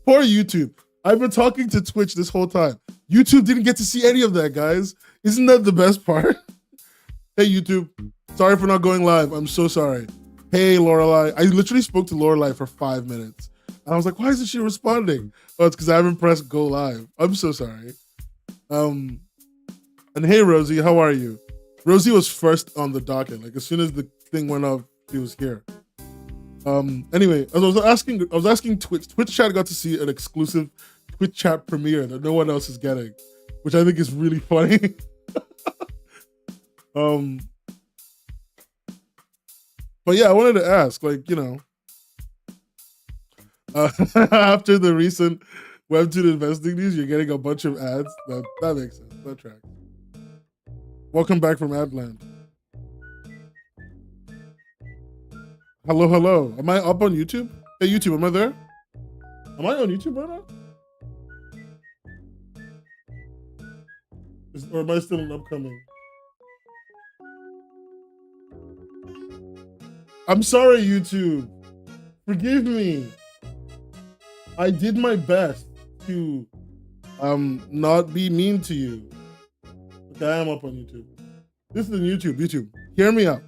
Poor YouTube. I've been talking to Twitch this whole time. YouTube didn't get to see any of that, guys. Isn't that the best part? Hey, YouTube. Sorry for not going live. I'm so sorry. Hey, Lorelai. I literally spoke to Lorelai for 5 minutes. And I was like, why isn't she responding? Oh, it's because I haven't pressed go live. I'm so sorry. And hey, Rosie, how are you? Rosie was first on the docket. Like, as soon as the thing went off, she was here. Anyway, as I was asking Twitch chat got to see an exclusive Twitch chat premiere that no one else is getting, which I think is really funny. But yeah, I wanted to ask, like, you know, after the recent Webtoon investing news, you're getting a bunch of ads. That makes sense. That tracks. Welcome back from Adland. Hello. Am I up on YouTube? Hey, YouTube, am I there? Am I on YouTube right now? Or am I still an upcoming? I'm sorry, YouTube. Forgive me. I did my best to not be mean to you. Okay, I am up on YouTube. This is on YouTube. YouTube, hear me out.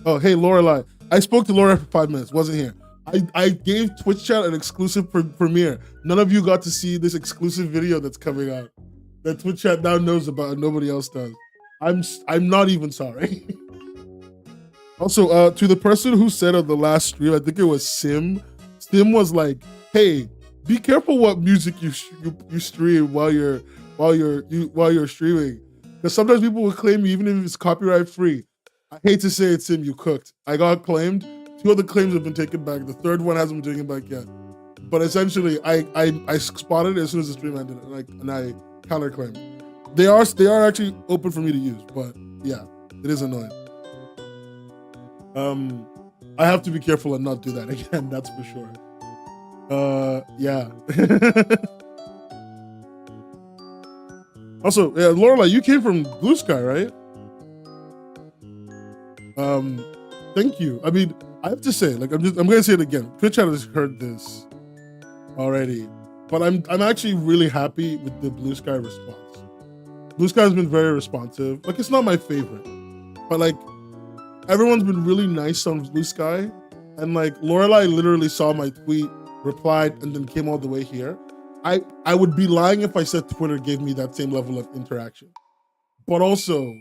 Oh, hey, Lorelai. I spoke to Laura for 5 minutes, wasn't here. I gave Twitch chat an exclusive premiere. None of you got to see this exclusive video that's coming out that Twitch chat now knows about and nobody else does. I'm not even sorry. Also, to the person who said on the last stream, I think it was Sim was like, hey, be careful what music you stream while you're streaming, because sometimes people will claim you even if it's copyright free. I hate to say it, Sim, you cooked. I got claimed. 2 other claims have been taken back. The 3rd one hasn't been taken back yet. But essentially, I spotted it as soon as the stream ended, and I counterclaimed. They are actually open for me to use, but yeah, it is annoying. I have to be careful and not do that again. That's for sure. Yeah. Also, yeah, Lorelai, you came from Blue Sky, right? Thank you. I mean, I have to say, like, I'm gonna say it again. Twitch has heard this already, but I'm actually really happy with the Blue Sky response. Blue Sky has been very responsive. Like, it's not my favorite, but like, everyone's been really nice on Blue Sky, and like, Lorelai literally saw my tweet, replied, and then came all the way here. I would be lying if I said Twitter gave me that same level of interaction, but also,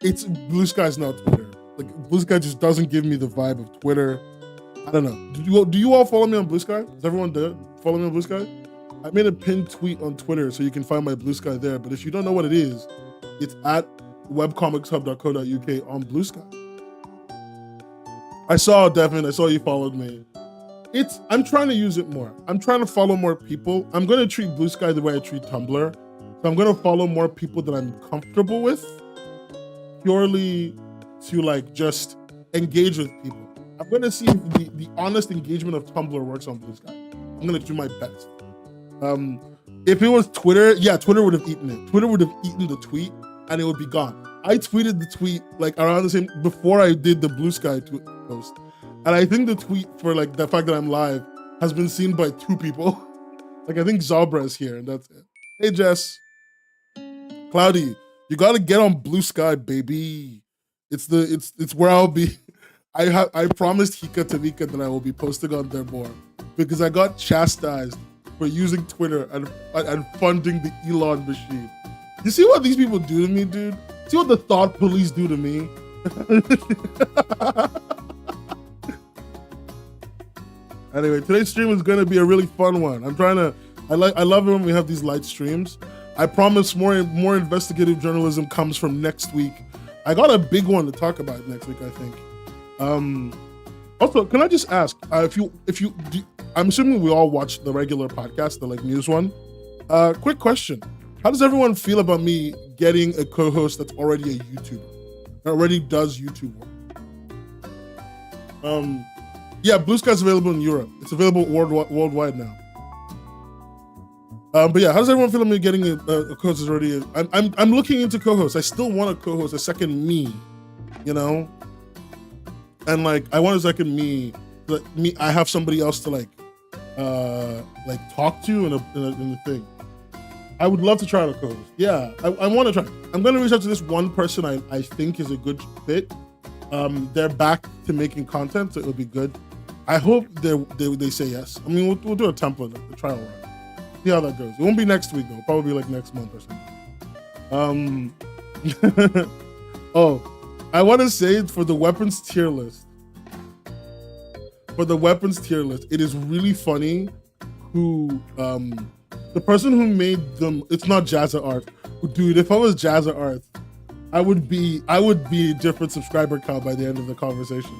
it's Blue Sky's not Twitter. Like, Blue Sky just doesn't give me the vibe of Twitter. I don't know. Do you all follow me on Blue Sky? Does everyone follow me on Blue Sky? I made a pinned tweet on Twitter so you can find my Blue Sky there. But if you don't know what it is, it's at webcomicshub.co.uk on Blue Sky. I saw Devin. I saw you followed me. I'm trying to use it more. I'm trying to follow more people. I'm going to treat Blue Sky the way I treat Tumblr. So I'm going to follow more people that I'm comfortable with, purely to like just engage with people. I'm gonna see if the honest engagement of Tumblr works on Blue Sky. I'm gonna do my best. If it was Twitter, yeah, Twitter would have eaten it. Twitter would have eaten the tweet and it would be gone. I tweeted the tweet like around the same, before I did the Blue Sky post. And I think the tweet for like the fact that I'm live has been seen by 2 people. Like, I think Zabra is here and that's it. Hey, Jess. Cloudy, you gotta get on Blue Sky, baby. It's where I'll be. I promised Hika Tamika that I will be posting on there more, because I got chastised for using Twitter and funding the Elon machine. You see what these people do to me, dude? See what the thought police do to me? Anyway, today's stream is gonna be a really fun one. I love it when we have these light streams. I promise more investigative journalism comes from next week. I got a big one to talk about next week, I think. Also, can I just ask, if you I'm assuming we all watch the regular podcast, the like news one. Quick question: how does everyone feel about me getting a co-host that's already a YouTuber, that already does YouTube work? Yeah, Blue Sky's available in Europe. It's available worldwide now. But yeah, how does everyone feel about me getting a co-host that's already? I'm looking into co-hosts. I still want a co-host, a second me, you know. And like, I want a second me me, I have somebody else to like talk to in the thing. I would love to try to co-host. Yeah, I want to try. I'm going to reach out to this one person I think is a good fit. They're back to making content, so it'll be good. I hope they say yes. I mean, we'll do a template, a trial run. See how that goes. It won't be next week though. Probably like next month or something. Oh, I want to say for the weapons tier list. For the weapons tier list, it is really funny who the person who made them. It's not Jazza Art. Dude, if I was Jazza Art, I would be a different subscriber count by the end of the conversation.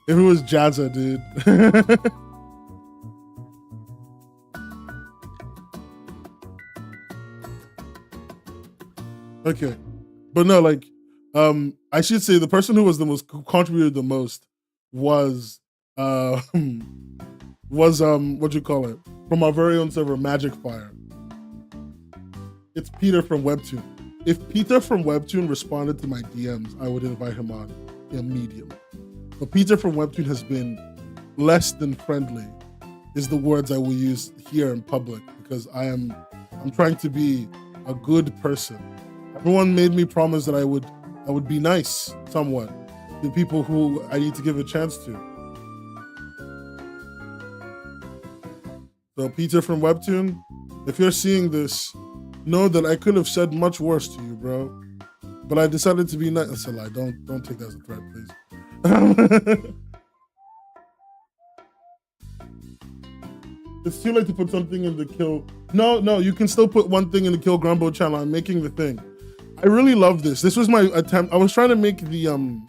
If it was Jazza, dude. Okay, but no, like, I should say the person who who contributed the most was what you call it, from our very own server, Magic Fire. It's Peter from Webtoon. If Peter from Webtoon responded to my DMs, I would invite him on immediately. But Peter from Webtoon has been less than friendly, is the words I will use here in public, because I'm trying to be a good person. Everyone made me promise that I would be nice somewhat to people who I need to give a chance to. So Peter from Webtoon, if you're seeing this, know that I could have said much worse to you, bro. But I decided to be nice. That's a lie. Don't take that as a threat, please. It's too late to put something in the kill. No, you can still put one thing in the Kill Grumbo channel. I'm making the thing. I really love this. This was my attempt. I was trying to make some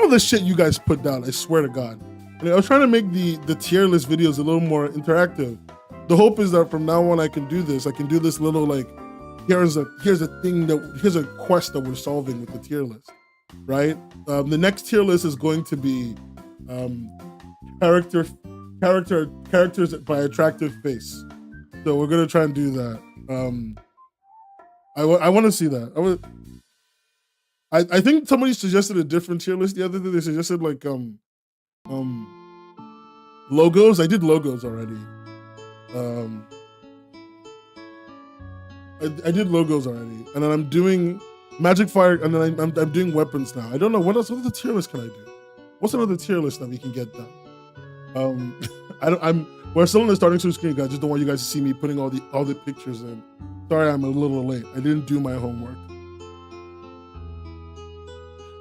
of the shit you guys put down, I swear to God. I was trying to make the tier list videos a little more interactive. The hope is that from now on I can do this. I can do this little like, here's a quest that we're solving with the tier list, right? The next tier list is going to be characters by attractive face. So we're gonna try and do that. I want to see that. I think somebody suggested a different tier list the other day. They suggested like logos. I did logos already. I did logos already, and then I'm doing Magic Fire, and then I'm doing weapons now. I don't know what else. What other tier list can I do? What's another tier list that we can get done? We're still on the starting screen, guys. Just don't want you guys to see me putting all the pictures in. Sorry, I'm a little late. I didn't do my homework.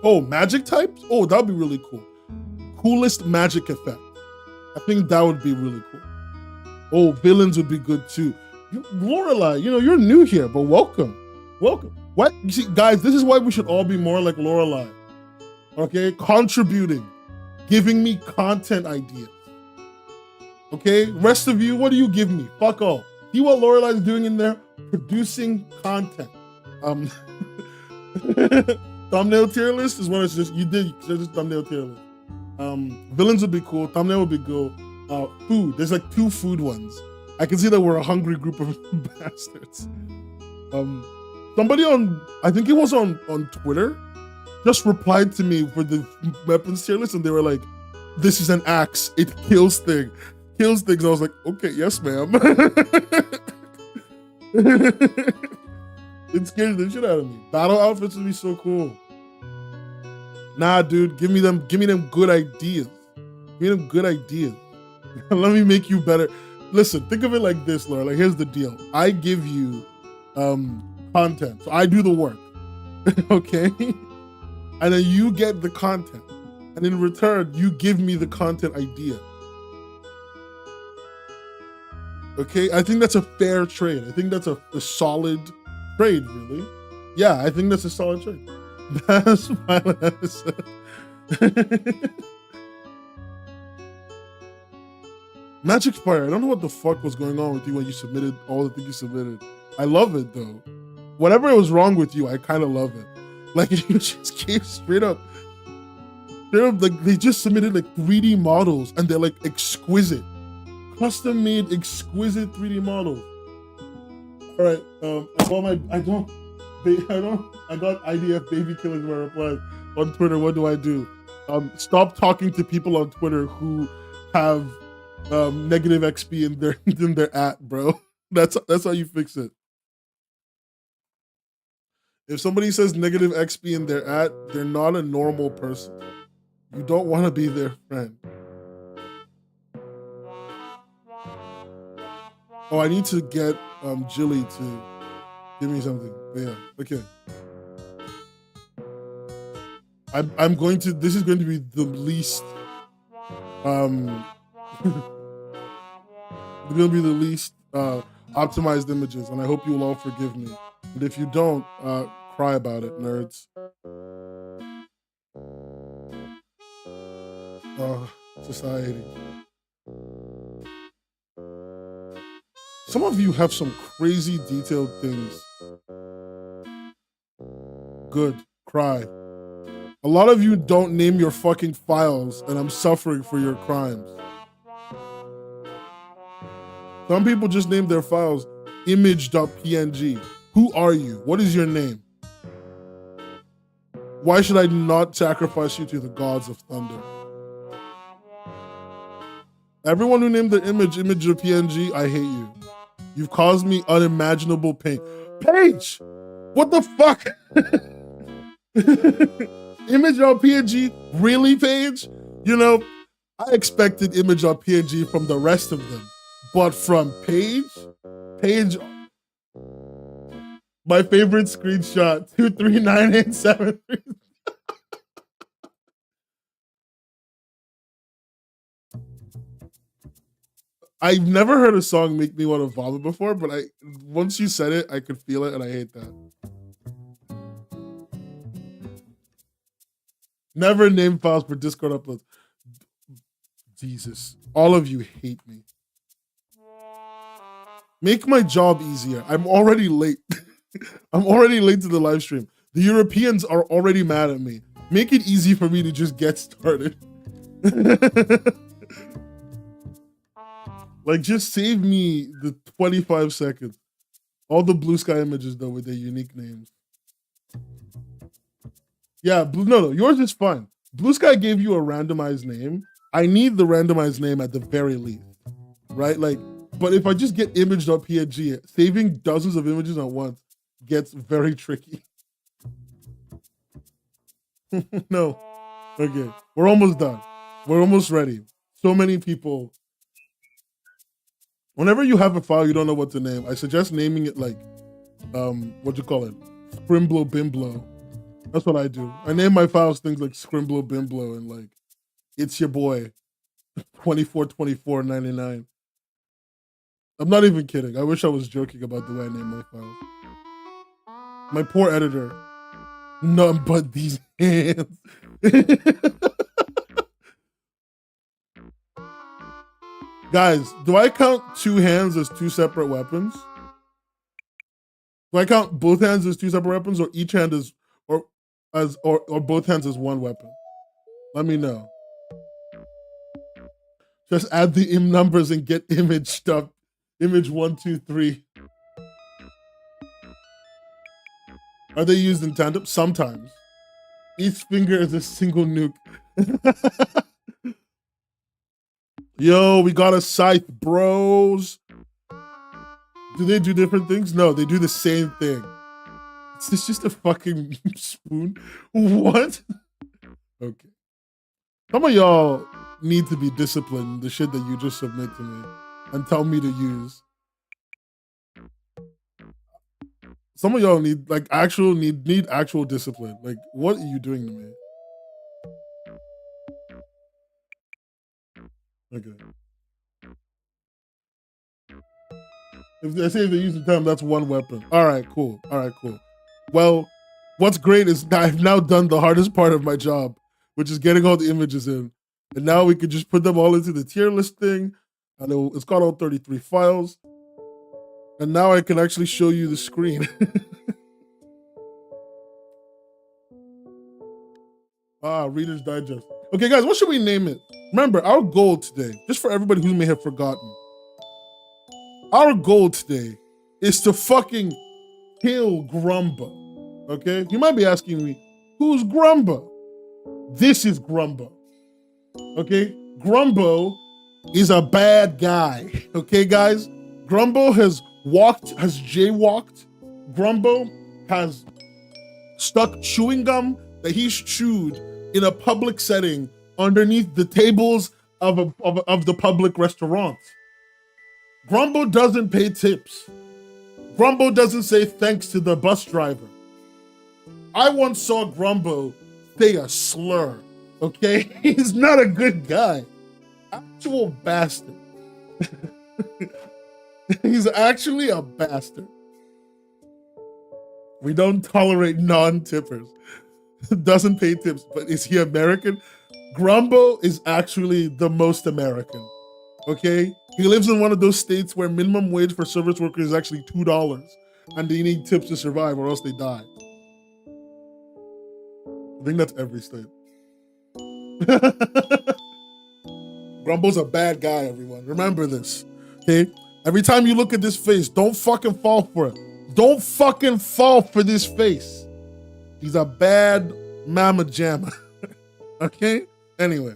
Oh, magic types? Oh, that'd be really cool. Coolest magic effect. I think that would be really cool. Oh, villains would be good too. Lorelai, you're new here, but welcome. What? You see, guys, this is why we should all be more like Lorelai. Okay? Contributing. Giving me content ideas. Okay? Rest of you, what do you give me? Fuck all. See what Lorelai is doing in there? Producing content. Thumbnail tier list is what it's just. You did just thumbnail tier list. Villains would be cool. Thumbnail would be cool. Food. There's like 2 food ones. I can see that we're a hungry group of bastards. Somebody I think it was on Twitter, just replied to me for the weapons tier list, and they were like, "This is an axe. It kills things." I was like, "Okay, yes, ma'am." It scares the shit out of me. Battle outfits would be so cool. Nah, dude, give me them good ideas. Give me them good ideas. Let me make you better. Listen, think of it like this, Laura. Like, here's the deal. I give you content. So I do the work. Okay? And then you get the content. And in return, you give me the content idea. Okay? I think that's a fair trade. I think that's a solid trade, really. Yeah, I think that's a solid trade. That's my episode. Magic Fire, I don't know what the fuck was going on with you when you submitted all the things you submitted. I love it though. Whatever was wrong with you, I kind of love it. Like, you just gave straight up, like, they just submitted like 3D models, and they're like exquisite, custom made exquisite 3D models. All right, I got IDF baby killers in my replies on Twitter. What do I do? Stop talking to people on Twitter who have negative XP in their at, bro. That's how you fix it. If somebody says negative XP in their at, they're not a normal person. You don't want to be their friend. Oh, I need to get Jilly to give me something. But yeah, okay. I'm going to. This is going to be the least. It's going to be the least optimized images, and I hope you will all forgive me. And if you don't, cry about it, nerds. Society. Some of you have some crazy detailed things. Good. Cry. A lot of you don't name your fucking files, and I'm suffering for your crimes. Some people just name their files image.png. Who are you? What is your name? Why should I not sacrifice you to the gods of thunder? Everyone who named their image.png, I hate you. You've caused me unimaginable pain. Paige! What the fuck? Image.png? Really, Paige? You know, I expected image.png from the rest of them. But from Paige? Paige, my favorite screenshot, 23987. I've never heard a song make me want to vomit before, but once you said it, I could feel it, and I hate that. Never name files for Discord uploads. Jesus, all of you hate me. Make my job easier. I'm already late. I'm already late to the live stream. The Europeans are already mad at me. Make it easy for me to just get started. Like, just save me the 25 seconds. All the blue sky images, though, with their unique names. Yeah, no, yours is fine. Blue Sky gave you a randomized name. I need the randomized name at the very least, right? Like, but if I just get image.png, saving dozens of images at once gets very tricky. No. Okay, we're almost done. We're almost ready. So many people. Whenever you have a file you don't know what to name, I suggest naming it like, what you call it? Scrimblow Bimblow. That's what I do. I name my files things like Scrimblow Bimblow and like, it's your boy, 242499. I'm not even kidding. I wish I was joking about the way I name my files. My poor editor. None but these hands. Guys, do I count two hands as two separate weapons? Do I count both hands as two separate weapons, or each hand is, or both hands as one weapon? Let me know. Just add the im numbers and get image stuff. Image 1, 2, 3. Are they used in tandem? Sometimes. Each finger is a single nuke. Yo, we got a scythe, bros. Do they do different things? No, they do the same thing. Is this just a fucking spoon? What? Okay. Some of y'all need to be disciplined in the shit that you just submit to me and tell me to use. Some of y'all need like need actual discipline. Like, what are you doing to me? Okay. If they say they use the time, that's one weapon. All right, cool. All right, cool. Well, what's great is that I've now done the hardest part of my job, which is getting all the images in. And now we could just put them all into the tier list thing. And it's got all 33 files. And now I can actually show you the screen. Reader's Digest. Okay, guys, what should we name it? Remember, our goal today, just for everybody who may have forgotten, our goal today is to fucking kill Grumba. Okay? You might be asking me, who's Grumba? This is Grumbo. Okay? Grumbo is a bad guy. Okay, guys? Grumbo has jaywalked. Grumbo has stuck chewing gum that he's chewed in a public setting underneath the tables of the public restaurants. Grumbo doesn't pay tips. Grumbo doesn't say thanks to the bus driver. I once saw Grumbo say a slur, okay? He's not a good guy. Actual bastard. He's actually a bastard. We don't tolerate non-tippers. Doesn't pay tips, but is he American? Grumbo is actually the most American, okay? He lives in one of those states where minimum wage for service workers is actually $2, and they need tips to survive or else they die. I think that's every state. Grumbo's a bad guy, everyone. Remember this, okay? Every time you look at this face, don't fucking fall for it. Don't fucking fall for this face. He's a bad mama jamma. Okay? Anyway.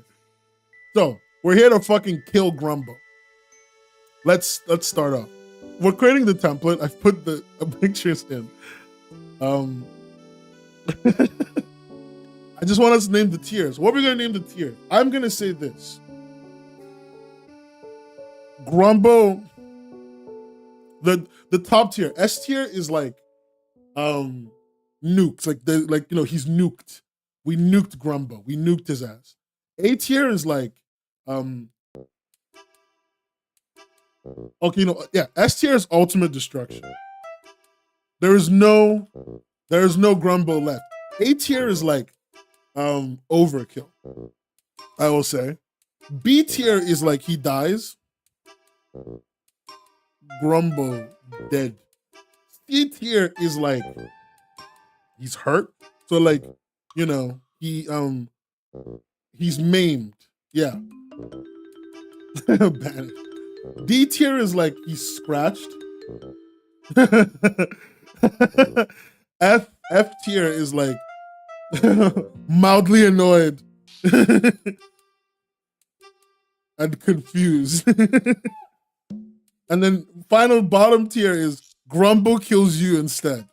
So, we're here to fucking kill Grumbo. Let's start off. We're creating the template. I've put the pictures in. I just want us to name the tiers. What are we gonna name the tier? I'm gonna say this. Grumbo, the top tier. S tier is like nukes. Like he's nuked. We nuked Grumbo. We nuked his ass. A tier is like okay, S tier is ultimate destruction. There is no Grumbo left. A tier is like overkill, I will say. B tier is like he dies. Grumbo dead. C tier is like he's hurt. So like, he's maimed. Yeah. Banished. D tier is like he's scratched. F tier is like mildly annoyed and confused. And then final bottom tier is Grumbo kills you instead.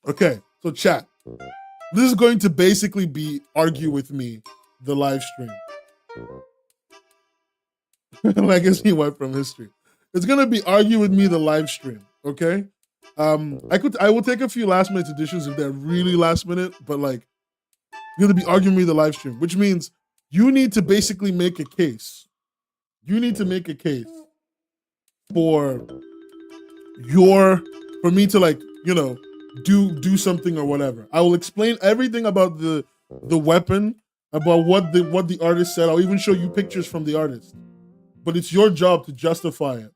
Okay, so chat. This is going to basically be argue with me, the live stream. Legacy wiped from history. It's gonna be argue with me, the live stream. Okay. I will take a few last minute additions if they're really last minute, but like, you're gonna be arguing with me the live stream, which means you need to basically make a case. You need to make a case for me to like, do something or whatever. I will explain everything about the weapon, about what the artist said. I'll even show you pictures from the artist. But it's your job to justify it.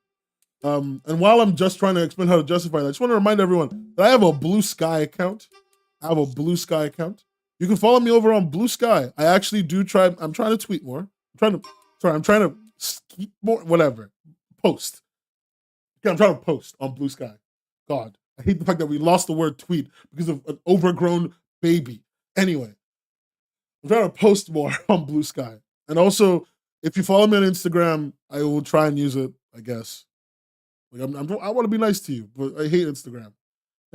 And while I'm just trying to explain how to justify it, I just want to remind everyone that I have a Blue Sky account. You can follow me over on Blue Sky. I actually do try. I'm trying to tweet more. I'm trying to keep more. Whatever. Post. Okay, I'm trying to post on Blue Sky. God, I hate the fact that we lost the word tweet because of an overgrown baby. Anyway, I'm trying to post more on Blue Sky. And also, if you follow me on Instagram, I will try and use it, I guess. Like I want to be nice to you, but I hate Instagram.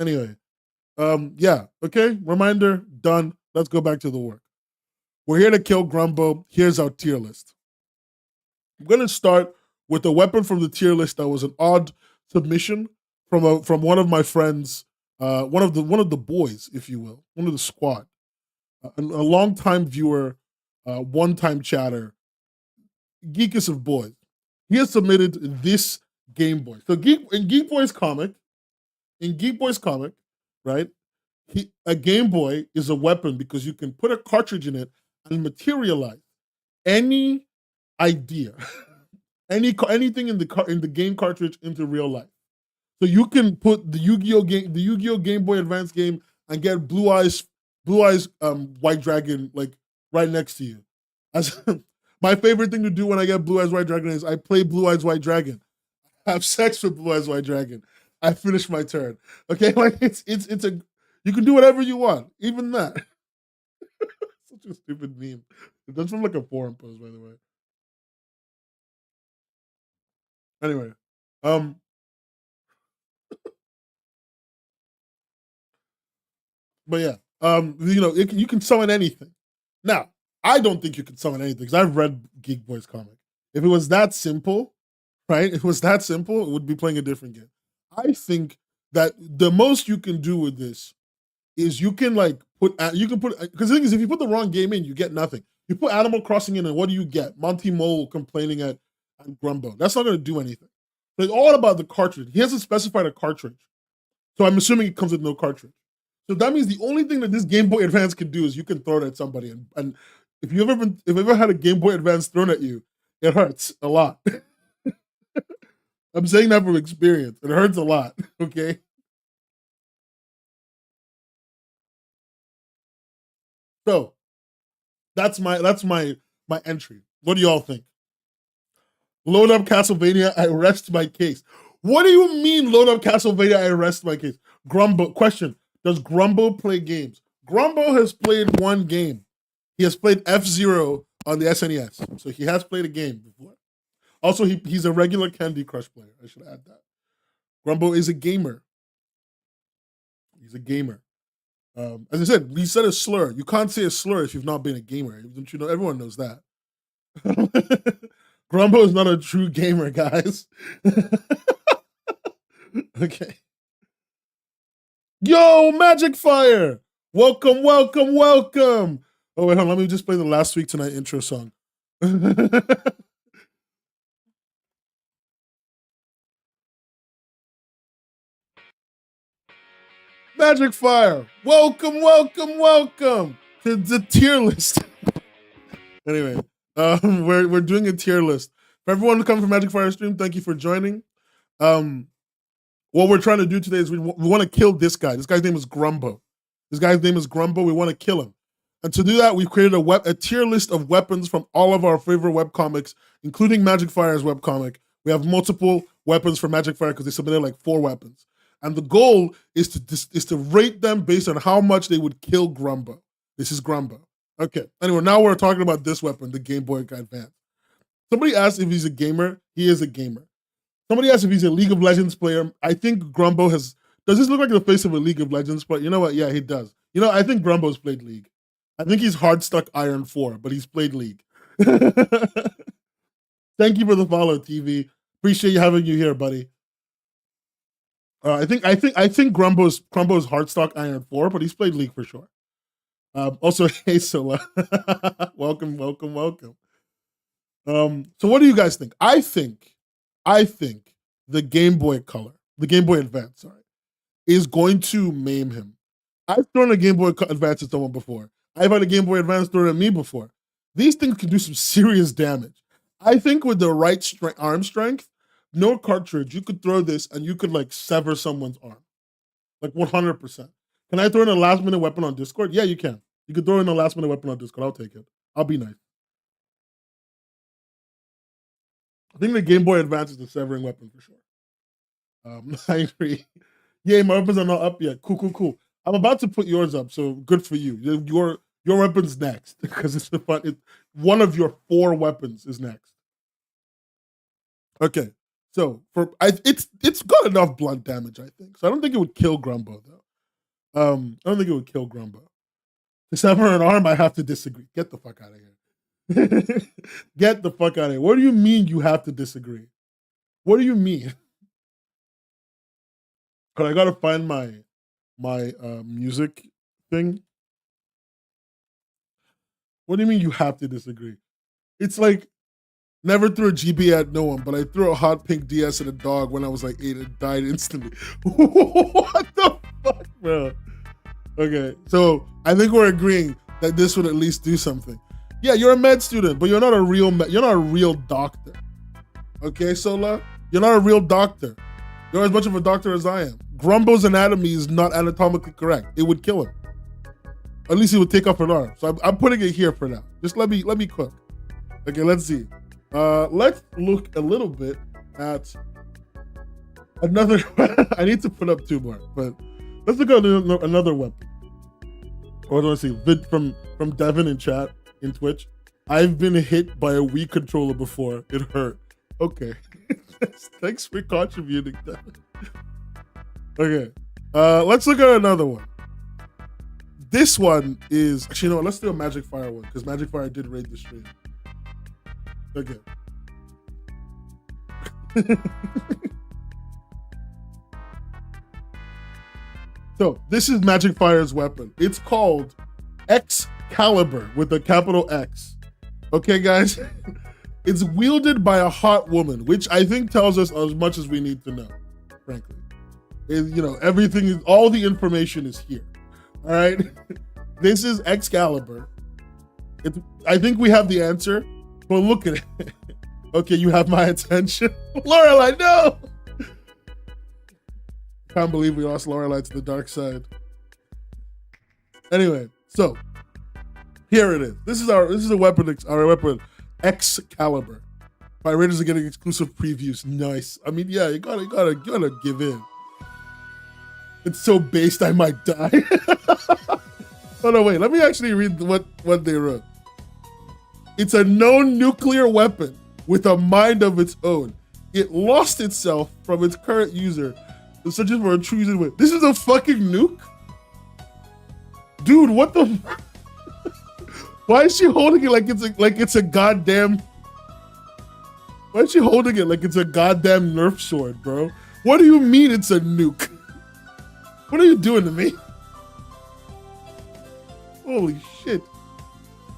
Anyway, yeah, okay, reminder, done. Let's go back to the work. We're here to kill Grumbo. Here's our tier list. I'm going to start with a weapon from the tier list that was an odd submission from one of my friends, one of the boys, if you will, one of the squad, a longtime viewer, one-time chatter, geekest of boys. He has submitted this Game Boy. So in Geek Boy's comic, right? A Game Boy is a weapon because you can put a cartridge in it and materialize any idea, anything in the game cartridge into real life. So you can put the Yu-Gi-Oh Game Boy Advance game and get Blue Eyes White Dragon like right next to you. As my favorite thing to do when I get Blue Eyes White Dragon is I play Blue Eyes White Dragon. I have sex with Blue Eyes White Dragon. I finish my turn. Okay, like it's a You can do whatever you want, even that. Such a stupid meme. That's from like a forum post, by the way. Anyway, but yeah, you can summon anything. Now, I don't think you can summon anything because I've read Geek Boy's comic. If it was that simple, right? If it was that simple, it would be playing a different game. I think that the most you can do with this is you can put because the thing is, if you put the wrong game in, you get nothing. You put Animal Crossing in, and what do you get? Monty Mole complaining at Grumbo. That's not going to do anything. So it's all about the cartridge. He hasn't specified a cartridge, so I'm assuming it comes with no cartridge. So that means the only thing that this Game Boy Advance can do is you can throw it at somebody, and if you've ever had a Game Boy Advance thrown at you, it hurts a lot. I'm saying that from experience. It hurts a lot. Okay. So that's my entry. What do y'all think? Load up Castlevania, I rest my case. What do you mean load up Castlevania, I rest my case? Grumbo, question, does Grumbo play games? Grumbo has played one game. He has played F-Zero on the SNES. So he has played a game before. Also, he's a regular Candy Crush player. I should add that. Grumbo is a gamer. He's a gamer. As I said, we said a slur. You can't say a slur if you've not been a gamer. Don't you know? Everyone knows that. Grumbo is not a true gamer, guys. Okay. Yo, Magic Fire! Welcome, welcome, welcome! Oh, wait, hold on. Let me just play the Last Week Tonight intro song. Magic Fire! Welcome, welcome, welcome to the tier list. Anyway, we're doing a tier list. For everyone who comes from Magic Fire stream, thank you for joining. What we're trying to do today is we want to kill this guy. This guy's name is Grumbo. We want to kill him. And to do that, we've created a tier list of weapons from all of our favorite webcomics, including Magic Fire's webcomic. We have multiple weapons for Magic Fire because they submitted like 4 weapons. And the goal is to rate them based on how much they would kill Grumbo. This is Grumbo. Okay. Anyway, now we're talking about this weapon, the Game Boy Advance. Somebody asked if he's a gamer. He is a gamer. Somebody asked if he's a League of Legends player. I think Grumbo has... Does this look like the face of a League of Legends player? You know what? Yeah, he does. You know, I think Grumbo's played League. I think he's hard stuck Iron 4, but he's played League. Thank you for the follow, TV. Appreciate you having you here, buddy. I think Grumbo's hard stock Iron 4, but he's played League for sure. Also, hey Sola. Welcome, welcome, welcome. So what do you guys think? I think the Game Boy Advance, is going to maim him. I've thrown a Game Boy Advance at someone before. I've had a Game Boy Advance thrown at me before. These things can do some serious damage. I think with the right arm strength, no cartridge, you could throw this and you could like sever someone's arm. Like 100%. Can I throw in a last minute weapon on Discord? Yeah, you can. You could throw in a last minute weapon on Discord. I'll take it. I'll be nice. I think the Game Boy Advance is the severing weapon for sure. I agree. Yeah, my weapons are not up yet. Cool. I'm about to put yours up, so good for you. Your weapon's next because it's the fun. One of your 4 weapons is next. Okay, so it's got enough blunt damage, I think. So I don't think it would kill Grumbo though. I don't think it would kill Grumbo. To sever an arm, I have to disagree. Get the fuck out of here. Get the fuck out of here. What do you mean you have to disagree? What do you mean? Cause I gotta find my music thing. What do you mean you have to disagree? It's like never threw a GB at no one, but I threw a hot pink DS at a dog when I was like 8 and died instantly. What the fuck, bro? Okay, so I think we're agreeing that this would at least do something. Yeah, you're a med student, but you're not a real doctor. Okay, Sola? You're not a real doctor. You're as much of a doctor as I am. Grumbo's anatomy is not anatomically correct. It would kill him. At least he would take off an arm. So I'm putting it here for now. Just let me cook. Okay, let's see. Let's look a little bit at another. I need to put up 2 more, but Let's look at another weapon. Or let's see, vid from Devin in chat in Twitch. I've been hit by a Wii controller before. It hurt. Okay. Thanks for contributing, Devin. Okay. Let's look at another one. This one is actually, you know what, let's do a Magic Fire one because Magic Fire did raid the stream. Okay. So this is Magic Fire's weapon. It's called Excalibur with a capital X. Okay, guys. It's wielded by a hot woman, which I think tells us as much as we need to know, frankly. You know, everything is, all the information is here. All right. This is Excalibur. I think we have the answer, but look at it. Okay, you have my attention. Lorelai, no! Can't believe we lost Lorelai to the dark side. Anyway, so here it is. This is our weapon, our weapon, Excalibur. My Raiders are getting exclusive previews. Nice. I mean, yeah, you gotta give in. It's so based I might die. Oh no, wait, let me actually read what they wrote. It's a known nuclear weapon with a mind of its own. It lost itself from its current user, searching for a true user. This is a fucking nuke? Dude, what the? Why is she holding it like it's a goddamn? Why is she holding it like it's a goddamn Nerf sword, bro? What do you mean it's a nuke? What are you doing to me? Holy shit.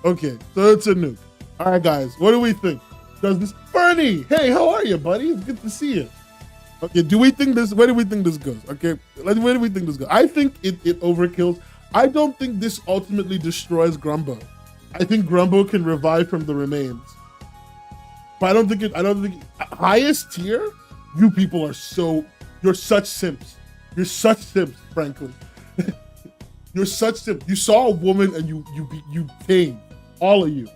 Okay, so it's a nuke. All right, guys, what do we think? Does this Bernie? Hey, how are you, buddy? It's good to see you. Okay, do we think this? Where do we think this goes? Okay, where do we think this goes? I think it overkills. I don't think this ultimately destroys Grumbo. I think Grumbo can revive from the remains, but I don't think highest tier. You people are you're such simps. You're such simps, frankly. You're such simps. You saw a woman and you came, all of you.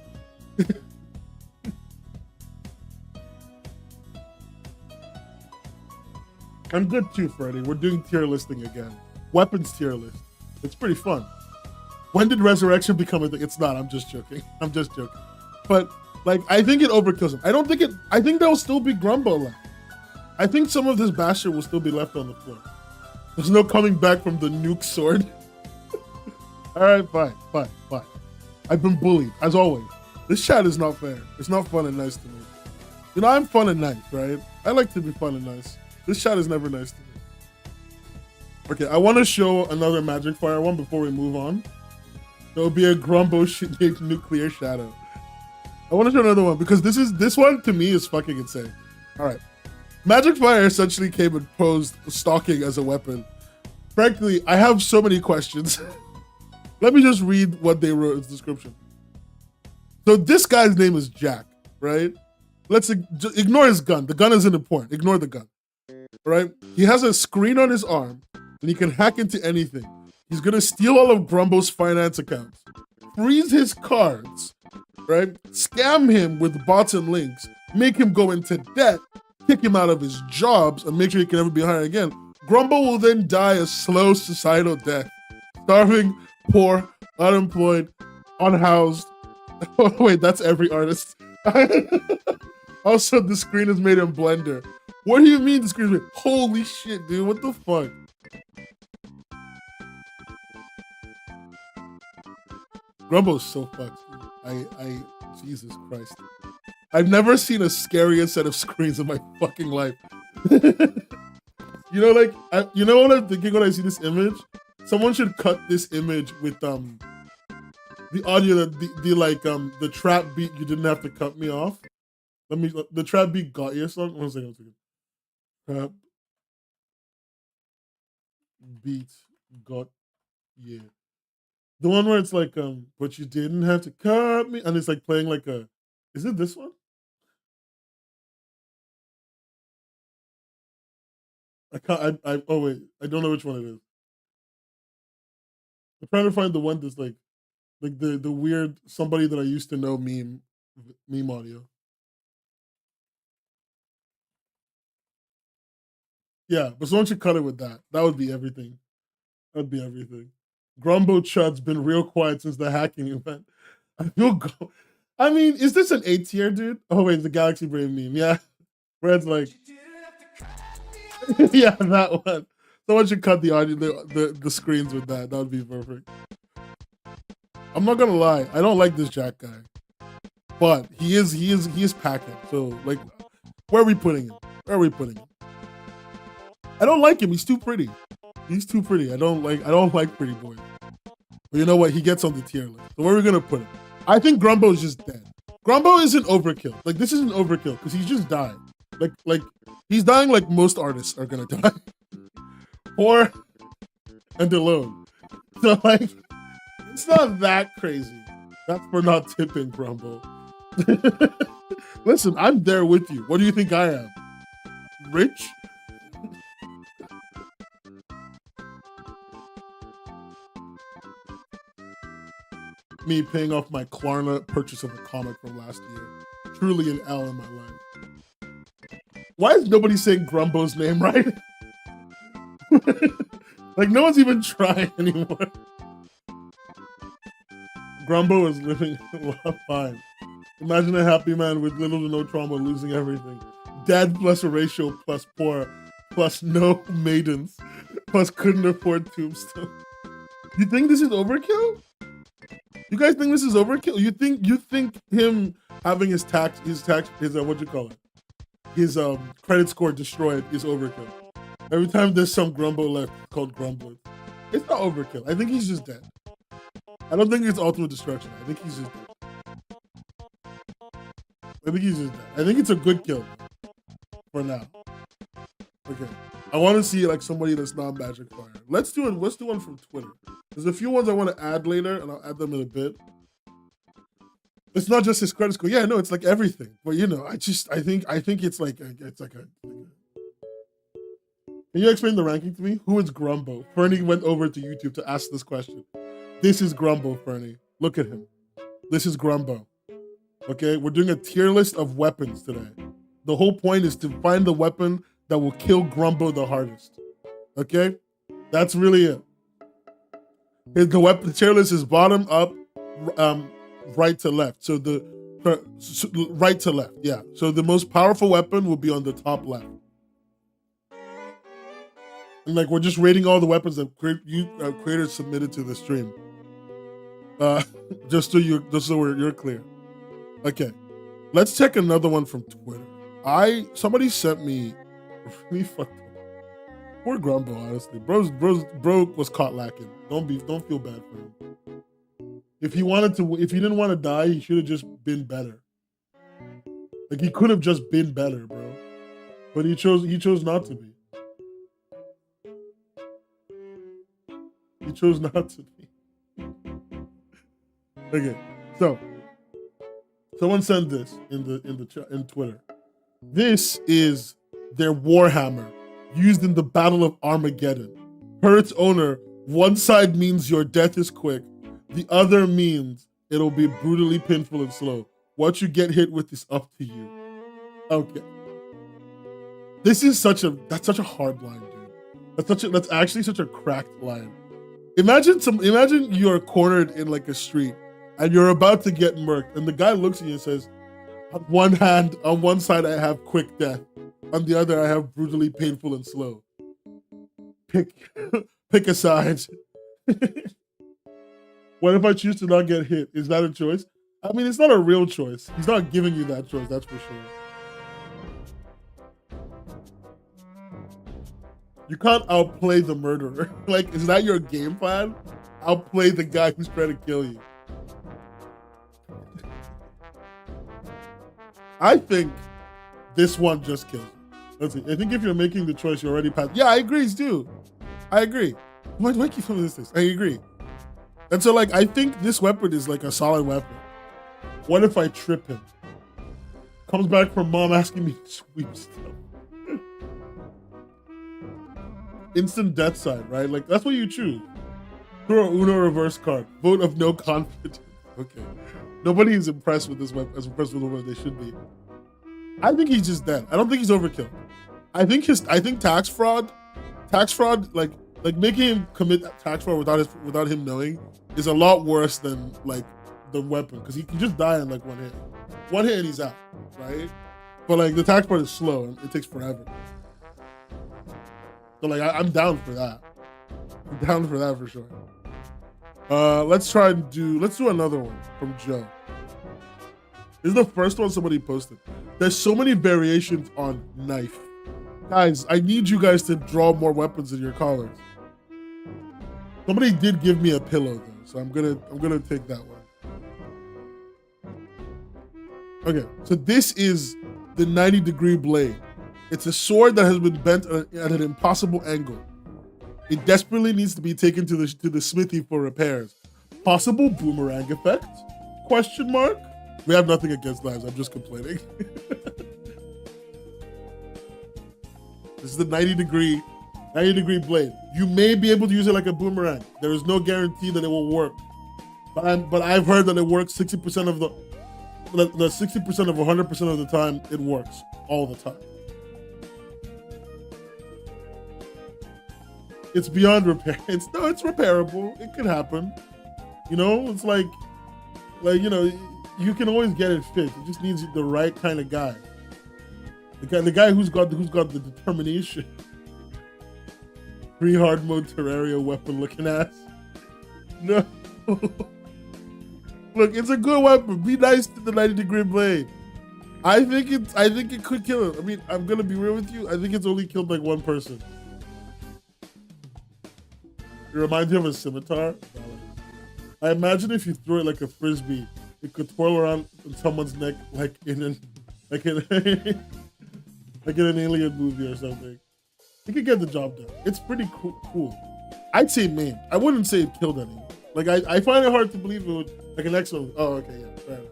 I'm good too, Freddie. We're doing tier listing again. Weapons tier list. It's pretty fun. When did resurrection become a thing? It's not. I'm just joking. I'm just joking. But like, I think it overkills him. I think there'll still be Grumbo left. I think some of this bastard will still be left on the floor. There's no coming back from the nuke sword. All right, fine. I've been bullied, as always. This chat is not fair. It's not fun and nice to me. You know, I'm fun and nice, right? I like to be fun and nice. This chat is never nice to me. Okay, I want to show another Magic Fire one before we move on. There'll be a Grumbo named Nuclear Shadow. I want to show another one because this one to me is fucking insane. All right. Magic Fire essentially came and posed stalking as a weapon. Frankly, I have so many questions. Let me just read what they wrote in the description. So this guy's name is Jack, right? Let's ignore his gun. The gun isn't important. Ignore the gun, right? He has a screen on his arm and he can hack into anything. He's gonna steal all of Grumbo's finance accounts, freeze his cards, right? Scam him with bots and links, make him go into debt, kick him out of his jobs, and make sure he can never be hired again. Grumbo will then die a slow societal death, starving, poor, unemployed, unhoused. Oh, wait, that's every artist. Also, the screen is made in Blender. What do you mean the screen is made? Holy shit, dude, what the fuck? Grumbo's so fucked. Jesus Christ. I've never seen a scarier set of screens in my fucking life. You know, like, you know what I'm thinking when I see this image? Someone should cut this image with the audio, the trap beat. You didn't have to cut me off. The trap beat got you song. 1 second. Trap beat got you. The one where it's like, but you didn't have to cut me, and it's like playing like a. Is it this one? I can't. Oh wait, I don't know which one it is. I'm trying to find the one that's like the weird somebody that I used to know meme audio. Yeah, but someone should cut it with that. That would be everything. That'd be everything. Grumbo Chud's been real quiet since the hacking event. I feel I mean, is this an A tier, dude? Oh wait, the Galaxy Brain meme. Yeah. Red's like, yeah, that one. Someone should cut the audio, the screens with that. That would be perfect. I'm not gonna lie, I don't like this Jack guy, but he is packing. So like, where are we putting him? Where are we putting him? I don't like him. He's too pretty. He's too pretty. I don't like pretty boys. But you know what? He gets on the tier list. So where are we gonna put him? I think Grumbo is just dead. Grumbo isn't overkill. Like this isn't overkill because he's just dying. Like he's dying like most artists are gonna die. Poor and alone. So like it's not that crazy. That's for not tipping Grumbo. Listen, I'm there with you. What do you think I am? Rich? Me paying off my Klarna purchase of a comic from last year. Truly an L in my life. Why is nobody saying Grumbo's name right? Like no one's even trying anymore. Grumbo is living fine. Imagine a happy man with little to no trauma losing everything. Dad plus Horatio plus poor plus no maidens plus couldn't afford Tombstone. You think this is overkill? You guys think this is overkill? You think him having his what you call it? His credit score destroyed is overkill. Every time there's some Grumbo left called Grumbler. It's not overkill. I think he's just dead. I don't think it's ultimate destruction. I think he's just dead. I think it's a good kill for now. Okay. I want to see like somebody that's not Magic Fire. Let's do one from Twitter. There's a few ones I want to add later, and I'll add them in a bit. It's not just his credit score. Yeah, no, it's like everything. But you know, I think it's like a. Can you explain the ranking to me? Who is Grumbo? Fernie went over to YouTube to ask this question. This is Grumbo, Fernie. Look at him. This is Grumbo. Okay, we're doing a tier list of weapons today. The whole point is to find the weapon that will kill Grumbo the hardest. Okay, that's really it. The tier list is bottom up, right to left. So right to left, yeah. So the most powerful weapon will be on the top left. And like we're just rating all the weapons that creators submitted to the stream. Just so you're clear. Okay, let's check another one from Twitter. Somebody sent me really fucked up. Poor Grumbo, honestly. Bro was caught lacking. Don't feel bad for him. If he didn't want to die, he should have just been better. Like he could have just been better, bro. But he chose not to be. He chose not to be. Okay, so someone sent this in Twitter. This is their Warhammer used in the Battle of Armageddon. Per its owner, one side means your death is quick, the other means it'll be brutally painful and slow. What you get hit with is up to you. Okay. This is such a hard line, dude. That's actually such a cracked line. Imagine you're cornered in like a street and you're about to get murked, and the guy looks at you and says, on one side I have quick death, on the other I have brutally painful and slow. Pick a side. What if I choose to not get hit? Is that a choice? I mean, it's not a real choice. He's not giving you that choice, that's for sure. You can't outplay the murderer. Like, is that your game plan? Outplay the guy who's trying to kill you. I think this one just kills you. Let's see. I think if you're making the choice, you're already past. Yeah, I agree, Stu. I agree. Why do I keep coming to this? I agree. And so, like, I think this weapon is like a solid weapon. What if I trip him? Comes back from mom asking me to sweep stuff. Instant death side, right? Like, that's what you choose. Throw an Uno reverse card. Vote of no confidence. Okay. Nobody is impressed with this weapon, as impressed with the weapon they should be. I think he's just dead. I don't think he's overkill. I think tax fraud, like, like making him commit tax fraud without him knowing is a lot worse than like the weapon, because he can just die in like 1 hit. 1 hit and he's out, right? But like the tax part is slow and it takes forever. So like I'm down for that. I'm down for that for sure. Let's do another one from Joe. This is the first one somebody posted. There's so many variations on knife. Guys, I need you guys to draw more weapons in your collars. Somebody did give me a pillow though, so I'm gonna take that one. Okay, so this is the 90-degree blade. It's a sword that has been bent at an impossible angle. It desperately needs to be taken to the smithy for repairs. Possible boomerang effect? Question mark? We have nothing against knives, I'm just complaining. This is the 90-degree blade. You may be able to use it like a boomerang. There is no guarantee that it will work. But I've heard that it works 60% of the 60% of 100% of the time, it works all the time. It's beyond repair. It's repairable. It could happen. You know, it's like you know, you can always get it fixed. It just needs the right kind of guy. The guy who's got the determination. Free hard mode Terraria weapon looking ass. No. Look, it's a good weapon. Be nice to the 90-degree blade. I think it could kill it. I mean, I'm gonna be real with you. I think it's only killed like one person. It reminds me of a scimitar. I imagine if you threw it like a frisbee, it could twirl around in someone's neck like in an alien movie or something. It could get the job done. It's pretty cool. I'd say maim. I wouldn't say it killed anyone. Like I find it hard to believe it would, like an excellent. Oh, okay, yeah, fair enough.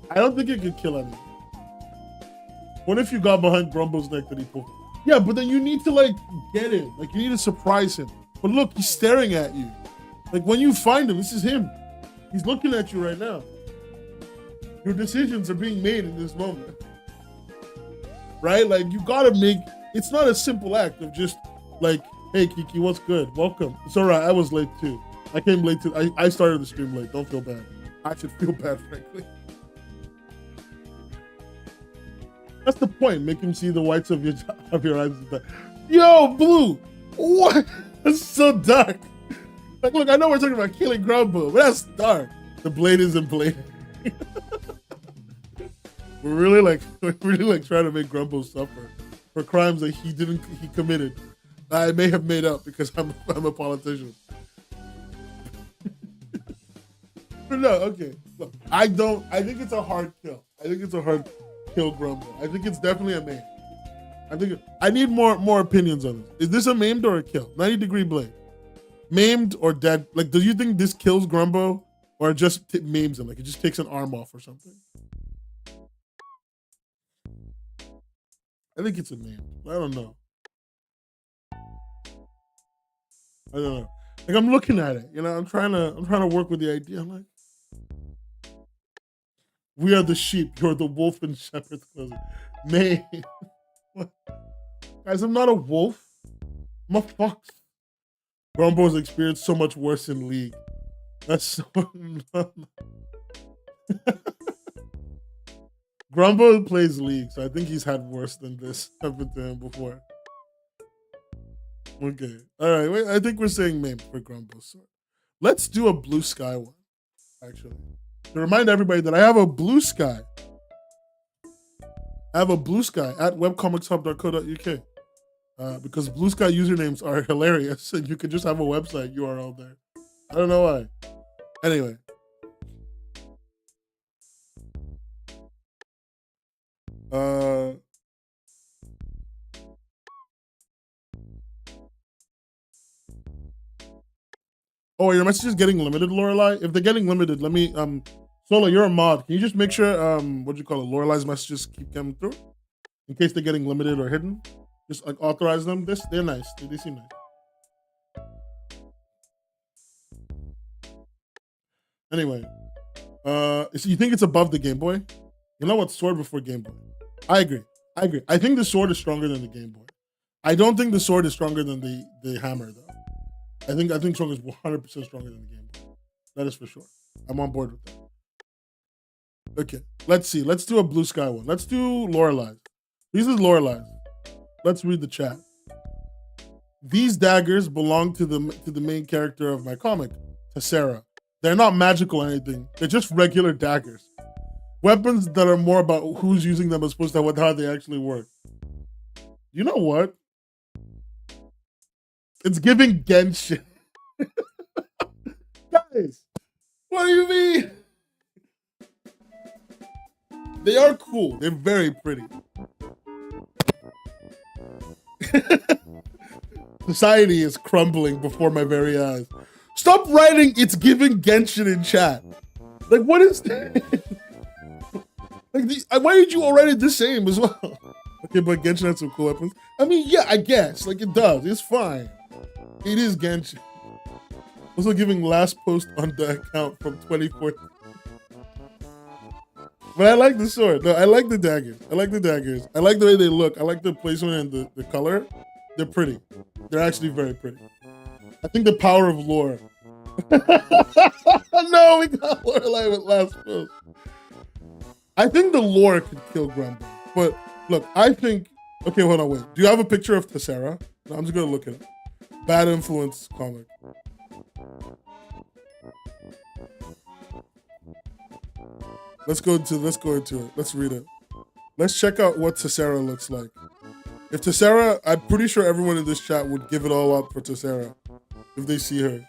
I don't think it could kill anyone. What if you got behind Grumbo's neck that he pulled? Yeah, but then you need to like get him. Like you need to surprise him. But look, he's staring at you. Like when you find him, this is him. He's looking at you right now. Your decisions are being made in this moment. Right? Like you gotta make, it's not a simple act of just like, hey Kiki, what's good? Welcome. It's all right, I was late too. I came late too. I started the stream late, don't feel bad. I should feel bad, frankly. That's the point, make him see the whites of your eyes. Yo, Blue, what? That's so dark. Like, look, I know we're talking about killing Grumbo, but that's dark. The blade isn't bladed. We're really like trying to make Grumbo suffer for crimes that he committed. I may have made up because I'm a politician. But no, okay. Look, I think it's a hard kill. I think it's a hard kill Grumbo. I think it's definitely a maim. I need more opinions on this. Is this a maimed or a kill? 90-degree blade. Maimed or dead? Like, do you think this kills Grumbo or just maims him? Like, it just takes an arm off or something? I think it's a maimed. I don't know. Like, I'm looking at it. You know, I'm trying to work with the idea. I'm like, we are the sheep. You're the wolf and shepherd's clothing. Man. Guys, I'm not a wolf. I'm a fox. Grumbo's experienced so much worse in League. That's so... Grumbo plays League, so I think he's had worse than this happen to him before. Okay. All right. Wait, I think we're saying maim for Grumbo. So let's do a blue sky one, actually. To remind everybody that I have a blue sky. I have a blue sky at webcomicshub.co.uk. Because blue sky usernames are hilarious and you can just have a website URL there. I don't know why. Anyway. Oh, your message is getting limited, Lorelai? If they're getting limited, let me, Solo, you're a mod. Can you just make sure, what do you call it? Lorelai's messages keep coming through? In case they're getting limited or hidden? Just like authorize them. They're nice. They seem nice. Anyway, so you think it's above the Game Boy? You know what? Sword before Game Boy. I agree. I think the sword is stronger than the Game Boy. I don't think the sword is stronger than the hammer, though. I think Strong is 100% stronger than the Game Boy. That is for sure. I'm on board with that. Okay, let's see. Let's do a Blue Sky one. Let's do Lorelai's. This is Lorelai's. Let's read the chat. These daggers belong to the main character of my comic, Tessera. They're not magical or anything. They're just regular daggers. Weapons that are more about who's using them as opposed to how they actually work. You know what? It's giving Genshin. Guys, what do you mean? They are cool. They're very pretty. Society is crumbling before my very eyes. Stop writing "it's giving Genshin" in chat. Like, what is that? Like, why did you already the same as well? Okay, but Genshin has some cool weapons. I mean, yeah, I guess. Like, it does. It's fine. It is Genshin. Also giving last post on the account from 2014. But I like the sword. No, I like the daggers. I like the daggers. I like the way they look. I like the placement and the color. They're pretty. They're actually very pretty. I think the power of lore. No, we got Lorelai with last post. I think the lore could kill Grumble. But look, I think... Okay, hold on, wait. Do you have a picture of Tessera? No, I'm just going to look at it. Bad Influence comic. Let's go into it. Let's read it. Let's check out what Tessera looks like. If Tessera, I'm pretty sure everyone in this chat would give it all up for Tessera if they see her.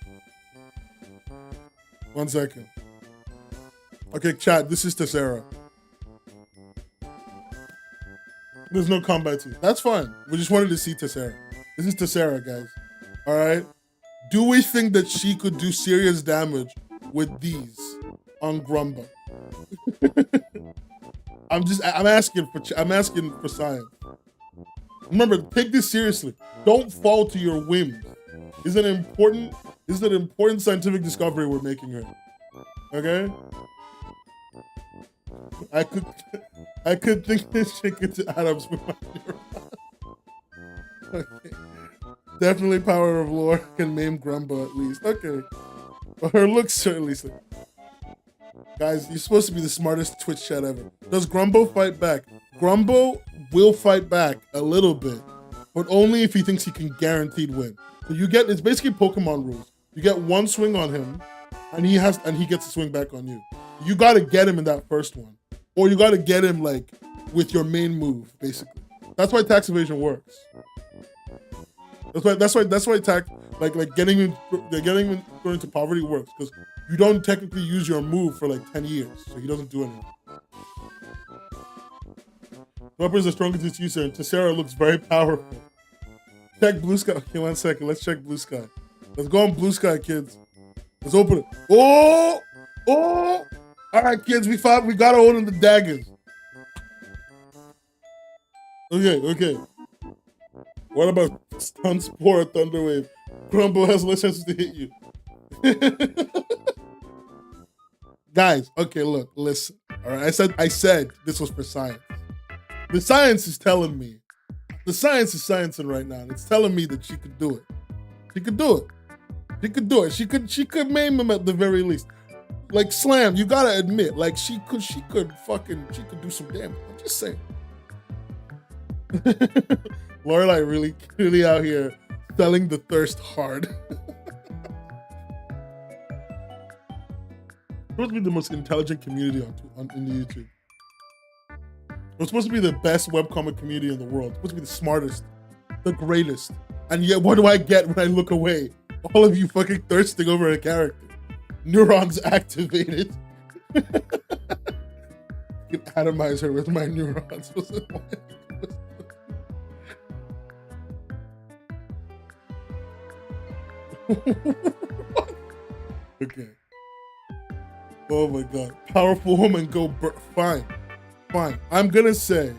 1 second. Okay, chat, this is Tessera. There's no combat to it. That's fine. We just wanted to see Tessera. This is Tessera, guys. All right? Do we think that she could do serious damage with these on Grumba? I'm asking for science. Remember, take this seriously. Don't fall to your whims. This is an important scientific discovery we're making here. Okay? I could think this chick into Adams with my neurons. Okay. Definitely power of lore can maim Grumba at least. Okay. Well, her looks certainly sick. Guys, you're supposed to be the smartest Twitch chat ever. Does Grumbo fight back? Grumbo will fight back a little bit, but only if he thinks he can guaranteed win. So it's basically Pokemon rules. You get one swing on him, and he gets to swing back on you. You got to get him in that first one, or you got to get him like with your main move, basically. That's why tax evasion works. That's why tax getting him going into poverty works, because you don't technically use your move for like 10 years, so he doesn't do anything. Whoever is the strongest user, and Tessera looks very powerful. Check Blue Sky. Okay, 1 second. Let's check Blue Sky. Let's go on Blue Sky, kids. Let's open it. Oh! All right, kids. We got to open the daggers. Okay. What about Stun Spore or Thunderwave? Grumble has less chances to hit you. Guys, okay, look, listen. All right, I said this was for science. The science is telling me. The science is sciencing right now. It's telling me that she could do it. She could do it. She could do it. She could maim him at the very least. Like Slam, you gotta admit, like she could do some damage. I'm just saying. Lorelai really out here selling the thirst hard. Supposed to be the most intelligent community on the YouTube. We're supposed to be the best webcomic community in the world. We're supposed to be the smartest, the greatest. And yet, what do I get when I look away? All of you fucking thirsting over a character. Neurons activated. I can atomize her with my neurons. Okay. Oh my God. Powerful woman go fine. I'm gonna say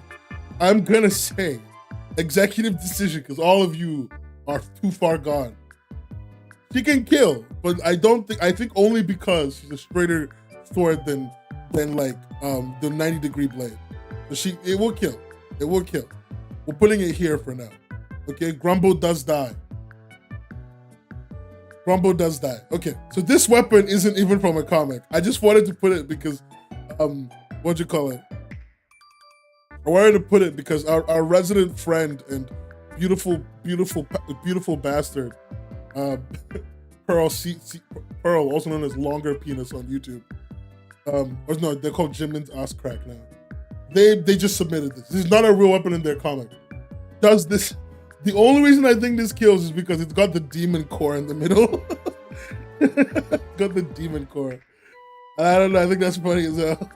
executive decision, because all of you are too far gone. She can kill, but I think only because she's a straighter sword than like the 90-degree blade. So it will kill. It will kill. We're putting it here for now. Okay, Grumble does die. Rumble does die. Okay, so this weapon isn't even from a comic. I just wanted to put it because, what'd you call it? I wanted to put it because our resident friend and beautiful bastard, Pearl, Pearl, also known as Longer Penis on YouTube. Or no, they're called Jimin's Ass Crack now. They just submitted this. This is not a real weapon in their comic. Does this? The only reason I think this kills is because it's got the demon core in the middle. Got the demon core. I don't know. I think that's funny as hell.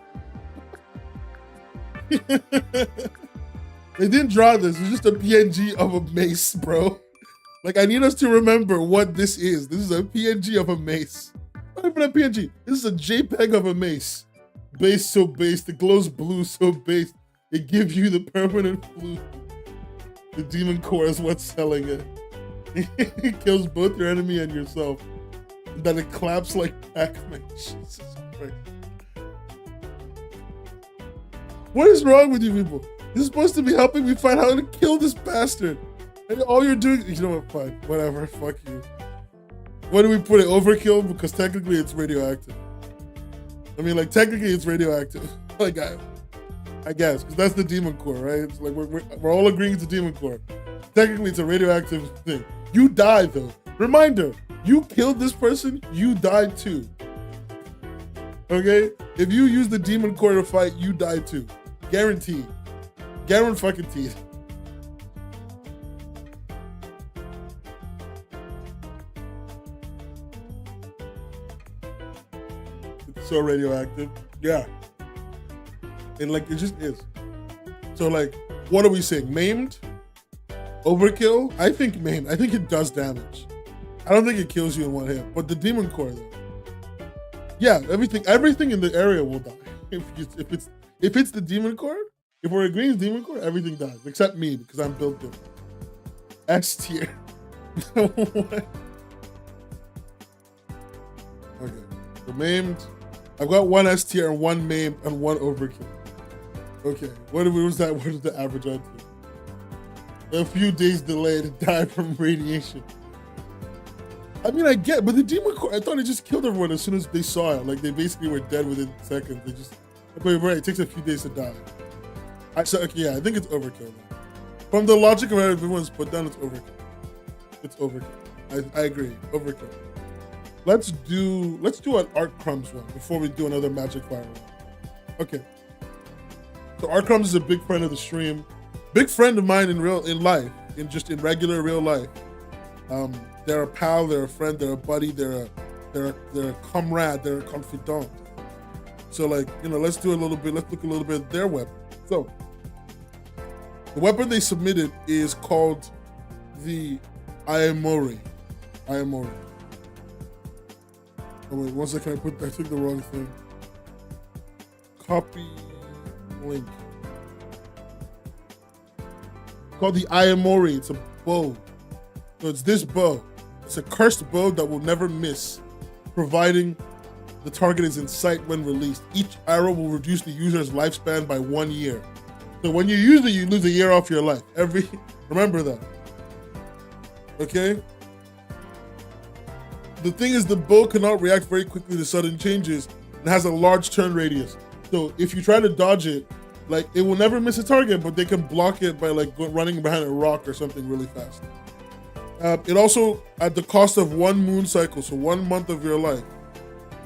They didn't draw this. It's just a PNG of a mace, bro. Like, I need us to remember what this is. This is a PNG of a mace. Not even a PNG. This is a JPEG of a mace. Base so based. It glows blue so based. It gives you the permanent flu. The demon core is what's selling it. It kills both your enemy and yourself. And then it claps like Pac-Man. Jesus Christ. What is wrong with you people? This is supposed to be helping me find how to kill this bastard. And all you're doing, you know what, fine, whatever, fuck you. What do we put it, overkill? Because technically it's radioactive. I mean, like, technically it's radioactive. Like, I guess, because that's the demon core, right? It's like we're all agreeing it's a demon core. Technically, it's a radioactive thing. You die, though. Reminder, you killed this person, you died too. Okay? If you use the demon core to fight, you die too. Guaranteed. Guaranteed. It's so radioactive. Yeah. And like, it just is. So like, what are we saying? Maimed? Overkill? I think maimed. I think it does damage. I don't think it kills you in one hit, but the demon core though. Yeah, everything in the area will die. If it's the demon core, if we're agreeing it's demon core, everything dies. Except me, because I'm built different. S tier. Okay. So maimed. I've got one S tier and one maimed and one overkill. Okay, what was that? What is the average out to? A few days delayed to die from radiation. I mean, I get, but the demon core, I thought it just killed everyone as soon as they saw it. Like, they basically were dead within seconds. They just, but right, it takes a few days to die. Okay, yeah, I think it's overkill. From the logic of everyone's put down, it's overkill. It's overkill. I agree, overkill. Let's do an Art Crumbs one before we do another Magic Fire one. Okay. So Art Crumbs is a big friend of the stream, big friend of mine in regular real life. They're a pal, they're a friend, they're a buddy, they're a comrade, they're a confidant. So like, you know, let's look a little bit at their weapon. So the weapon they submitted is called the Ayamori. Oh wait, one second, I took the wrong thing. Copy link. Called the Ayamori. It's a bow. So it's this bow. It's a cursed bow that will never miss, providing the target is in sight when released. Each arrow will reduce the user's lifespan by 1 year. So when you use it, you lose a year off your life. Remember that. Okay? The thing is, the bow cannot react very quickly to sudden changes and has a large turn radius. So if you try to dodge it, like, it will never miss a target, but they can block it by like running behind a rock or something really fast. It also, at the cost of 1 moon cycle, so 1 month of your life,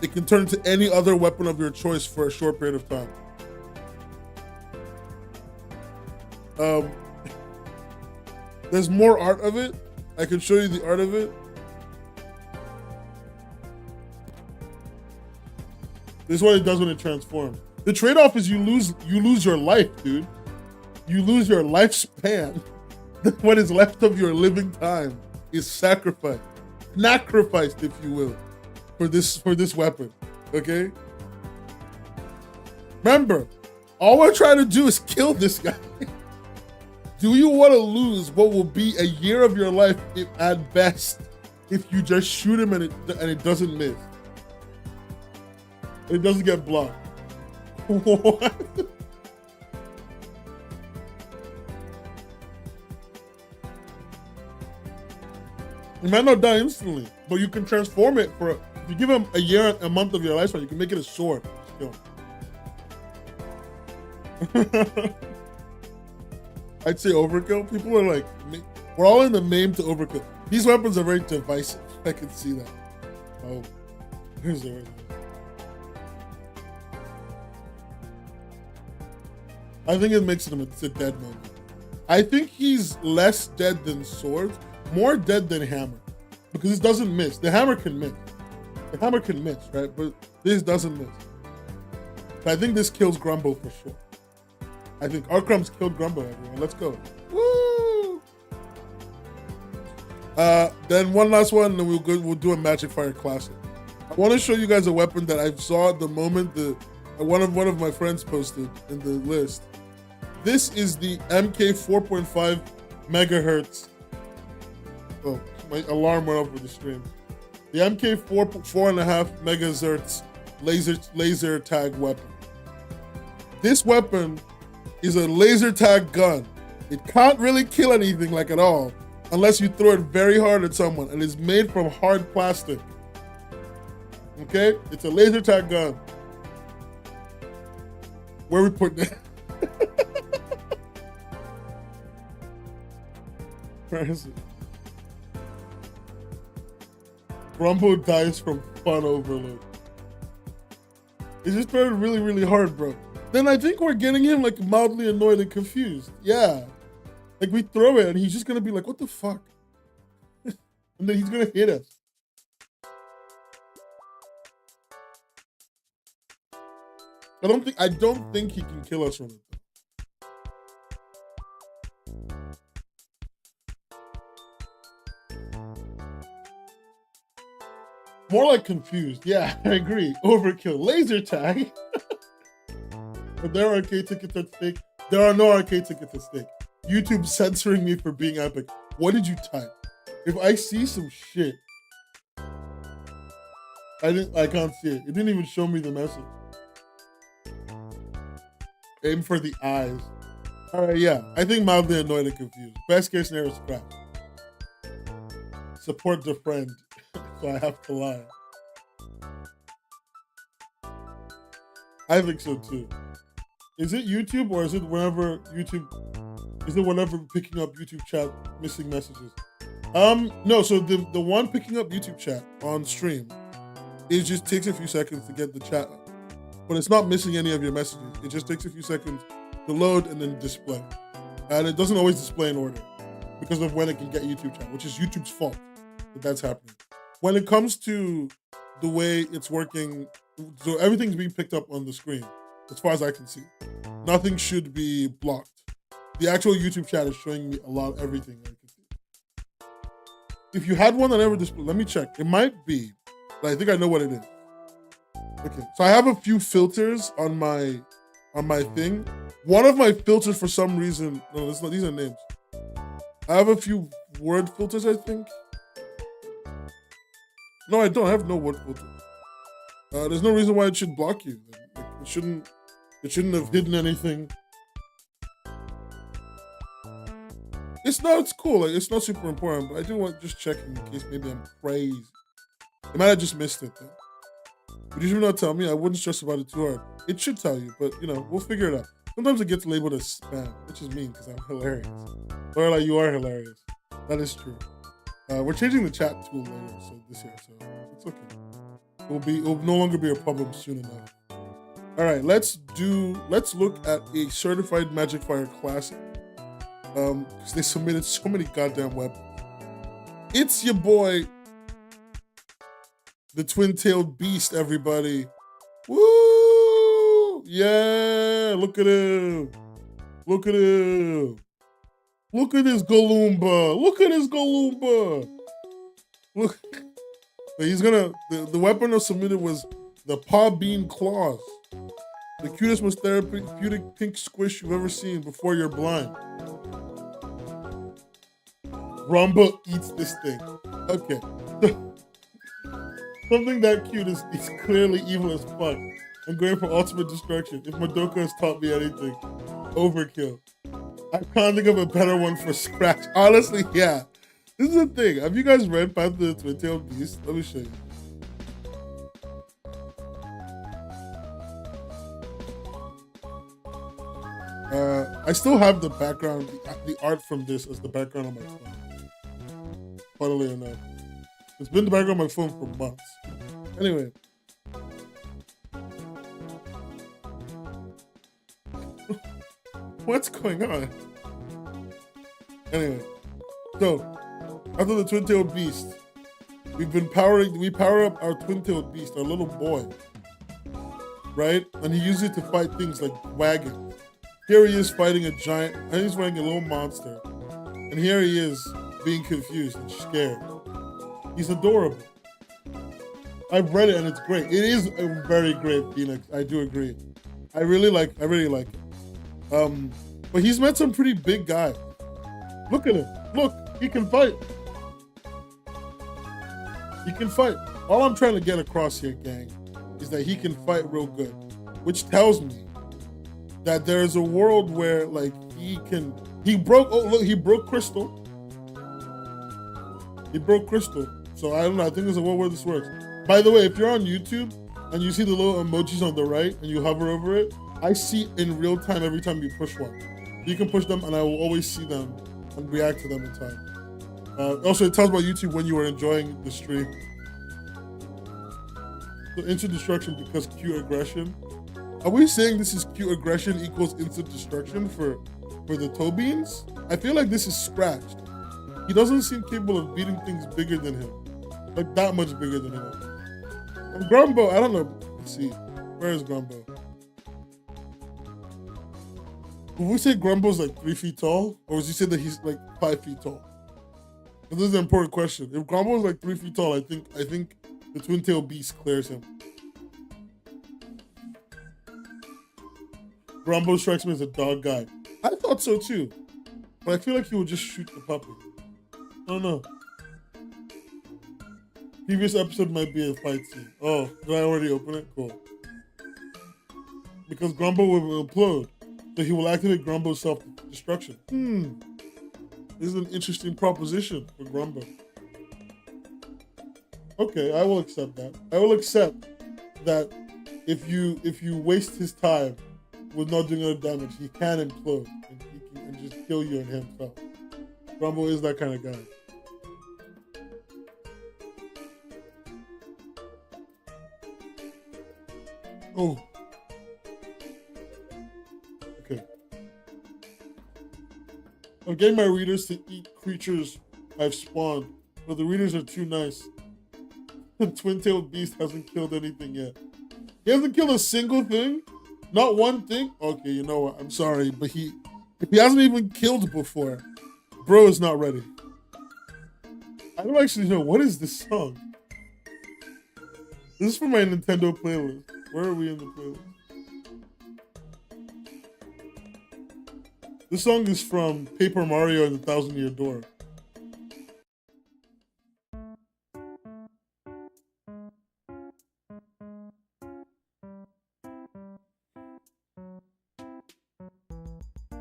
it can turn into any other weapon of your choice for a short period of time. There's more art of it. I can show you the art of it. This is what it does when it transforms. The trade-off is you lose your life, dude. You lose your lifespan. What is left of your living time is sacrificed, if you will, for this weapon. Okay. Remember, all we're trying to do is kill this guy. Do you want to lose what will be a year of your life at best if you just shoot him and it doesn't miss? It doesn't get blocked. What? You might not die instantly. But you can transform it for, if you give him a month of your lifespan, you can make it a sword. I'd say overkill. People are like, we're all in the meme to overkill. These weapons are very divisive. I can see that. Oh, here's the right one. I think it makes him a dead moment. I think he's less dead than swords, more dead than hammer, because it doesn't miss. The hammer can miss. The hammer can miss, right? But this doesn't miss. So I think this kills Grumble for sure. I think Arcrum's killed Grumble, everyone. Let's go. Woo! Then one last one, and then we'll do a Magic Fire Classic. I want to show you guys a weapon that I saw at the moment one of my friends posted in the list. This is the MK 4.5 megahertz. Oh, my alarm went off with the stream. The MK 4.5 megahertz laser tag weapon. This weapon is a laser tag gun. It can't really kill anything like at all unless you throw it very hard at someone, and it's made from hard plastic. Okay? It's a laser tag gun. Where we put that? Where is it? Grumble dies from fun overload. It just started really, really hard, bro. Then I think we're getting him like mildly annoyed and confused. Yeah. Like we throw it and he's just gonna be like, what the fuck? And then he's gonna hit us. I don't think he can kill us from it. More like confused. Yeah, I agree. Overkill. Laser tag. Are there arcade tickets at stake? There are no arcade tickets at stake. YouTube censoring me for being epic. What did you type? If I see some shit, I can't see it. It didn't even show me the message. Aim for the eyes. All right, yeah. I think mildly annoyed and confused. Best case scenario, scratch. Support the friend, so I have to lie. I think so too. Is it YouTube or is it whenever YouTube? Is it whenever picking up YouTube chat missing messages? No. So the one picking up YouTube chat on stream, it just takes a few seconds to get the chat up. But it's not missing any of your messages. It just takes a few seconds to load and then display. And it doesn't always display in order because of when it can get YouTube chat, which is YouTube's fault that that's happening. When it comes to the way it's working, so everything's being picked up on the screen, as far as I can see. Nothing should be blocked. The actual YouTube chat is showing me everything I can see. If you had one that never displayed, let me check. It might be, but I think I know what it is. Okay, so I have a few filters on my thing. One of my filters, for some reason, no, it's not. These are names. I have a few word filters, I think. No, I don't have no word filters. There's no reason why it should block you. Like, it shouldn't have hidden anything. It's cool. Like, it's not super important, but I do want just checking in case maybe I'm crazy. You might have just missed it though. Would you not tell me? I wouldn't stress about it too hard. It should tell you, but we'll figure it out. Sometimes it gets labeled as spam, which is mean because I'm hilarious. Or like, you are hilarious. That is true. We're changing the chat tool later, so this year, so it's okay. It will no longer be a problem soon enough. All right, let's look at a certified Magic Fire Classic. Because they submitted so many goddamn weapons. It's your boy, the twin-tailed beast, everybody. Woo! Yeah, look at him. Look at him. Look at this Galumba. Look at this Galumba. Look. The weapon that submitted was the Paw Bean Claws. The cutest, most therapeutic pink squish you've ever seen before you're blind. Rumba eats this thing. Okay. Something that cute is clearly evil as fuck and going for ultimate destruction. If Madoka has taught me anything, overkill. I can't think of a better one for Scratch. Honestly, yeah. This is the thing. Have you guys read Path of the Twin-Tailed Beast? Let me show you. I still have the background, the art from this as the background on my phone. Funnily enough. It's been the background on my phone for months. Anyway. What's going on? Anyway. So, after the Twin-Tailed Beast, we power up our Twin-Tailed Beast, our little boy. Right? And he uses it to fight things like wagons. Here he is fighting a giant, and he's fighting a little monster. And here he is being confused and scared. He's adorable. I've read it and it's great. It is a very great Phoenix. I do agree. I really like it. But he's met some pretty big guys. Look at him. Look, he can fight. He can fight. All I'm trying to get across here, gang, is that he can fight real good, which tells me that there's a world where like he broke Crystal. He broke Crystal. So I don't know, I think there's a world where this works. By the way, if you're on YouTube and you see the little emojis on the right and you hover over it, I see in real time every time you push one. You can push them and I will always see them and react to them in time. Also, it tells about YouTube when you are enjoying the stream. So instant destruction because cute aggression. Are we saying this is cute aggression equals instant destruction for the toe beans? I feel like this is scratched. He doesn't seem capable of beating things bigger than him. Like that much bigger than him. And Grumbo, I don't know. Let's see. Where is Grumbo? Would we say Grumbo's like 3 feet tall? Or would you say that he's like 5 feet tall? This is an important question. If Grumbo's like 3 feet tall, I think the Twin-Tailed Beast clears him. Grumbo strikes me as a dog guy. I thought so too. But I feel like he would just shoot the puppy. I don't know. Previous episode might be a fight scene. Oh, did I already open it? Cool. Because Grumbo will implode. So he will activate Grumbo's self-destruction. This is an interesting proposition for Grumbo. Okay, I will accept that. I will accept that if you waste his time with not doing other damage, he can implode and he can just kill you and himself. Grumbo is that kind of guy. Oh. Okay. I'm getting my readers to eat creatures I've spawned, but the readers are too nice. The Twin-Tailed Beast hasn't killed anything yet. He hasn't killed a single thing? Not one thing? Okay, you know what? I'm sorry, but if he hasn't even killed before, bro is not ready. I don't actually know. What is this song? This is for my Nintendo playlist. Where are we in the playlist? This song is from Paper Mario and the Thousand Year Door.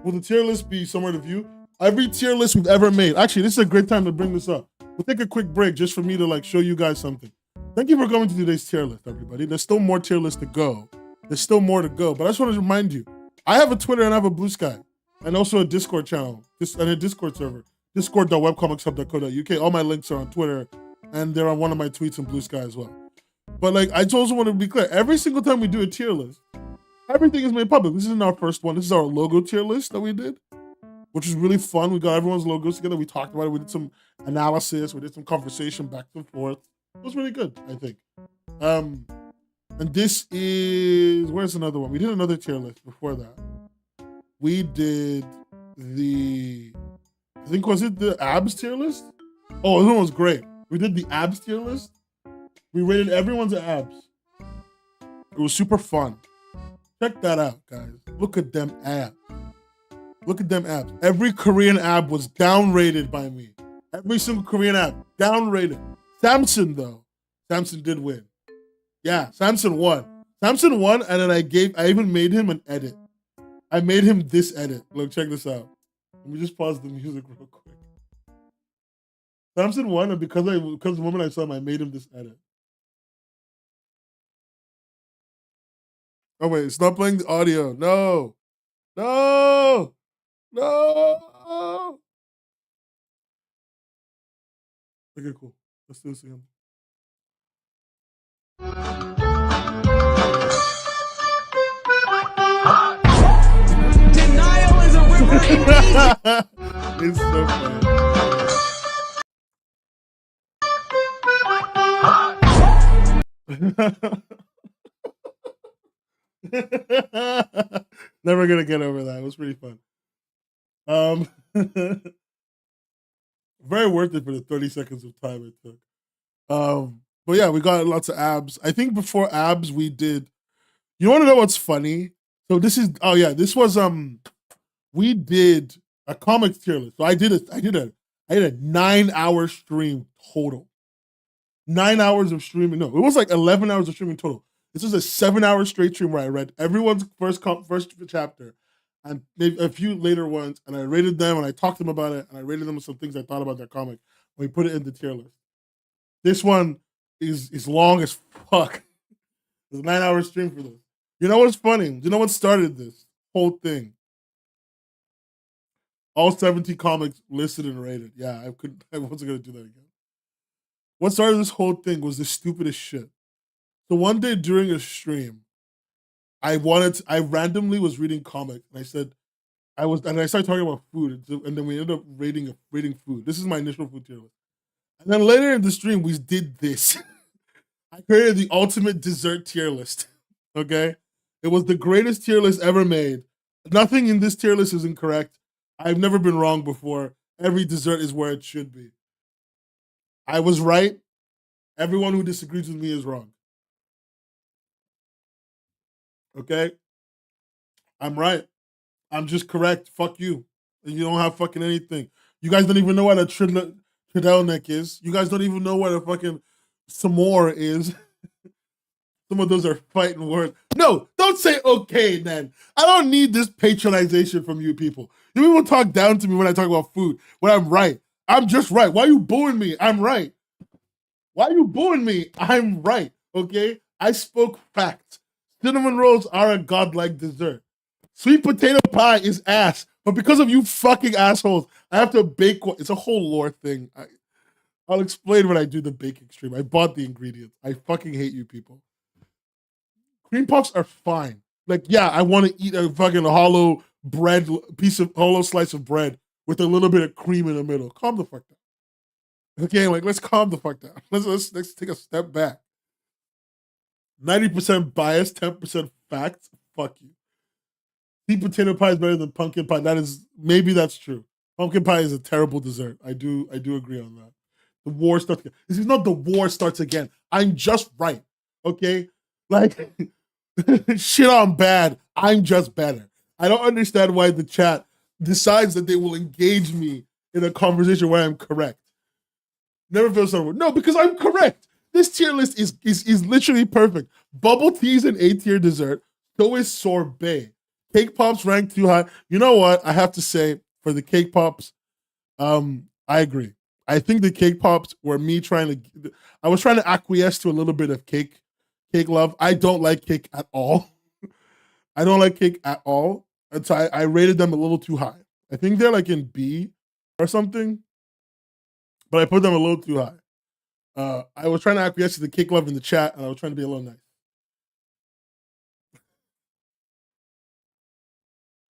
Will the tier list be somewhere to view? Every tier list we've ever made. Actually, this is a great time to bring this up. We'll take a quick break just for me to like show you guys something. Thank you for coming to today's tier list, everybody. There's still more tier lists to go. There's still more to go, but I just want to remind you, I have a Twitter and I have a Blue Sky, and also a Discord channel, and a Discord server, discord.webcomicshub.co.uk. All my links are on Twitter, and they're on one of my tweets in Blue Sky as well. But like, I also want to be clear, every single time we do a tier list, everything is made public. This isn't our first one. This is our logo tier list that we did, which was really fun. We got everyone's logos together. We talked about it. We did some analysis. We did some conversation back and forth. It was really good, I think. And this is, where's another one? We did another tier list before that. We did was it the abs tier list? Oh, this one was great. We did the abs tier list. We rated everyone's abs. It was super fun. Check that out, guys. Look at them abs. Look at them abs. Every Korean ab was downrated by me. Every single Korean ab, downrated. Samson, though. Samson did win. Yeah, Samson won. Samson won, and then I even made him an edit. I made him this edit. Look, check this out. Let me just pause the music real quick. Samson won, and because the moment I saw him, I made him this edit. Oh wait, stop playing the audio. No, no, no. Okay, cool. Let's do this again. Denial is a river indeed. It's so funny. Never gonna get over that. It was pretty fun. Very worth it for the 30 seconds of time it took. But yeah, we got lots of abs. I think before abs, we did. You want to know what's funny? So this is. Oh yeah, this was we did a comics tier list. So I did a 9-hour stream total. 9 hours of streaming. No, it was like 11 hours of streaming total. This was a 7-hour straight stream where I read everyone's first chapter and maybe a few later ones, and I rated them and I talked to them about it, and I rated them with some things I thought about their comic. We put it in the tier list. This one is long as fuck. It's a 9-hour stream for this. You know what's funny? You know what started this whole thing? All 70 comics listed and rated. Yeah, I wasn't gonna do that again. What started this whole thing was the stupidest shit. So one day during a stream, I randomly was reading comics, and I said, and I started talking about food, and then we ended up rating food. This is my initial food tier list. And then later in the stream, we did this. I created the ultimate dessert tier list. Okay? It was the greatest tier list ever made. Nothing in this tier list is incorrect. I've never been wrong before. Every dessert is where it should be. I was right. Everyone who disagrees with me is wrong. Okay? I'm right. I'm just correct. Fuck you. And you don't have fucking anything. You guys don't even know what a tridelnik is. You guys don't even know what a fucking s'more is. Some of those are fighting words. No, don't say okay, man. I don't need this patronization from you people. You people talk down to me when I talk about food, when I'm right. I'm just right. Why are you booing me? I'm right. Why are you booing me? I'm right, okay? I spoke facts. Cinnamon rolls are a godlike dessert. Sweet potato pie is ass, but because of you fucking assholes, I have to bake one. It's a whole lore thing. I'll explain when I do the baking stream. I bought the ingredients. I fucking hate you people. Cream puffs are fine. Like, yeah, I want to eat a fucking hollow slice of bread with a little bit of cream in the middle. Calm the fuck down. Okay, like let's calm the fuck down. Let's take a step back. 90% bias, 10% facts. Fuck you. Sweet potato pie is better than pumpkin pie. Maybe that's true. Pumpkin pie is a terrible dessert. I do agree on that. The war starts again. This is not the war starts again. I'm just right. Okay? Like shit on bad. I'm just better. I don't understand why the chat decides that they will engage me in a conversation where I'm correct. Never feel so. No, because I'm correct. This tier list is literally perfect. Bubble tea is an A-tier dessert. So is sorbet. Cake pops rank too high. You know what? I have to say for the cake pops, I agree. I think the cake pops were me I was trying to acquiesce to a little bit of cake love. I don't like cake at all. I don't like cake at all. And so I rated them a little too high. I think they're like in B or something, but I put them a little too high. I was trying to acquiesce to the cake love in the chat, and I was trying to be a little nice.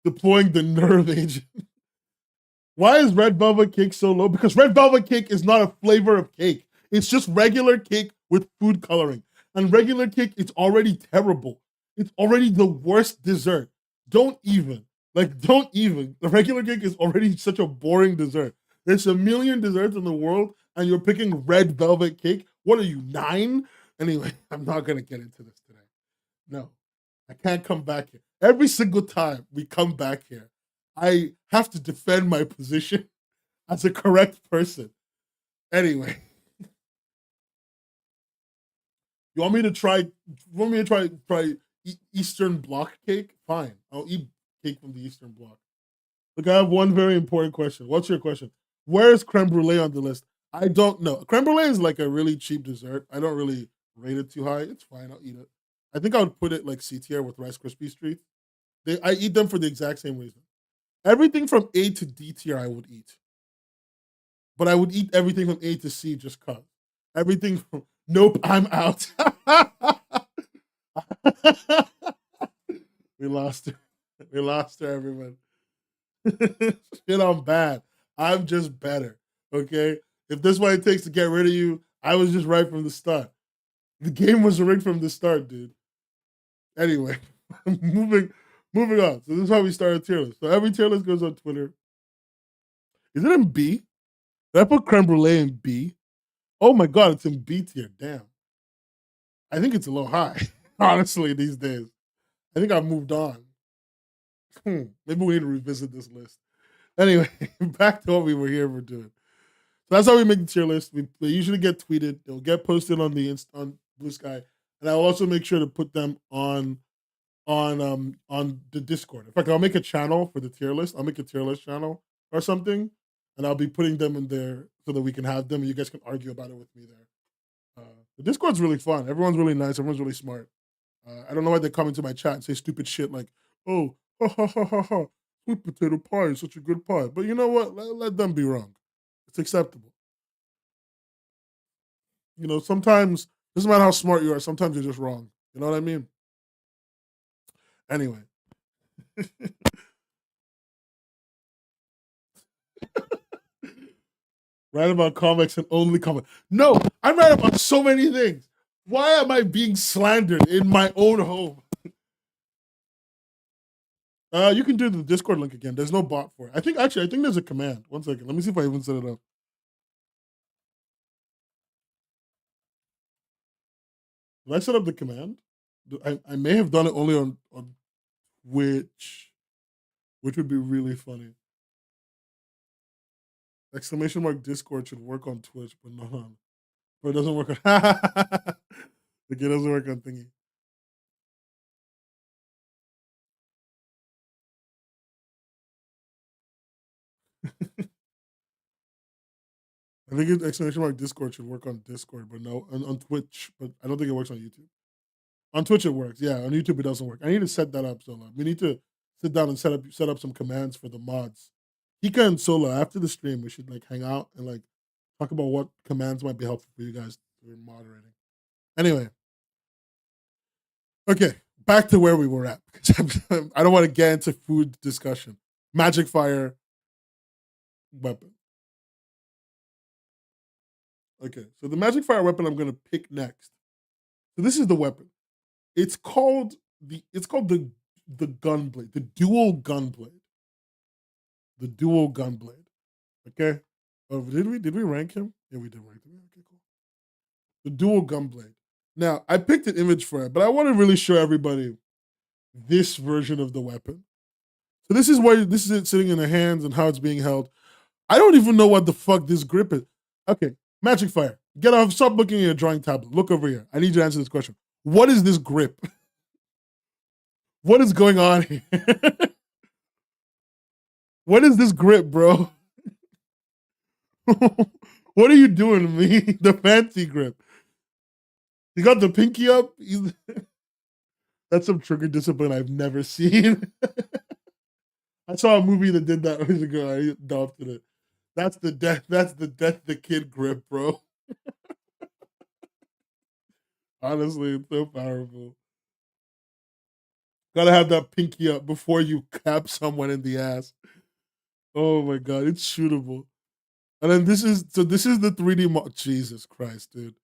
Deploying the nerve agent. Why is red velvet cake so low? Because red velvet cake is not a flavor of cake. It's just regular cake with food coloring. And regular cake, it's already terrible. It's already the worst dessert. Don't even. The regular cake is already such a boring dessert. There's a million desserts in the world, and you're picking red velvet cake. What are you, 9? Anyway, I'm not going to get into this today. No, I can't come back here. Every single time we come back here, I have to defend my position as a correct person. Anyway. You want me to try Eastern Bloc cake? Fine. I'll eat cake from the Eastern Bloc. Look, I have one very important question. What's your question? Where is creme brulee on the list? I don't know. Creme brulee is like a really cheap dessert. I don't really rate it too high. It's fine. I'll eat it. I think I would put it like C tier with Rice Krispie treats. I eat them for the exact same reason. Everything from A to D tier I would eat, but I would eat everything from A to C just cause. Everything from nope, I'm out. We lost her. We lost her, everyone. Shit, I'm bad. I'm just better. Okay. If this is what it takes to get rid of you, I was just right from the start. The game was rigged from the start, dude. Anyway, moving moving on. So this is how we started tier list. So every tier list goes on Twitter. Is it in B? Did I put creme brulee in B? Oh my god, it's in B tier. Damn. I think it's a little high, honestly, these days. I think I've moved on. Maybe we need to revisit this list. Anyway, back to what we were here for doing. So that's how we make the tier list. They usually get tweeted. They'll get posted on on Blue Sky, and I'll also make sure to put them on the Discord. In fact, I'll make a channel for the tier list. I'll make a tier list channel or something, and I'll be putting them in there so that we can have them and you guys can argue about it with me there. The Discord's really fun. Everyone's really nice. Everyone's really smart. I don't know why they come into my chat and say stupid shit like, "Oh, ha ha ha ha ha, sweet potato pie is such a good pie." But you know what? Let them be wrong. It's acceptable. You know, sometimes doesn't matter how smart you are. Sometimes you're just wrong. You know what I mean? Anyway, write about comics and only comics. No, I'm right about so many things. Why am I being slandered in my own home? You can do the Discord link again. There's no bot for it. I think there's a command. One second. Let me see if I even set it up. Did I set up the command? I may have done it only on Twitch, which would be really funny. Exclamation mark Discord should work on Twitch, but not on. But it doesn't work on. It doesn't work on thingy. I think exclamation mark Discord should work on Discord, but no, on Twitch. But I don't think it works on YouTube. On Twitch it works. Yeah, on YouTube it doesn't work. I need to set that up, Solo. We need to sit down and set up some commands for the mods. Hika and Solo, after the stream, we should like hang out and like talk about what commands might be helpful for you guys for moderating. Anyway, okay, back to where we were at. I don't want to get into food discussion. Magic fire weapon. Okay, so the magic fire weapon I'm going to pick next. So this is the weapon. It's called the gunblade, the dual gunblade. The dual gunblade. Okay. Oh, did we rank him? Yeah, we did rank him. Okay, cool. The dual gunblade. Now, I picked an image for it, but I want to really show everybody this version of the weapon. So this is it sitting in the hands and how it's being held. I don't even know what the fuck this grip is. Okay, magic fire. Get off. Stop looking at your drawing tablet. Look over here. I need you to answer this question. What is this grip? What is going on here? What is this grip, bro? What are you doing to me? The fancy grip. You got the pinky up? That's some trigger discipline I've never seen. I saw a movie that did that years ago. I adopted it. That's the death the kid grip, bro. Honestly, it's so powerful. Gotta have that pinky up before you cap someone in the ass. Oh my god, it's shootable. And then this is the 3D Jesus Christ, dude.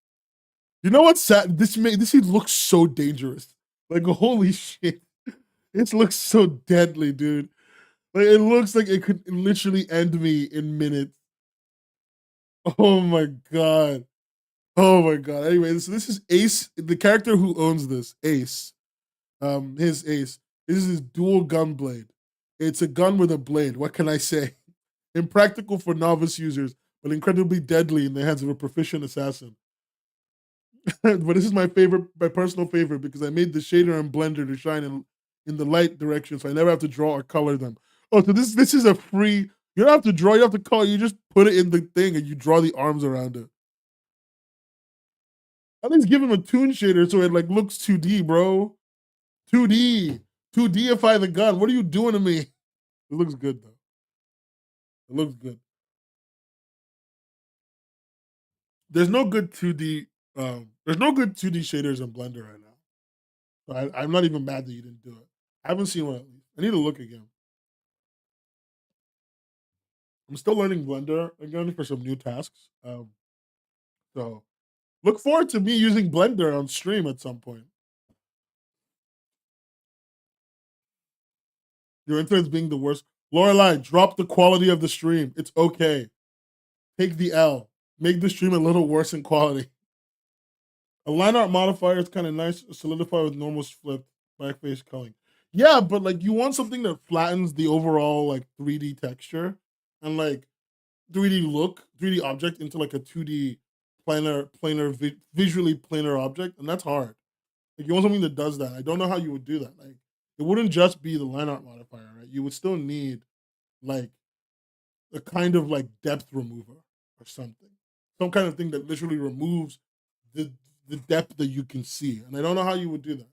You know what's sad? This looks so dangerous. Like holy shit. It looks so deadly, dude. Like it looks like it could literally end me in minutes. Oh my god. Oh my god. Anyway, so this is Ace, the character who owns this, Ace. His Ace. This is his dual gun blade. It's a gun with a blade. What can I say? Impractical for novice users, but incredibly deadly in the hands of a proficient assassin. But this is my personal favorite, because I made the shader and blender to shine in the light direction, so I never have to draw or color them. Oh, so this is a free You don't have to draw, you have to color, you just put it in the thing and you draw the arms around it. At least give him a toon shader so it like looks 2D, bro. 2D. 2Dify the gun. What are you doing to me? It looks good though. It looks good. There's no good 2D. There's no good 2D shaders in Blender right now. So I'm not even mad that you didn't do it. I haven't seen one at least. I need to look again. I'm still learning Blender again for some new tasks. So look forward to me using Blender on stream at some point. Your internet's being the worst. Lorelai, drop the quality of the stream. It's okay. Take the L. Make the stream a little worse in quality. A line art modifier is kind of nice. Solidify with normal flipped blackface culling. Yeah, but like you want something that flattens the overall like 3D texture and like 3D look, 3D object into like a 2D visually planar object, and that's hard. Like you want something that does that. I don't know how you would do that. Like it wouldn't just be the line art modifier, right? You would still need like a kind of like depth remover or something, some kind of thing that literally removes the the depth that you can see. And I don't know how you would do that.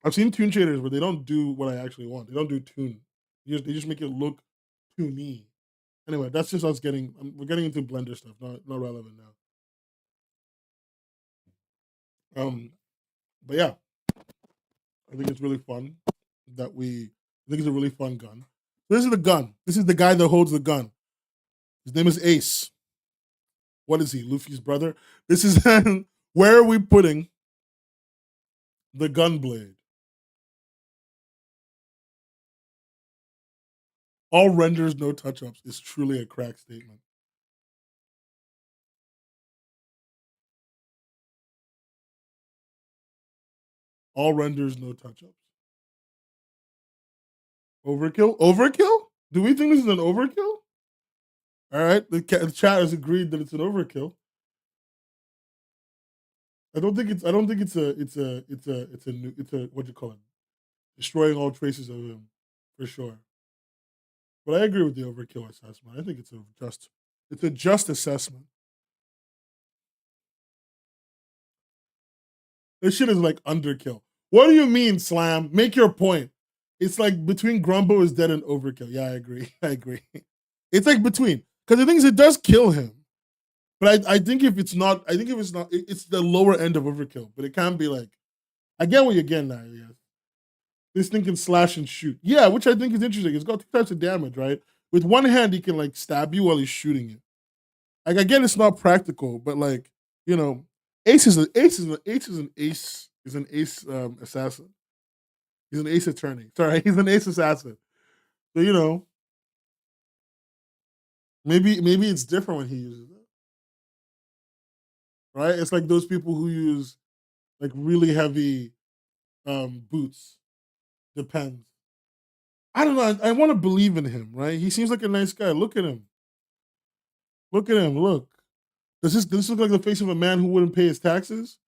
I've seen toon shaders where they don't do what I actually want. They don't do toon. They just make it look toony. Anyway, that's just us getting. We're getting into Blender stuff, not relevant now. But yeah, I think it's really fun that we. I think it's a really fun gun. This is the gun. This is the guy that holds the gun. His name is Ace. What is he? Luffy's brother. This is where are we putting the gun blade? All renders, no touch-ups is truly a crack statement. All renders, no touch-ups. Overkill? Overkill? Do we think this is an overkill? All right, the chat has agreed that it's an overkill. I don't think it's a what you call it? Destroying all traces of him, for sure. But I agree with the overkill assessment. I think it's a just assessment. This shit is like underkill. What do you mean, Slam? Make your point. It's like between Grumbo is dead and overkill. Yeah, I agree. I agree. It's like between. Because the thing is, it does kill him. But I think if it's not, it's the lower end of overkill. But it can be like, I get what you're getting at, yes. This thing can slash and shoot. Yeah, which I think is interesting. It's got 2 types of damage, right? With one hand, he can like stab you while he's shooting it. Like again, it's not practical, but like, you know, Ace is an ace assassin. He's an ace attorney. Sorry, he's an ace assassin. So you know, maybe it's different when he uses it. Right? It's like those people who use like really heavy boots. Depends. I don't know. I want to believe in him, right? He seems like a nice guy. Look at him. Look at him. Look. Does this look like the face of a man who wouldn't pay his taxes?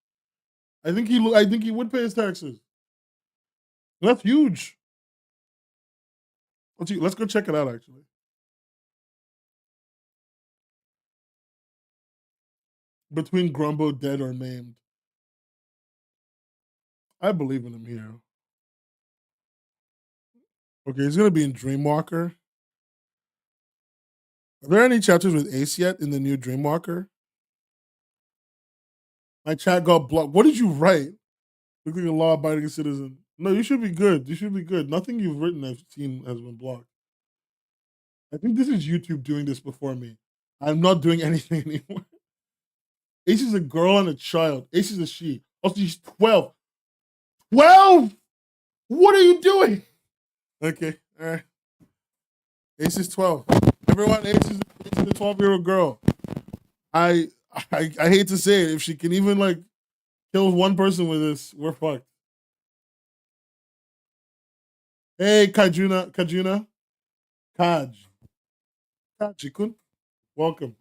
I think he would pay his taxes. That's huge. Let's go check it out actually. Between Grumbo dead or maimed. I believe in him here. Okay, he's gonna be in Dreamwalker. Are there any chapters with Ace yet in the new Dreamwalker? My chat got blocked. What did you write? Look like a law-abiding citizen. No, you should be good. You should be good. Nothing you've written I've seen has been blocked. I think this is YouTube doing this before me. I'm not doing anything anymore. Ace is a girl and a child. Ace is a she. Also, she's 12. 12? What are you doing? Okay, all right. Ace is 12. Everyone, Ace is a 12-year-old girl. I hate to say it. If she can even like kill one person with this, we're fucked. Hey, Kajuna. Kaji-kun. Welcome.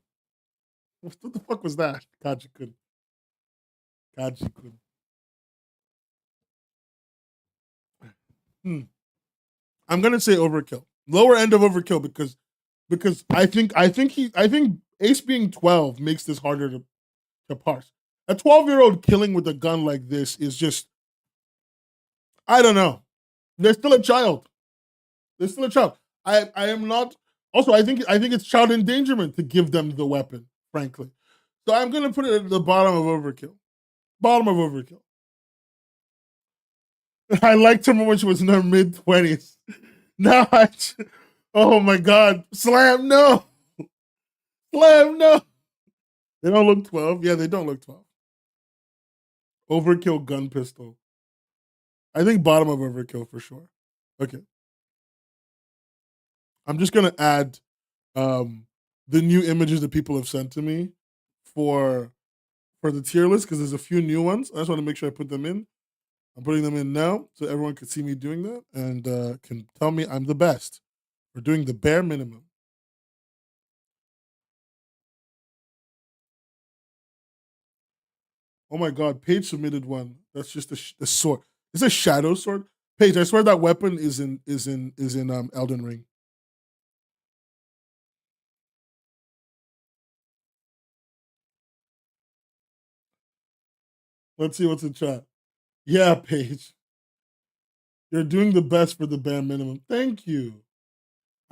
What the fuck was that? Kaji-kun. I'm gonna say overkill. Lower end of overkill because I think Ace being 12 makes this harder to parse. A 12-year-old killing with a gun like this is just, I don't know. They're still a child. They're still a child. I am not. Also, I think it's child endangerment to give them the weapon. Frankly, so I'm gonna put it at the bottom of overkill. Bottom of overkill. I liked her when she was in her mid-20s. Now oh my god, slam no, slam no. They don't look 12. Yeah, they don't look 12. Overkill gun pistol. I think bottom of overkill for sure. Okay. I'm just gonna add the new images that people have sent to me for the tier list because there's a few new ones. I just want to make sure I put them in. I'm putting them in now so everyone can see me doing that and can tell me I'm the best for doing the bare minimum. Oh my god, Paige submitted one. That's just a sword. It's a shadow sword. Paige, I swear that weapon is in Elden Ring. Let's see what's in chat. Yeah, Paige. You're doing the best for the bare minimum. Thank you.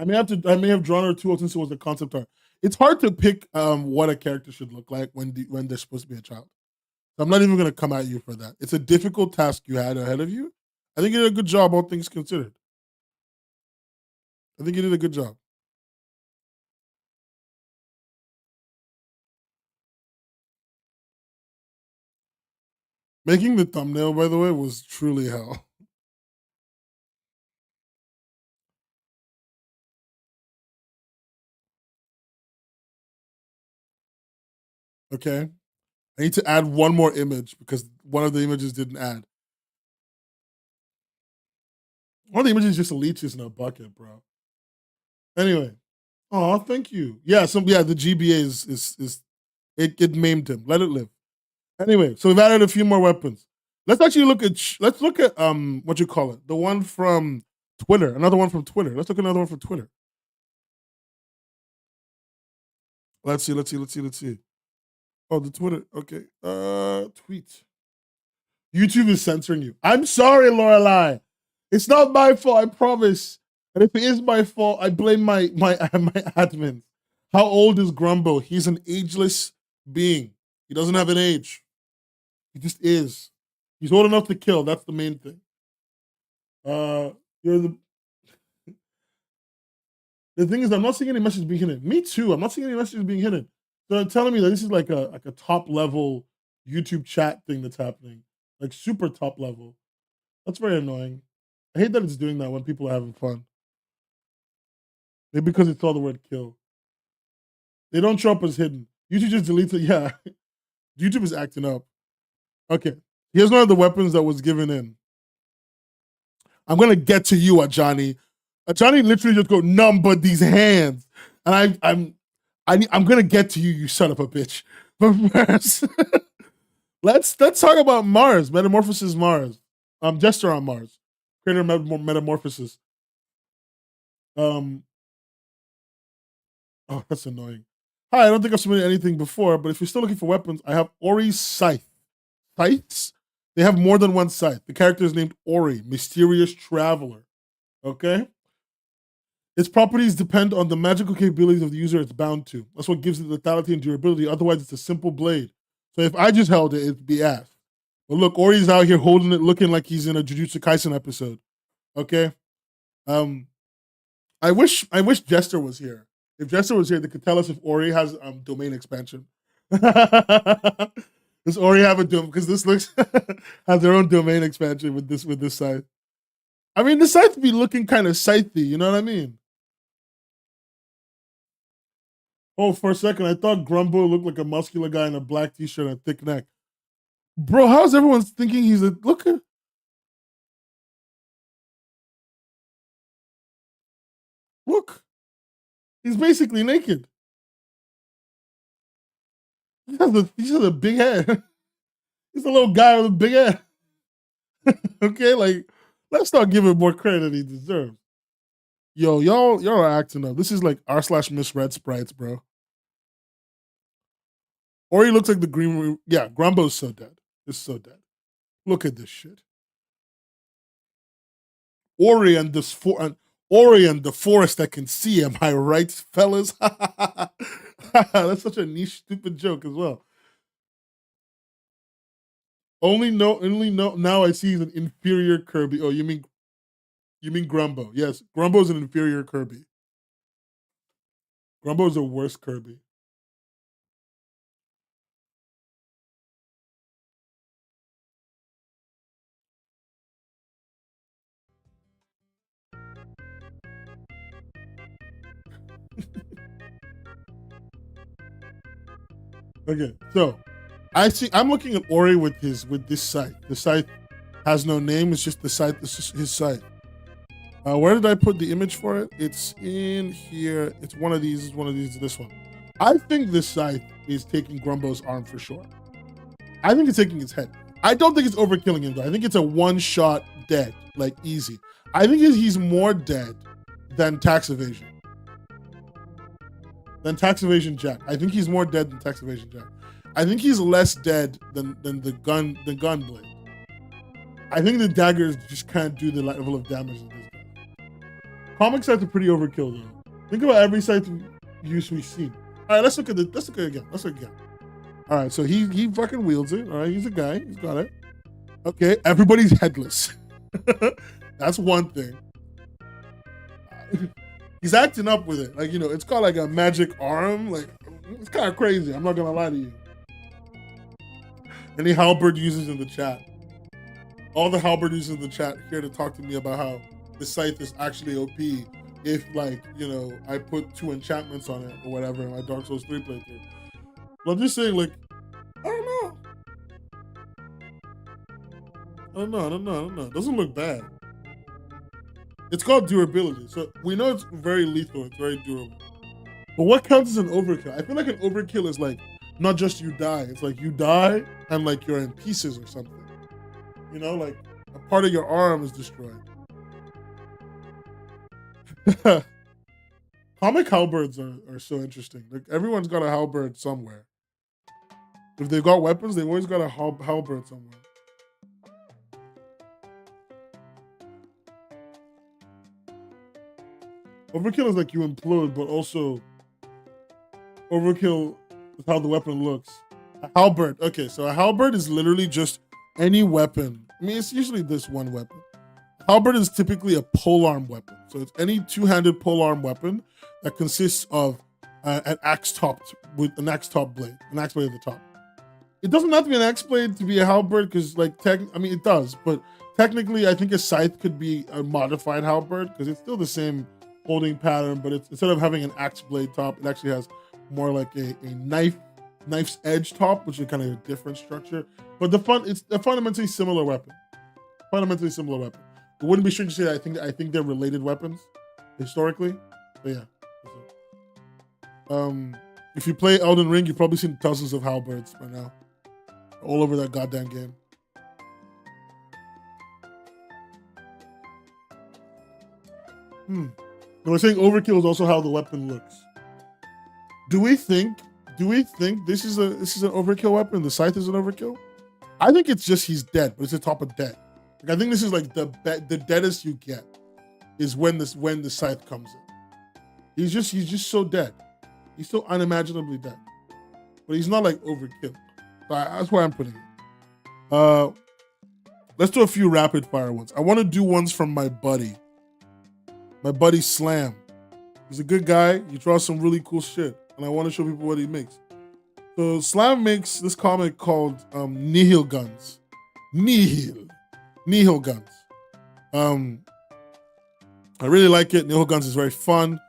I may have drawn her too old since it was a concept art. It's hard to pick what a character should look like when they're supposed to be a child. So I'm not even gonna come at you for that. It's a difficult task you had ahead of you. I think you did a good job, all things considered. I think you did a good job. Making the thumbnail, by the way, was truly hell. Okay. I need to add one more image because one of the images didn't add. One of the images is just leeches in a bucket, bro. Anyway. Oh, thank you. Yeah, the GBA is it maimed him. Let it live. Anyway, so we've added a few more weapons. Let's actually look at what you call it, the one from Twitter, another one from Twitter. Let's look at another one from Twitter. Let's see. Oh, the Twitter. Okay. Tweet. YouTube is censoring you. I'm sorry, Lorelai. It's not my fault, I promise. And if it is my fault, I blame my my admins. How old is Grumbo? He's an ageless being. He doesn't have an age. He just is. He's old enough to kill. That's the main thing. You're the thing is, I'm not seeing any messages being hidden. Me too. I'm not seeing any messages being hidden. So they're telling me that this is like a top level YouTube chat thing that's happening, like super top level. That's very annoying. I hate that it's doing that when people are having fun. Maybe because it saw the word kill. They don't show up as hidden. YouTube just deletes it. Yeah. YouTube is acting up. Okay. Here's one of the weapons that was given in. I'm gonna get to you, Ajani. Ajani literally just go number these hands, and I'm gonna get to you, you son of a bitch. But first, let's talk about Mars, Metamorphosis Mars. Jester on Mars, creator Metamorphosis. Oh, that's annoying. Hi, I don't think I've submitted anything before, but if you're still looking for weapons, I have Ori's scythe. Scythes? They have more than one scythe. The character is named Ori, mysterious traveler. Okay? Its properties depend on the magical capabilities of the user it's bound to. That's what gives it lethality and durability. Otherwise, it's a simple blade. So if I just held it, it'd be ass. But look, Ori's out here holding it, looking like he's in a Jujutsu Kaisen episode. Okay? I wish Jester was here. If Jester was here, they could tell us if Ori has domain expansion. Does Ori have a domain? Because this looks has their own domain expansion with this scythe. I mean, the scythe be looking kind of scythy. You know what I mean? Oh, for a second, I thought Grumbo looked like a muscular guy in a black t-shirt and a thick neck. Bro, how's everyone thinking he's a look at? Look, he's basically naked. He has a big head. He's a little guy with a big head. Okay, like let's not give him more credit than he deserves. Yo, y'all are acting up. This is like r/ misread sprites, bro. Or he looks like the green. Yeah, Grumbo's so dead. It's so dead. Look at this shit. Ori and the forest that can see. Am I right, fellas? That's such a niche, stupid joke as well. Only no. Now I see he's an inferior Kirby. Oh, you mean Grumbo? Yes, Grumbo's an inferior Kirby. Grumbo's the worst Kirby. Okay, so I'm looking at Ori with this scythe. The scythe has no name. It's just the scythe. It's just his scythe. Where did I put the image for it? It's in here. It's one of these. It's one of these. This one. I think this scythe is taking Grumbo's arm for sure. I think it's taking his head. I don't think it's overkilling him though. I think it's a one-shot dead, like easy. I think he's more dead than tax evasion. Tax evasion Jack. I think he's more dead than tax evasion Jack. I think he's less dead than the gun blade. I think the daggers just can't do the level of damage that this guy. Comic scythe are pretty overkill though. Think about every scythe use we've seen. All right, let's look at it again. All right, so he fucking wields it. All right, he's a guy. He's got it. Okay, everybody's headless. That's one thing. He's acting up with it. Like, it's got like a magic arm. Like, it's kind of crazy. I'm not going to lie to you. Any halberd users in the chat. All the halberd users in the chat here to talk to me about how the scythe is actually OP if, like, I put 2 enchantments on it or whatever in my Dark Souls 3 playthrough. But I'm just saying, like, I don't know. It doesn't look bad. It's called durability. So we know it's very lethal. It's very durable. But what counts as an overkill? I feel like an overkill is like, not just you die. It's like you die and like you're in pieces or something. Like a part of your arm is destroyed. Comic halberds are so interesting. Like everyone's got a halberd somewhere. If they've got weapons, they've always got a halberd somewhere. Overkill is like you implode, but also overkill is how the weapon looks. A halberd. Okay, so a halberd is literally just any weapon. I mean, it's usually this one weapon. A halberd is typically a polearm weapon. So it's any two-handed polearm weapon that consists of an axe topped with an axe top blade, an axe blade at the top. It doesn't have to be an axe blade to be a halberd because, like, it does, but technically, I think a scythe could be a modified halberd because it's still the same holding pattern, but it's, instead of having an axe blade top, it actually has more like a knife's edge top, which is kind of a different structure. But it's a fundamentally similar weapon. It wouldn't be strange to say I think they're related weapons historically. But yeah. If you play Elden Ring, you've probably seen thousands of halberds by now, all over that goddamn game. We're saying overkill is also how the weapon looks. Do we think this is an overkill weapon? The scythe is an overkill? I think it's just he's dead, but it's the top of dead. Like, I think this is like the deadest you get is when the scythe comes in. He's just so dead. He's so unimaginably dead. But he's not like overkill. So that's why I'm putting it. Let's do a few rapid fire ones. I want to do ones from my buddy Slam. He's a good guy. He draws some really cool shit, and I want to show people what he makes. So Slam makes this comic called Nihil Guns. Nihil Guns. I really like it. Nihil Guns is very fun.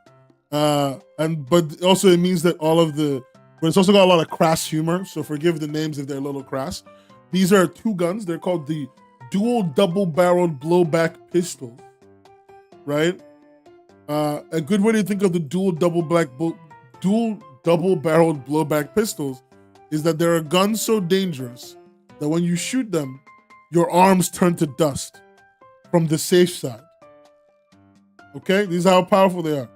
But also it means that but it's also got a lot of crass humor, so forgive the names if they're a little crass. These are 2 guns. They're called the dual double-barreled blowback pistols, right? A good way to think of the dual double-barreled blowback pistols is that there are guns so dangerous that when you shoot them, your arms turn to dust from the safe side. Okay, these are how powerful they are.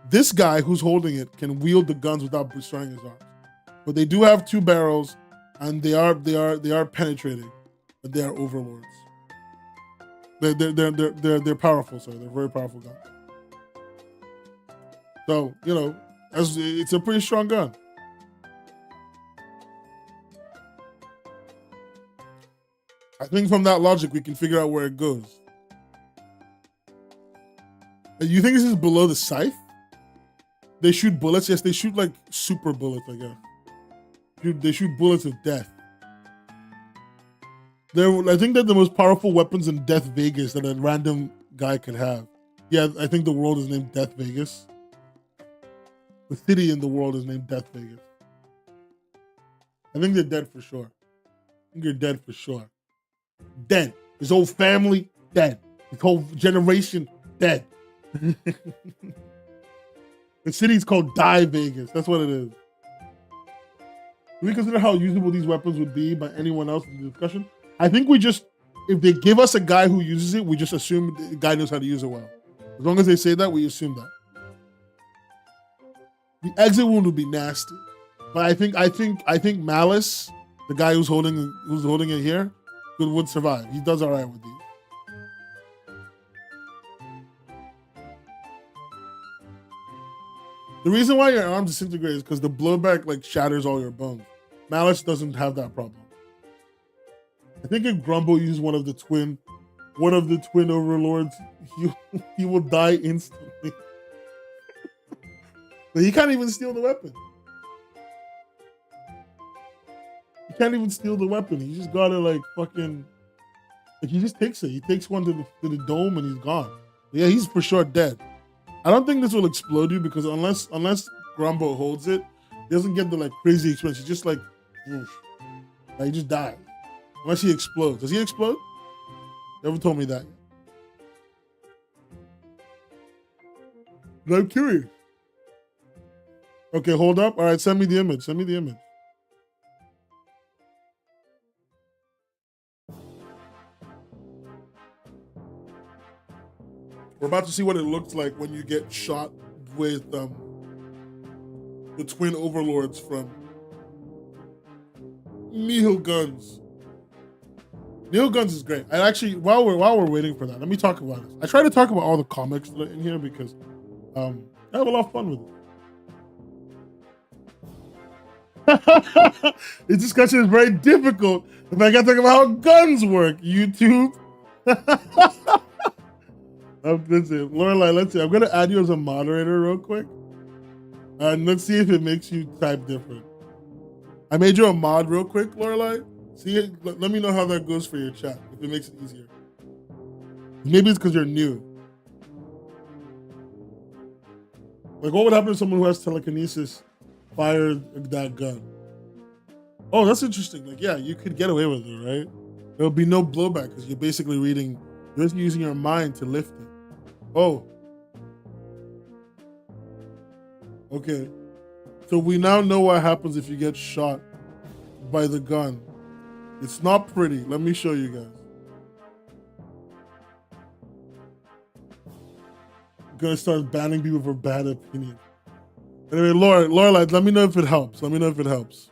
This guy who's holding it can wield the guns without destroying his arms. But they do have 2 barrels, and they are penetrating, but they are overlords. They're powerful, sir. They're very powerful guns. So, you know, it's a pretty strong gun. I think from that logic, we can figure out where it goes. You think this is below the scythe? They shoot bullets? Yes, they shoot like super bullets, I guess. They shoot bullets of death. I think they're the most powerful weapons in Death Vegas that a random guy could have. Yeah, I think the world is named Death Vegas. The city in the world is named Death Vegas. I think they're dead for sure. I think you're dead for sure. Dead. His whole family, dead. His whole generation, dead. The city's called Die Vegas. That's what it is. Do we consider how usable these weapons would be by anyone else in the discussion? I think if they give us a guy who uses it, we just assume the guy knows how to use it well. As long as they say that, we assume that. The exit wound would be nasty. But I think Malice, the guy who's holding it here, would survive. He does all right with these. The reason why your arm disintegrates is because the blowback like shatters all your bones. Malice doesn't have that problem. I think if Grumble uses one of the twin overlords, he will die instantly. But he can't even steal the weapon. He can't even steal the weapon. He just gotta like fucking, like he just takes it. He takes one to the dome and he's gone. Yeah, he's for sure dead. I don't think this will explode you because unless Grumble holds it, he doesn't get the like crazy experience. He just like he just dies. Unless he explodes. Does he explode? Never told me that. But I'm curious. Okay, hold up. All right, send me the image. Send me the image. We're about to see what it looks like when you get shot with the twin overlords from Nihil Guns. Nihil Guns is great. And actually, while we're waiting for that, let me talk about this. I try to talk about all the comics that are in here because I have a lot of fun with it. This discussion is very difficult if I can't talk about how guns work, YouTube. Listen, Lorelai, let's see. I'm going to add you as a moderator real quick. And let's see if it makes you type different. I made you a mod real quick, Lorelai. See, let me know how that goes for your chat, if it makes it easier. Maybe it's because you're new. Like, what would happen if someone who has telekinesis fired that gun? Oh, that's interesting. Like, yeah, you could get away with it, right? There'll be no blowback because you're basically you're just using your mind to lift it. Oh. Okay. So we now know what happens if you get shot by the gun. It's not pretty. Let me show you guys. I'm gonna start banning people for bad opinion. Anyway, Lorelai, let me know if it helps. Let me know if it helps.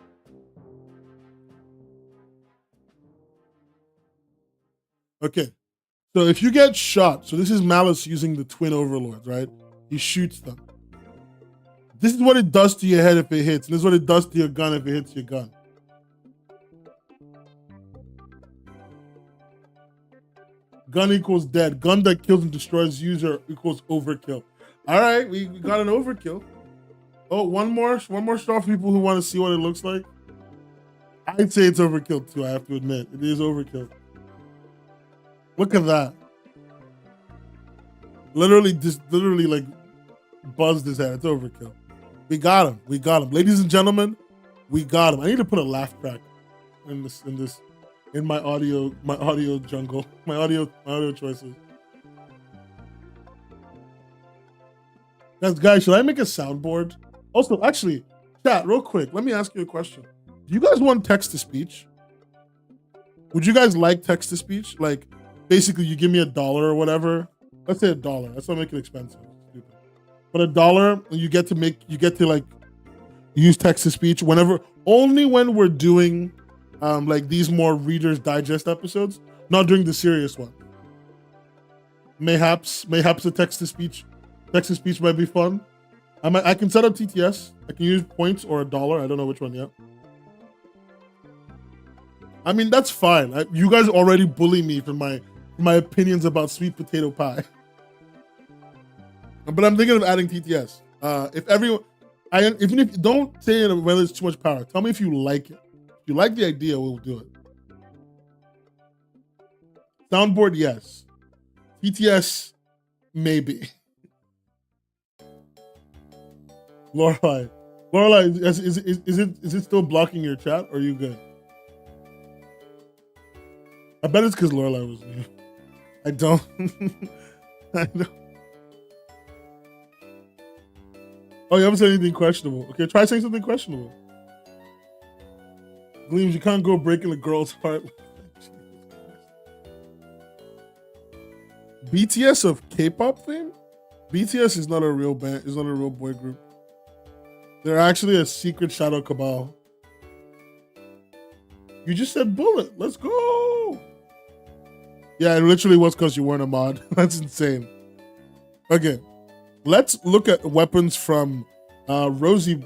Okay. So if you get shot, so this is Malice using the twin overlords, right? He shoots them. This is what it does to your head if it hits. And this is what it does to your gun if it hits your gun. Gun equals dead. Gun that kills and destroys user equals overkill. All right, we got an overkill. Oh, one more star for people who want to see what it looks like. I'd say it's overkill too, I have to admit. It is overkill. Look at that. Literally like buzzed his head. It's overkill. We got him. We got him. Ladies and gentlemen, we got him. I need to put a laugh track in my audio jungle, my audio choices. Guys, should I make a soundboard? Also, actually, chat, real quick, let me ask you a question. Do you guys want text-to-speech? Would you guys like text-to-speech? Like, basically, you give me $1 or whatever, let's say $1. Let's not make it expensive. Stupid. But $1, you get to like use text to speech whenever, only when we're doing like these more Reader's Digest episodes, not during the serious one. Mayhaps the text to speech might be fun. I can set up TTS. I can use points or $1. I don't know which one yet. I mean, that's fine. You guys already bully me for my opinions about sweet potato pie. But I'm thinking of adding TTS. Even if don't say it whether it's too much power. Tell me if you like it. If you like the idea, we'll do it. Soundboard, yes. TTS, maybe. Lorelai, is it still blocking your chat, or are you good? I bet it's because Lorelai was new. I don't. I don't. Oh, you haven't said anything questionable. Okay, try saying something questionable. Gleams, you can't go breaking a girl's heart. BTS of K-pop fame? BTS is not a real band. Is not a real boy group. They're actually a secret shadow cabal. You just said bullet. Let's go. Yeah, it literally was because you weren't a mod. That's insane. Okay, let's look at weapons from Rosie,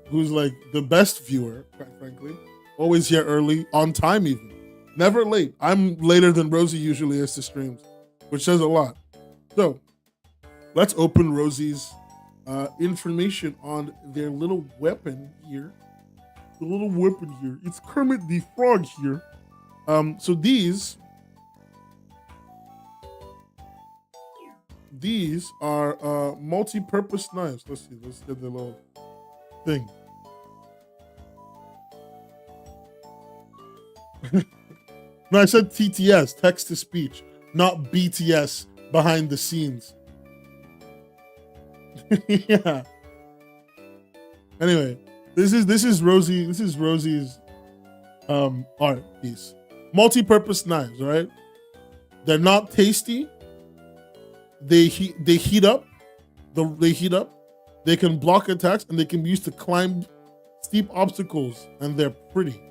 who's like the best viewer, quite frankly. Always here early, on time even. Never late. I'm later than Rosie usually is to streams, which says a lot. So let's open Rosie's information on their little weapon here. The little weapon here. It's Kermit the Frog here. So these are multi-purpose knives. Let's see. Let's get the little thing. No, I said TTS, text to speech, not BTS, behind the scenes. Yeah. Anyway, this is Rosie's art piece. Multi-purpose knives, right? They're not tasty. They heat up. They can block attacks, and they can be used to climb steep obstacles, and they're pretty.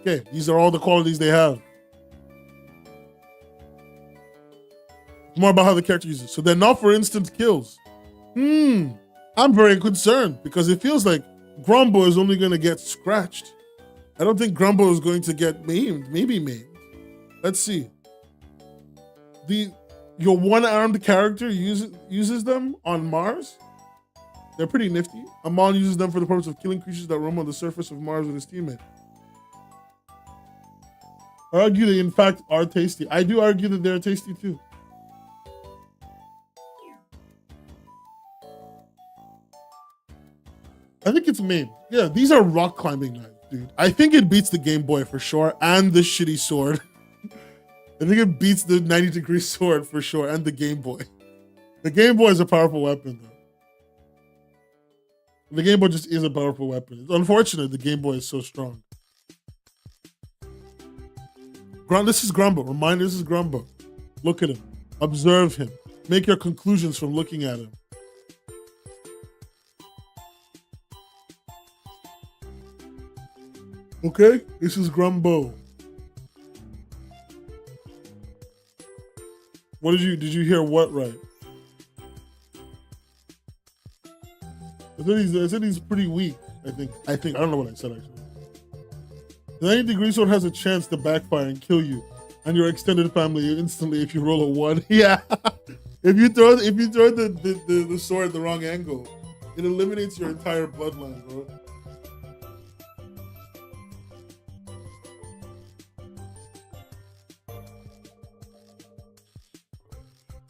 Okay, these are all the qualities they have. More about how the character uses it. So they're not for instant kills. I'm very concerned because it feels like Grumbo is only going to get scratched. I don't think Grumbo is going to get maimed. Maybe maimed. Let's see. Your one-armed character uses them on Mars. They're pretty nifty. Amon uses them for the purpose of killing creatures that roam on the surface of Mars with his teammate. I argue they in fact are tasty. I do argue that they're tasty too. I think it's maimed. Yeah, these are rock climbing knives, dude. I think it beats the Game Boy for sure, and the shitty sword. I think it beats the 90-degree sword for sure, and the Game Boy. The Game Boy is a powerful weapon, though. The Game Boy just is a powerful weapon. It's unfortunate the Game Boy is so strong. This is Grumbo. Reminder, this is Grumbo. Look at him. Observe him. Make your conclusions from looking at him. Okay, this is Grumbo. What did you hear what right? I said he's pretty weak, I think. I don't know what I said actually. The 90-degree sword has a chance to backfire and kill you and your extended family instantly if you roll a 1. Yeah. If you throw the sword at the wrong angle, it eliminates your entire bloodline, bro.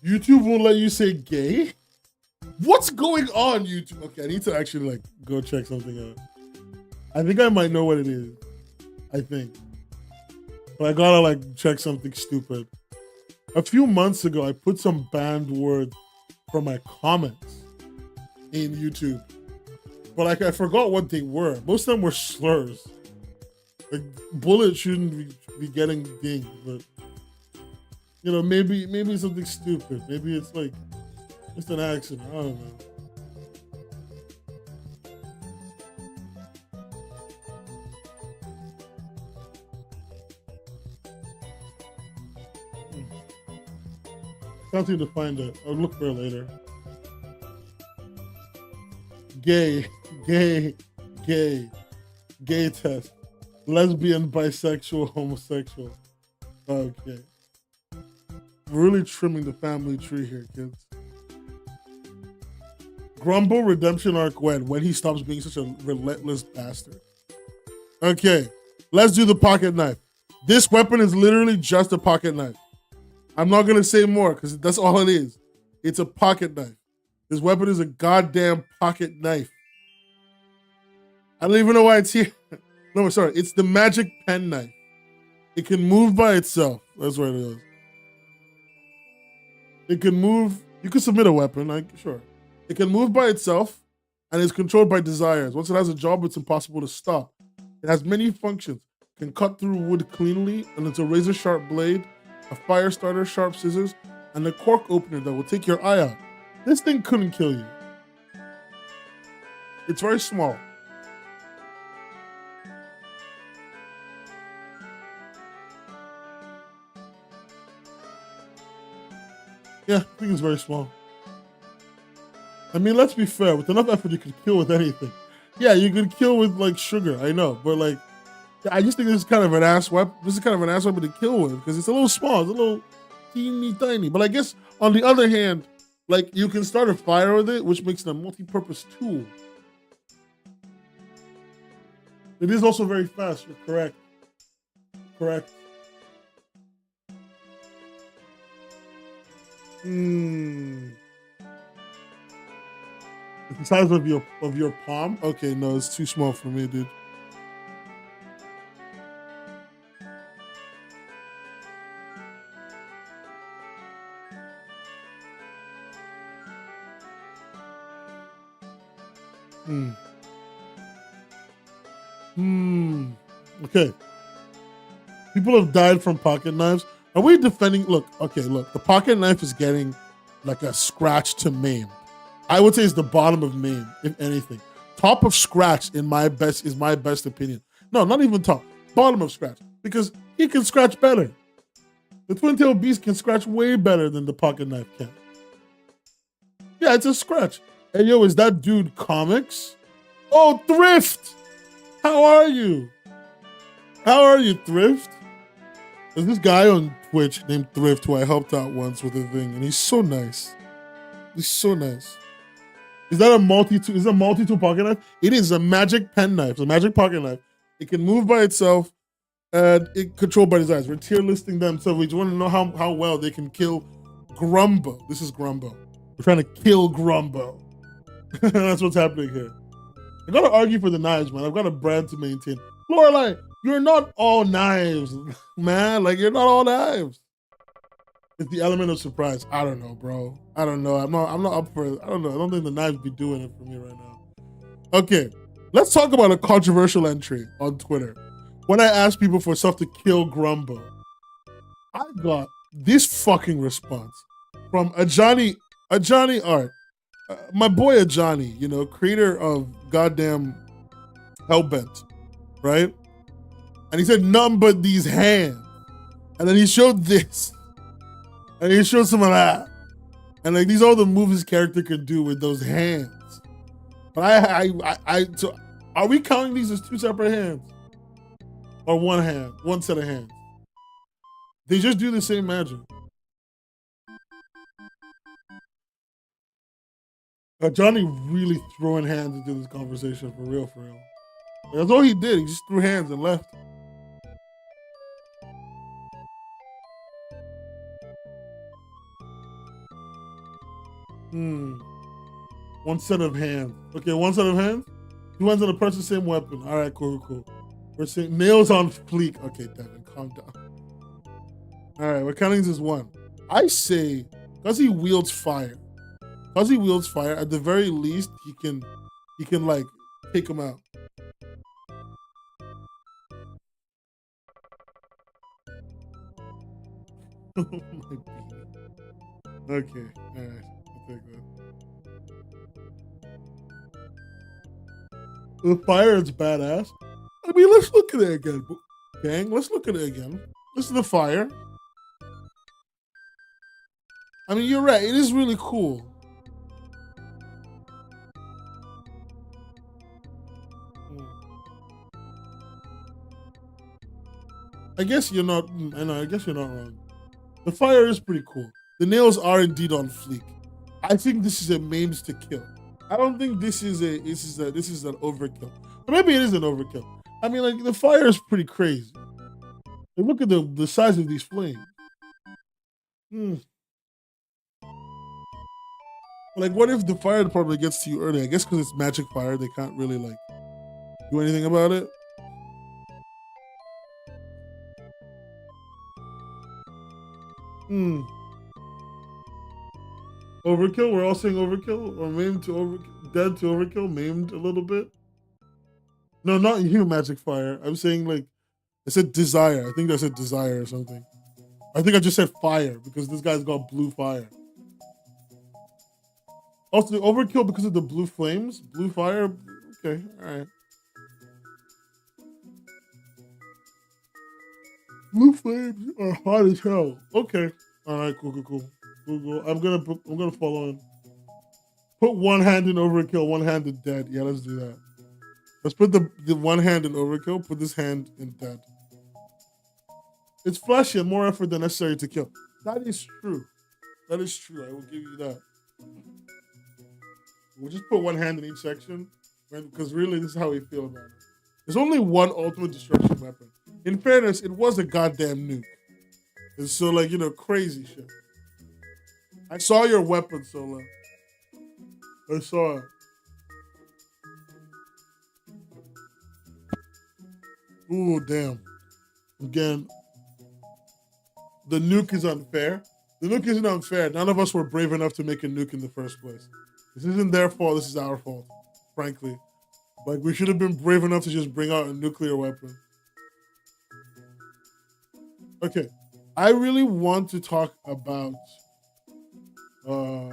YouTube won't let you say gay? What's going on, YouTube? Okay, I need to actually like go check something out. I think I might know what it is. I think. But I gotta like check something stupid. A few months ago, I put some banned words from my comments in YouTube. But like I forgot what they were. Most of them were slurs. Like bullet shouldn't be getting dinged, but You know, maybe it's something stupid. Maybe it's like just an accident. I don't know. Can't seem to find it. I'll look for it later. Gay, gay, gay, gay test. Lesbian, bisexual, homosexual. Okay. We're really trimming the family tree here, kids. Grumble redemption arc when he stops being such a relentless bastard. Okay, let's do the pocket knife. This weapon is literally just a pocket knife. I'm not gonna say more because that's all it is. It's a pocket knife. This weapon is a goddamn pocket knife. I don't even know why it's here. No, sorry, it's the magic pen knife. It can move by itself. That's what it is. It can move. You can submit a weapon, sure. It can move by itself and is controlled by desires. Once it has a job, it's impossible to stop. It has many functions. It can cut through wood cleanly, and it's a razor sharp blade, a fire starter, sharp scissors, and a cork opener that will take your eye out. This thing couldn't kill you. It's very small. Yeah, I think it's very small. I mean, let's be fair. With enough effort, you could kill with anything. Yeah, you could kill with like sugar. I know, but like, I just think this is kind of an ass weapon. This is kind of an ass weapon to kill with because it's a little small. It's a little teeny tiny. But I guess on the other hand, like you can start a fire with it, which makes it a multi-purpose tool. It is also very fast. You're correct. Correct. It's the size of your palm. Okay, no, it's too small for me, dude. Okay. People have died from pocket knives. Are we defending? Look, the pocket knife is getting like a scratch to maim. I would say it's the bottom of maim, if anything. Top of scratch is my best opinion. No, not even top. Bottom of scratch. Because he can scratch better. The twin-tailed beast can scratch way better than the pocket knife can. Yeah, it's a scratch. Hey, yo, is that dude comics? Oh, Thrift! How are you? How are you, Thrift? There's this guy on Twitch named Thrift who I helped out once with a thing, and he's so nice. He's so nice. Is that a multi-tool? Is it a multi-tool pocket knife? It is a magic pen knife. It's a magic pocket knife. It can move by itself, and it controlled by desires. We're tier listing them, so we just want to know how well they can kill Grumbo. This is Grumbo. We're trying to kill Grumbo. That's what's happening here. I gotta argue for the knives, man. I've got a brand to maintain. Lorelai, you're not all knives, man. Like, you're not all knives. It's the element of surprise. I don't know, bro. I don't know. I'm not up for it. I don't know. I don't think the knives be doing it for me right now. Okay, let's talk about a controversial entry on Twitter. When I asked people for stuff to kill Grumbo, I got this fucking response from Ajani Art. My boy Ajani, you know, creator of goddamn Hellbent, right? And he said, none but these hands. And then he showed this. And he showed some of that. And like, these are all the moves his character could do with those hands. But so are we counting these as two separate hands? Or one hand, one set of hands? They just do the same magic. Johnny really throwing hands into this conversation for real, for real. That's all he did. He just threw hands and left. One set of hands. Okay, one set of hands? Two hands on the person, same weapon. All right, cool. We're saying nails on fleek. Okay, Devin, calm down. All right, we're counting this as one. I say, because he wields fire, at the very least, he can like take him out. My beanie. Okay, alright. I'll take that. The fire is badass. I mean, let's look at it again. Gang, let's look at it again. This is the fire. I mean, you're right. It is really cool. I guess you're not. I know. I guess you're not wrong. The fire is pretty cool. The nails are indeed on fleek. I think this is a maims to kill. I don't think this is an overkill. Or maybe it is an overkill. I mean, like the fire is pretty crazy. Like, look at the size of these flames. Hmm. Like, what if the fire department gets to you early? I guess because it's magic fire, they can't really like do anything about it. Hmm. Overkill. We're all saying overkill or maimed to overkill, dead to overkill, maimed a little bit. No, not you, magic fire. I'm saying like I said desire. I think I said desire or something. I think I just said fire because this guy's got blue fire. Also, overkill because of the blue flames, blue fire. Okay, all right. Blue flames are hot as hell. Okay, all right, cool. I'm gonna follow in. Put one hand in overkill, one hand in dead. Yeah, let's do that. Let's put the one hand in overkill. Put this hand in dead. It's flashy and more effort than necessary to kill. That is true. That is true. I will give you that. We'll just put one hand in each section, right? Because really, this is how we feel about it. There's only one ultimate destruction weapon. In fairness, it was a goddamn nuke. And so, like, crazy shit. I saw your weapon, Solo. I saw it. Ooh, damn. Again, the nuke is unfair. The nuke isn't unfair. None of us were brave enough to make a nuke in the first place. This isn't their fault. This is our fault, frankly. Like, we should have been brave enough to just bring out a nuclear weapon. Okay. I really want to talk about... I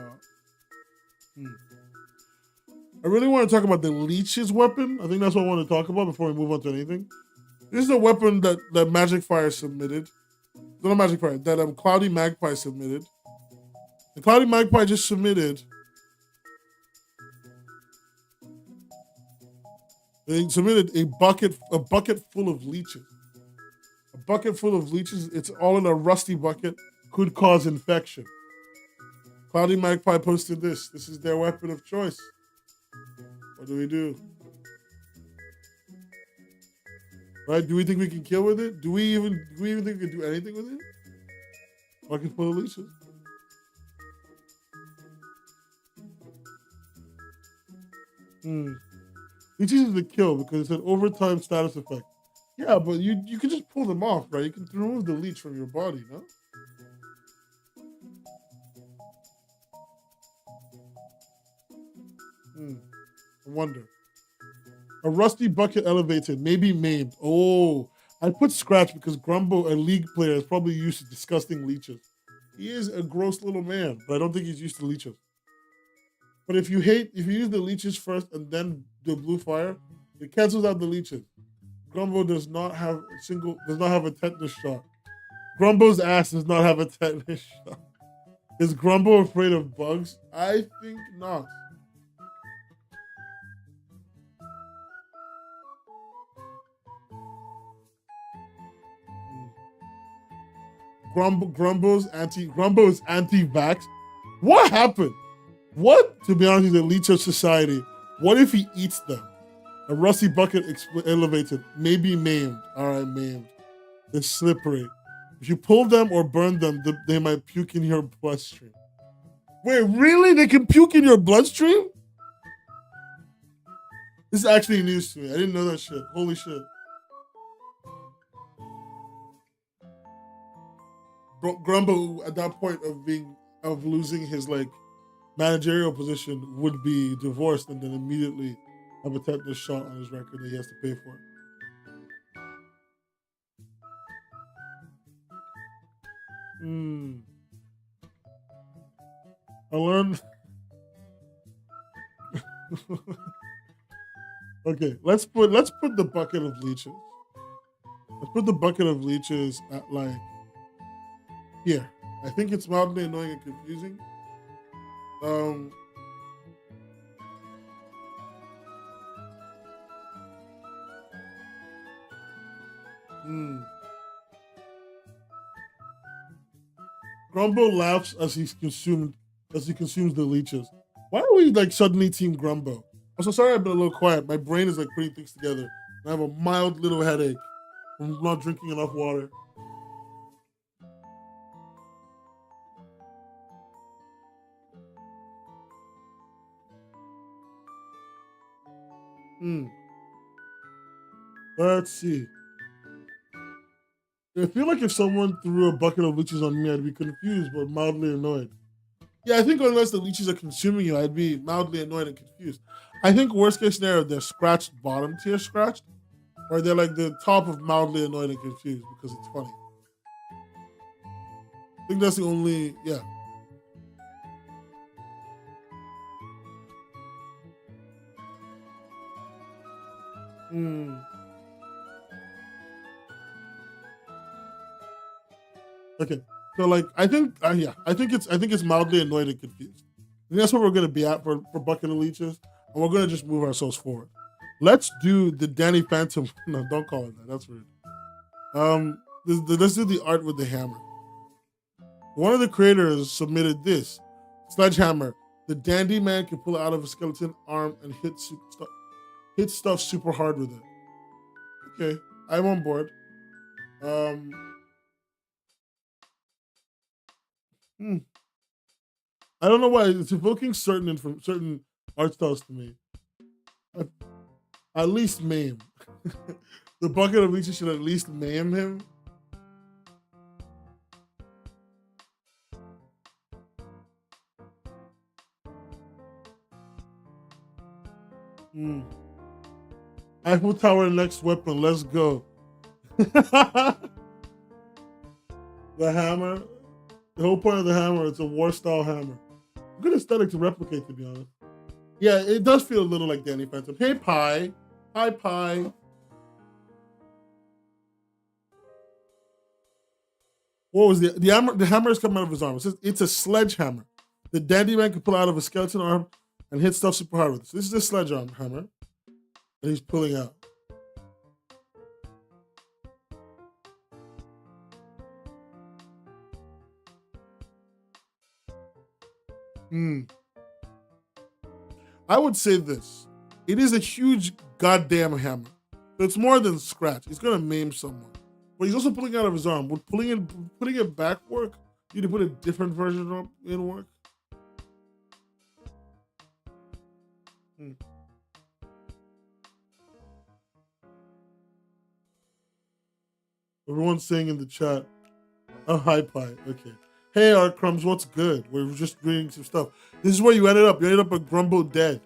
really want to talk about the leech's weapon. I think that's what I want to talk about before we move on to anything. This is a weapon that Magic Fire submitted. Not Magic Fire, that Cloudy Magpie submitted. The Cloudy Magpie just submitted. They submitted a bucket full of leeches. A bucket full of leeches. It's all in a rusty bucket. Could cause infection. Cloudy Magpie posted this. This is their weapon of choice. What do we do? Right? Do we think we can kill with it? Do we even think we can do anything with it? Bucket full of leeches. Leeches is the kill because it's an overtime status effect. Yeah, but you can just pull them off, right? You can remove the leech from your body, no? I wonder. A rusty bucket elevated, maybe maimed. Oh, I put scratch because Grumbo, a league player, is probably used to disgusting leeches. He is a gross little man, but I don't think he's used to leeches. But if you use the leeches first and then the blue fire, it cancels out the leeches. Grumbo does not have a tetanus shot. Grumbo's ass does not have a tetanus shot. Is Grumbo afraid of bugs? I think not. Grumbo's anti-vax. What happened? What? To be honest, he's a leech of society. What if he eats them? A rusty bucket elevated, maybe maimed. All right, maimed. They're slippery. If you pull them or burn them, they might puke in your bloodstream. Wait, really? They can puke in your bloodstream? This is actually news to me. I didn't know that shit. Holy shit. Grumbo at that point of losing his managerial position would be divorced and then immediately have a tetanus shot on his record that he has to pay for it. Hmm. I learned. Okay, let's put the bucket of leeches. Let's put the bucket of leeches at like here. I think it's mildly annoying and confusing. Um. Hmm. Grumbo laughs as he consumes the leeches. Why are we like suddenly team Grumbo? I'm so sorry I've been a little quiet. My brain is like putting things together. I have a mild little headache from not drinking enough water. Hmm. Let's see. I feel like if someone threw a bucket of leeches on me, I'd be confused but mildly annoyed. Yeah, I think unless the leeches are consuming you, I'd be mildly annoyed and confused. I think worst case scenario, they're scratched bottom tier scratched, or they're like the top of mildly annoyed and confused because it's funny. I think that's the only, yeah. Hmm. Okay. So like I think it's mildly annoyed and confused. And that's what we're gonna be at for bucket of leeches, and we're gonna just move ourselves forward. Let's do the Danny Phantom. No, don't call it that. That's rude. Let's do the art with the hammer. One of the creators submitted this sledgehammer. The dandy man can pull it out of a skeleton arm and hit stuff super hard with it. Okay, I'm on board. Um, hmm. I don't know why it's evoking certain art styles to me. At, at least maim. The bucket of leeches should at least maim him. Hmm. Eiffel Tower next weapon. Let's go. The hammer. The whole point of the hammer, it's a war style hammer. Good aesthetic to replicate, to be honest. Yeah, it does feel a little like Danny Phantom. Hey, Pie. Hi, Pie. What was the hammer? The hammer is coming out of his arm. It says it's a sledgehammer. The dandy man can pull out of a skeleton arm and hit stuff super hard with it. So this is a sledge arm hammer that he's pulling out. Hmm. I would say this. It is a huge goddamn hammer. So it's more than scratch. It's gonna maim someone. But he's also pulling out of his arm. Would putting it back work? You need to put a different version of in work. Hmm. Everyone's saying in the chat, oh, hi, Pie. Okay. Hey, Art Crumbs, what's good? We're just reading some stuff. This is where you ended up. You ended up at Grumbo dead.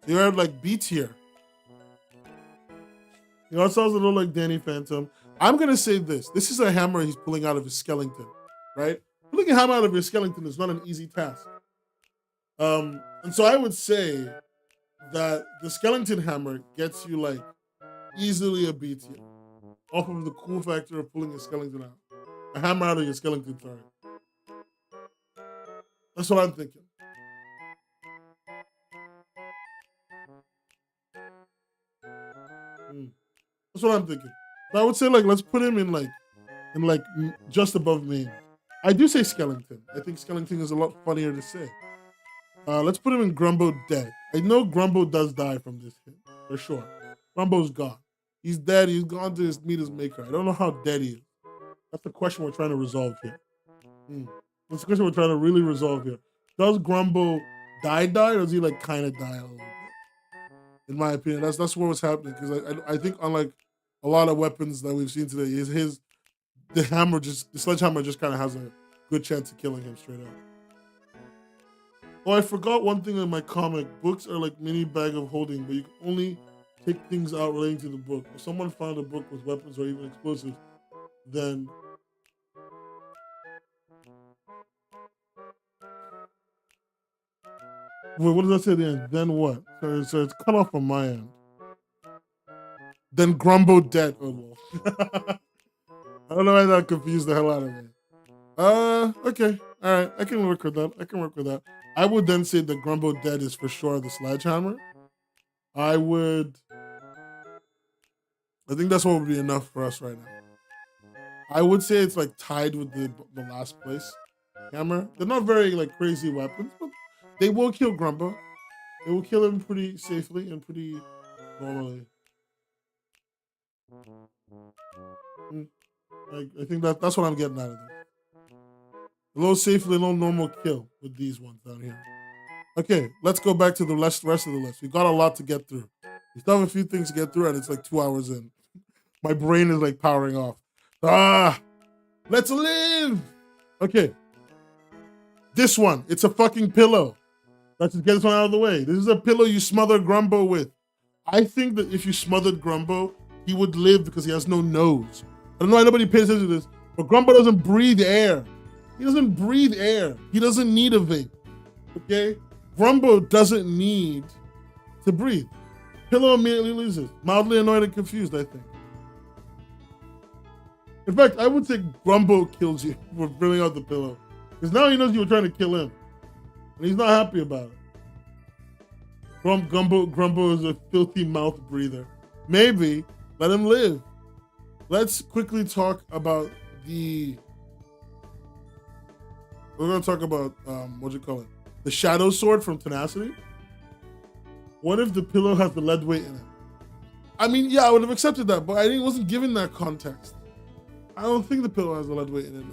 You had like B tier. You know, it sounds a little like Danny Phantom. I'm gonna say this. This is a hammer he's pulling out of his skeleton, right? Pulling a hammer out of your skeleton is not an easy task. And so I would say that the skeleton hammer gets you like easily a B tier off of the cool factor of pulling a skeleton out. A hammer out of your skeleton, sorry. That's what I'm thinking. Mm. That's what I'm thinking. So I would say like let's put him in like just above me. I do say skeleton. I think skeleton is a lot funnier to say. Let's put him in Grumbo dead. I know Grumbo does die from this hit for sure. Grumbo's gone. He's dead. He's gone to meet his maker. I don't know how dead he is. That's the question we're trying to resolve here. That's the question we're trying to really resolve here. Does Grumbo die, or does he like kind of die a little bit? In my opinion, that's what was happening because I think unlike a lot of weapons that we've seen today, the sledgehammer just kind of has a good chance of killing him straight up. Oh, I forgot one thing in my comic. Books are like mini bag of holding, but you can only take things out relating to the book. If someone found a book with weapons or even explosives, then Wait, what does that say at the end? Then what? So it's cut off on my end. Then Grumbo dead. Oh, well. I don't know why that confused the hell out of me. Okay. All right. I can work with that. I would then say that Grumbo dead is for sure the sledgehammer. I think that's what would be enough for us right now. I would say it's like tied with the last place hammer. They're not very like crazy weapons, but they will kill Grumbo. They will kill him pretty safely and pretty normally. I think that's what I'm getting out of this. A little safely, a little normal kill with these ones down here. Okay, let's go back to the rest of the list. We got a lot to get through. We still have a few things to get through, and it's like 2 hours in. My brain is like powering off. Let's live. Okay. This one, it's a fucking pillow. Let's just get this one out of the way. This is a pillow you smother Grumbo with. I think that if you smothered Grumbo, he would live because he has no nose. I don't know why nobody pays attention to this, but Grumbo doesn't breathe air. He doesn't breathe air. He doesn't need a vape. Okay? Grumbo doesn't need to breathe. Pillow immediately loses. Mildly annoyed and confused, I think. In fact, I would say Grumbo kills you for bringing out the pillow. Because now he knows you were trying to kill him. And he's not happy about it. Grumbo is a filthy mouth breather. Maybe let him live. Let's quickly talk about we're going to talk about, the Shadow Sword from Tenacity. What if the pillow has the lead weight in it? I mean, yeah, I would have accepted that, but I wasn't given that context. I don't think the pillow has the lead weight in it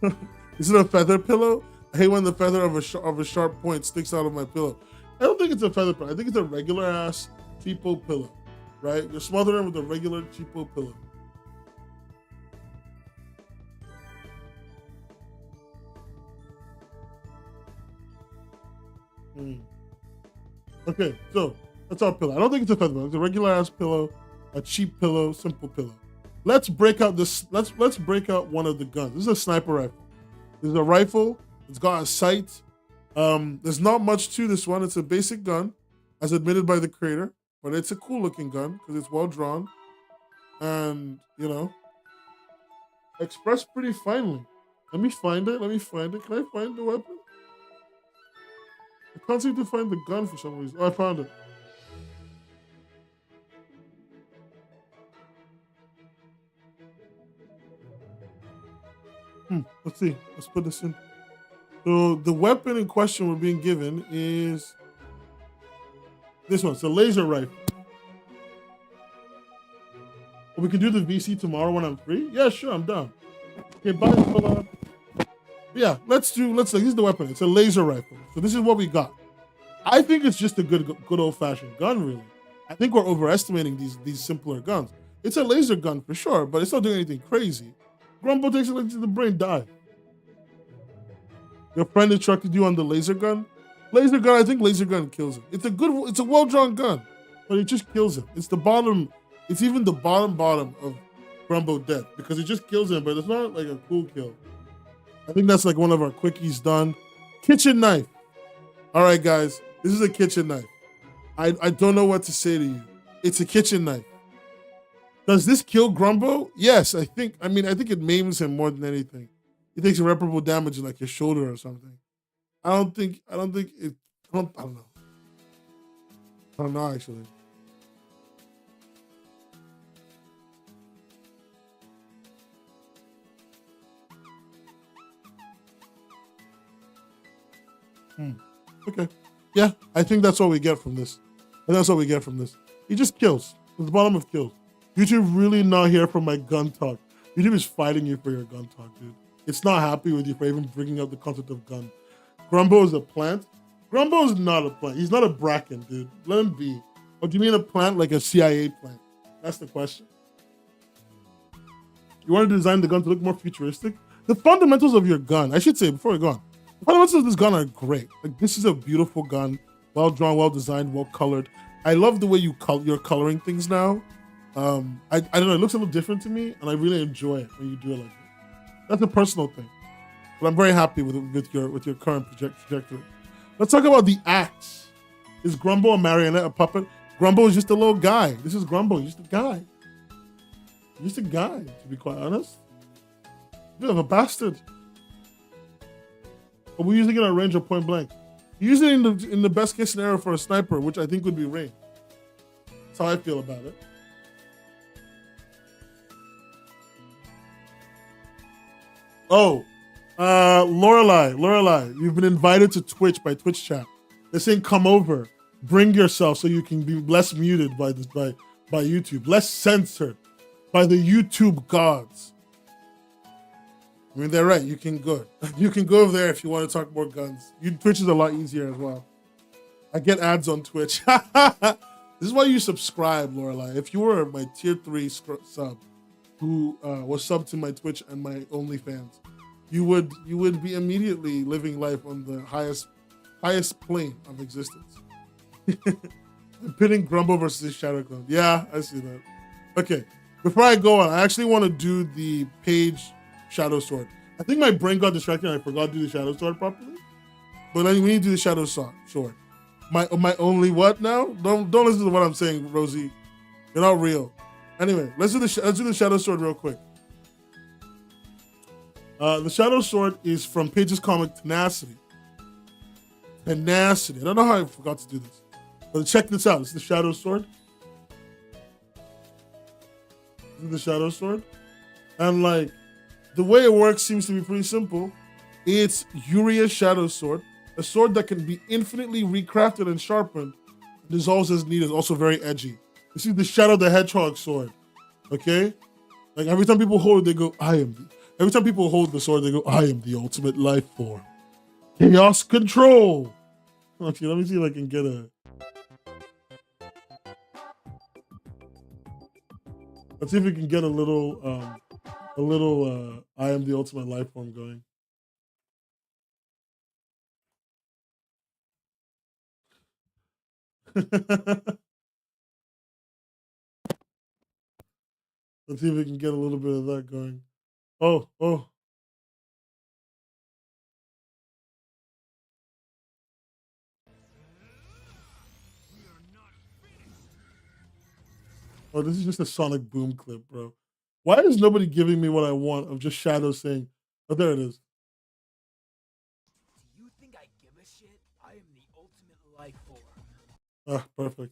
now. Is it a feather pillow? I hate when the feather of a sharp point sticks out of my pillow. I don't think it's a feather pillow. I think it's a regular ass cheapo pillow, right? You're smothering with a regular cheapo pillow. Okay, so that's our pillow. I don't think it's a feather pillow. It's a regular ass pillow, a cheap pillow, simple pillow. Let's break out this. Let's break out one of the guns. This is a sniper rifle. This is a rifle. It's got a sight. There's not much to this one. It's a basic gun, as admitted by the creator, but it's a cool looking gun because it's well drawn, and expressed pretty finely. Let me find it. Can I find the weapon? I can't seem to find the gun for some reason. Oh, I found it. Let's see. Let's put this in. So the weapon in question we're being given is this one. It's a laser rifle. Well, we can do the VC tomorrow when I'm free. Yeah, sure, I'm down. Okay, bye. Yeah, this is the weapon. It's a laser rifle. So this is what we got. I think it's just a good old-fashioned gun, really. I think we're overestimating these simpler guns. It's a laser gun for sure, but it's not doing anything crazy. Grumbo takes it to the brain, die. Your friend instructed you on the laser gun? Laser gun, I think laser gun kills him. It's a well-drawn gun, but it just kills him. It's even the bottom of Grumbo death, because it just kills him, but it's not like a cool kill. I think that's like one of our quickies done. Kitchen knife. All right, guys, this is a kitchen knife. I don't know what to say to you. It's a kitchen knife. Does this kill Grumbo? Yes, I think it maims him more than anything. He takes irreparable damage in like his shoulder or something. I don't know. I don't know, actually. Okay. Yeah, I think that's what we get from this. He just kills. At the bottom of kills. YouTube really not here for my gun talk. YouTube is fighting you for your gun talk, dude. It's not happy with you for even bringing up the concept of gun. Grumbo is a plant? Grumbo is not a plant. He's not a bracken, dude. Let him be. Or do you mean a plant like a CIA plant? That's the question. You want to design the gun to look more futuristic? The fundamentals of your gun, I should say before we go on, the fundamentals of this gun are great. Like, this is a beautiful gun, well drawn, well designed, well colored. I love the way you're coloring things now. I don't know, it looks a little different to me, and I really enjoy it when you do it like that. That's a personal thing. But I'm very happy with your current trajectory. Let's talk about the axe. Is Grumble a marionette, a puppet? Grumble is just a little guy. This is Grumble. He's just a guy. He's just a guy, to be quite honest. A bit of a bastard. But we're using it at range or point blank. You're using it in the best case scenario for a sniper, which I think would be range. That's how I feel about it. Oh, Lorelai, you've been invited to Twitch by Twitch chat. They're saying come over, bring yourself so you can be less muted by YouTube, less censored by the YouTube gods. I mean, they're right. You can go over there if you want to talk more guns. Twitch is a lot easier as well. I get ads on Twitch. This is why you subscribe, Lorelai. If you were my tier 3 sub who was sub to my Twitch and my OnlyFans, you would be immediately living life on the highest plane of existence. I'm pitting Grumble versus his Shadow Clone. Yeah, I see that. Okay, before I go on, I actually want to do the page Shadow Sword. I think my brain got distracted and I forgot to do the Shadow Sword properly. But we need to do the Shadow Sword. My only what now? Don't listen to what I'm saying, Rosie. You're not real. Anyway, let's do the Shadow Sword real quick. The Shadow Sword is from Page's comic Tenacity. Tenacity. I don't know how I forgot to do this. But check this out. It's the Shadow Sword. This is the Shadow Sword. And like, the way it works seems to be pretty simple. It's Uria's Shadow Sword, a sword that can be infinitely recrafted and sharpened, dissolves as needed, also very edgy. You see the Shadow the Hedgehog sword, okay? Like every time people hold it, they go, every time people hold the sword, they go, I am the ultimate life form. Chaos control. Okay, let me see if I can get let's see if we can get a little I am the ultimate life form going. Let's see if we can get a little bit of that going. Oh. Oh, this is just a Sonic Boom clip, bro. Why is nobody giving me what I want of just Shadow saying, oh, there it is. Do you think I give a shit? I am the ultimate life form. Ah, perfect.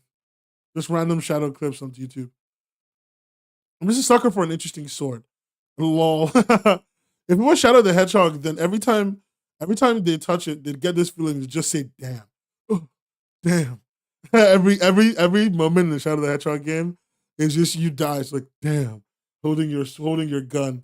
Just random Shadow clips on YouTube. I'm just a sucker for an interesting sword. Lol. If it was Shadow the Hedgehog, then every time they touch it, they'd get this feeling to just say, damn. Oh, damn. every moment in the Shadow the Hedgehog game is just you die. It's like, damn. Holding your gun.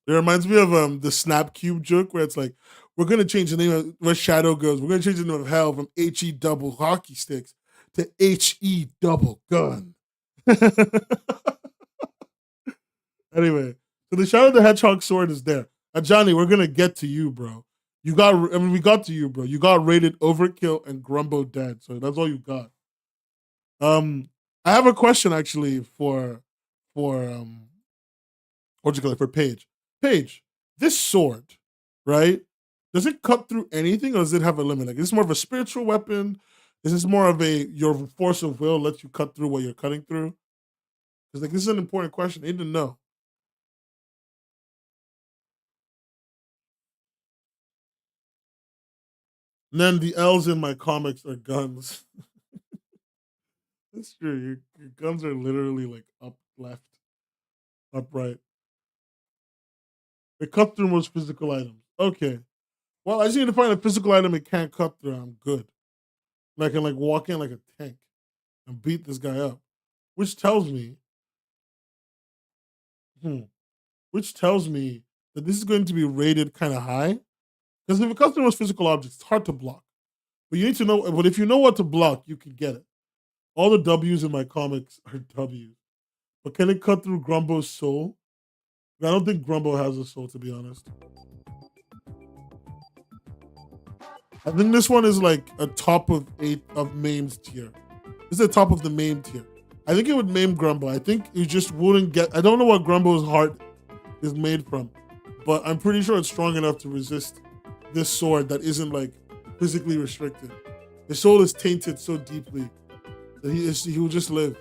It reminds me of the Snap Cube joke where it's like, we're gonna change the name of where Shadow goes. We're gonna change the name of Hell from HE double hockey sticks to HE double gun. Anyway, so the Shadow the Hedgehog sword is there. Johnny, we're gonna get to you, bro. We got to you, bro. You got rated overkill and Grumbo dead, so that's all you got. I have a question actually for what you call it, for Paige. Paige, this sword, right? Does it cut through anything, or does it have a limit? Like, is this more of a spiritual weapon? Is this more of your force of will lets you cut through what you're cutting through? Because like this is an important question. I need to know. And then the L's in my comics are guns. That's true. Your guns are literally like up, left, upright. They cut through most physical items. Okay. Well, I just need to find a physical item it can't cut through. I'm good. And I can like walk in like a tank and beat this guy up. Which tells me that this is going to be rated kind of high. Because if it cuts through most physical objects, it's hard to block. But you need to know, but if you know what to block, you can get it. All the W's in my comics are W's. But can it cut through Grumbo's soul? I don't think Grumbo has a soul, to be honest. I think this one is like a top of 8 of Maime's tier. This is the top of the Maime tier. I think it would Maime Grumbo. I think you just wouldn't get, I don't know what Grumbo's heart is made from, but I'm pretty sure it's strong enough to resist this sword that isn't like physically restricted. His soul is tainted so deeply that he will just live.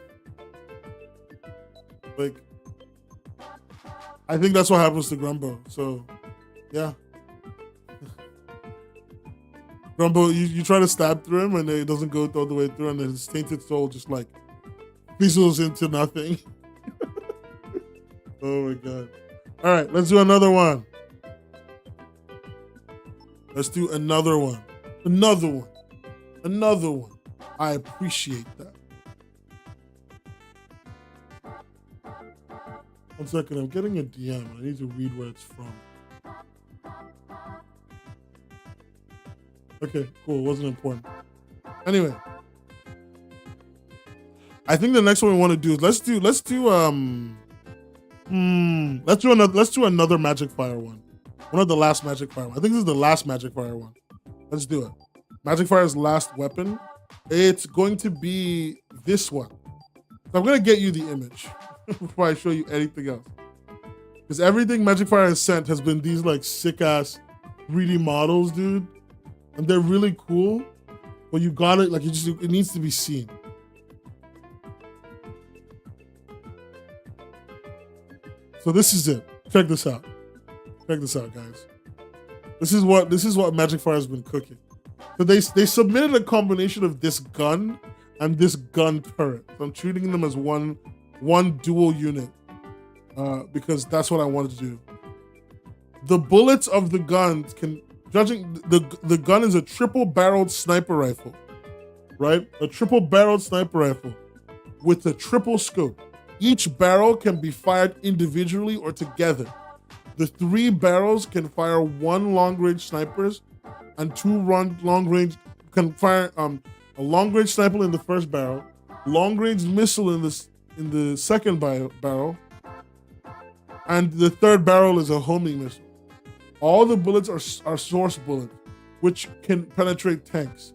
Like, I think that's what happens to Grumbo. So, yeah. Grumbo, you try to stab through him and it doesn't go all the way through, and then his tainted soul just like fizzles into nothing. Oh my god. All right, let's do another one. Let's do another one. Another one. Another one. I appreciate that. 1 second, I'm getting a DM. I need to read where it's from. Okay, cool. It wasn't important. Anyway, I think the next one we want to do is let's do another Magic Fire one. One of the last Magic Fire one. I think this is the last Magic Fire one. Let's do it. Magic Fire's last weapon. It's going to be this one. So I'm gonna get you the image before I show you anything else. Because everything Magic Fire has sent has been these like sick ass 3D models, dude. And they're really cool. But you got it, like it needs to be seen. So this is it. Check this out. Check this out, guys. This is what Magic Fire has been cooking. So they submitted a combination of this gun and this gun turret. So I'm treating them as one dual unit because that's what I wanted to do. The bullets of the guns the gun is a triple-barreled sniper rifle, right? A triple-barreled sniper rifle with a triple scope. Each barrel can be fired individually or together. The 3 barrels can fire 1 long-range snipers and 2 long-range can fire a long-range sniper in the first barrel, long-range missile in the second barrel, and the third barrel is a homing missile. All the bullets are source bullets, which can penetrate tanks.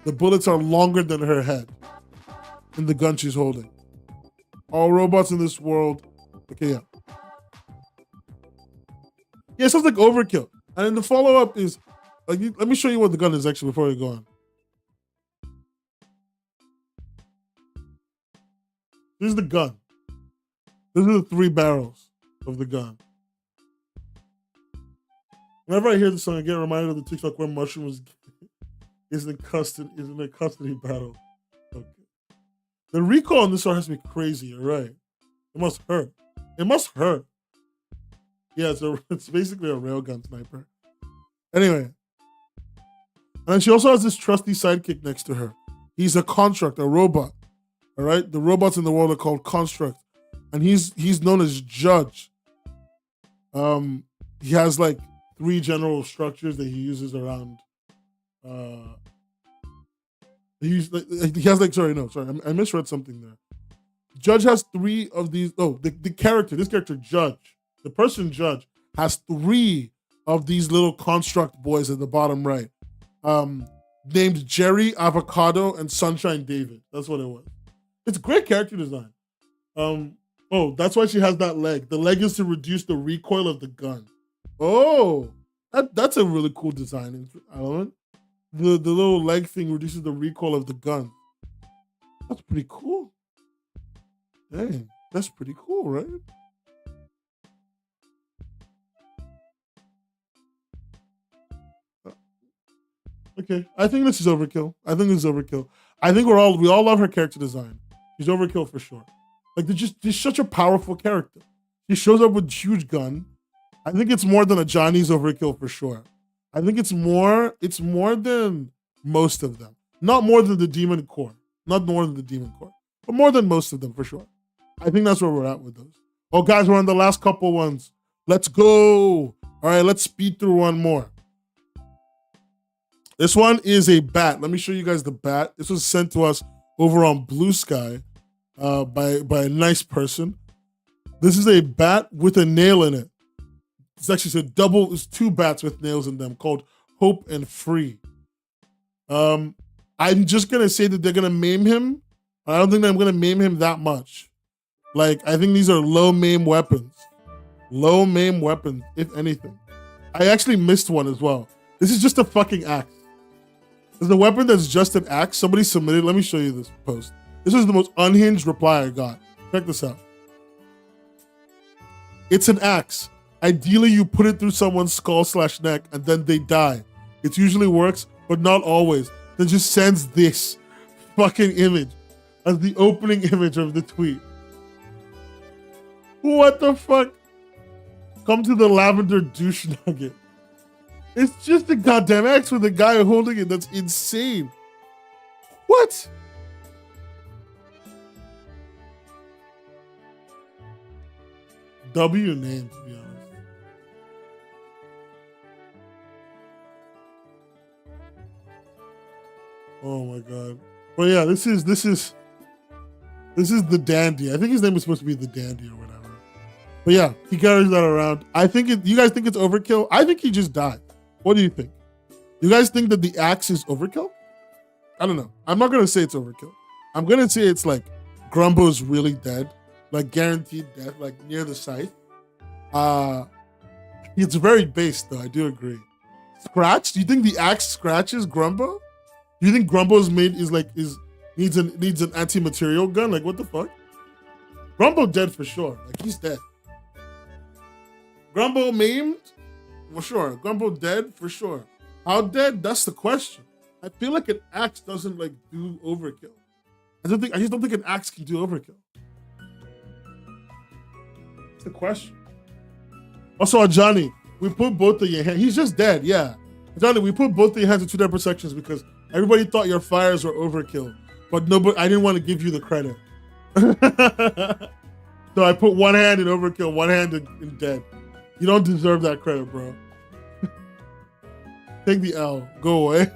The bullets are longer than her head in the gun she's holding. All robots in this world. Okay, yeah. Yeah, it sounds like overkill. And then the follow-up is, let me show you what the gun is actually before we go on. This is the gun. These are the 3 barrels of the gun. Whenever I hear this song, I get reminded of the TikTok where Mushroom is in a custody battle. Okay. The recoil on this one has to be crazy, you're right. It must hurt. It must hurt. Yeah, it's basically a railgun sniper. Anyway. And then she also has this trusty sidekick next to her. He's a construct, a robot. All right? The robots in the world are called construct. And he's known as Judge. He has like 3 general structures that he uses around. I misread something there. Judge has 3 of these. Oh, this character, Judge, the person Judge has 3 of these little construct boys at the bottom right, named Jerry, Avocado, and Sunshine David. That's what it was. It's great character design. That's why she has that leg. The leg is to reduce the recoil of the gun. Oh, that's a really cool design element. The little leg thing reduces the recoil of the gun. That's pretty cool. Dang, that's pretty cool, right? Okay, I think this is overkill. I think we all love her character design. She's overkill for sure. Like, she's such a powerful character. She shows up with a huge gun. I think it's more than a Johnny's overkill for sure. I think it's more than most of them. Not more than the Demon Core. Not more than the Demon Core. But more than most of them for sure. I think that's where we're at with those. Oh, guys, we're on the last couple ones. Let's go. All right, let's speed through one more. This one is a bat. Let me show you guys the bat. This was sent to us over on Blue Sky by a nice person. This is a bat with a nail in it. It's actually it's 2 bats with nails in them called Hope and Free. I'm just going to say that they're going to maim him. I don't think that I'm going to maim him that much. Like, I think these are low maim weapons. Low maim weapons, if anything. I actually missed one as well. This is just a fucking axe. There's a weapon that's just an axe. Somebody submitted. Let me show you this post. This is the most unhinged reply I got. Check this out. It's an axe. Ideally, you put it through someone's skull/neck and then they die. It usually works, but not always. Then just sends this fucking image as the opening image of the tweet. What the fuck? Come to the lavender douche nugget. It's just a goddamn axe with a guy holding it. That's insane. What? W name, to be honest. Oh my god. But yeah, this is the dandy. I think his name is supposed to be the dandy or whatever. But yeah, he carries that around. I think you guys think it's overkill? I think he just died. What do you think? You guys think that the axe is overkill? I don't know. I'm not gonna say it's overkill. I'm gonna say it's like Grumbo's really dead, like guaranteed death, like near the scythe. It's very base though. I do agree. Scratch? Do you think the axe scratches Grumbo? Do you think Grumbo's needs an anti-material gun? Like what the fuck? Grumbo dead for sure. Like he's dead. Grumbo maimed? For sure. Grumbo dead? For sure. How dead? That's the question. I feel like an axe doesn't like do overkill. I just don't think an axe can do overkill. That's the question. Also, Johnny, we put both of your hands. He's just dead, yeah. Johnny, we put both of your hands in two different sections because everybody thought your fires were overkill. But I didn't want to give you the credit. So I put one hand in overkill, one hand in dead. You don't deserve that credit, bro. Take the L. Go away.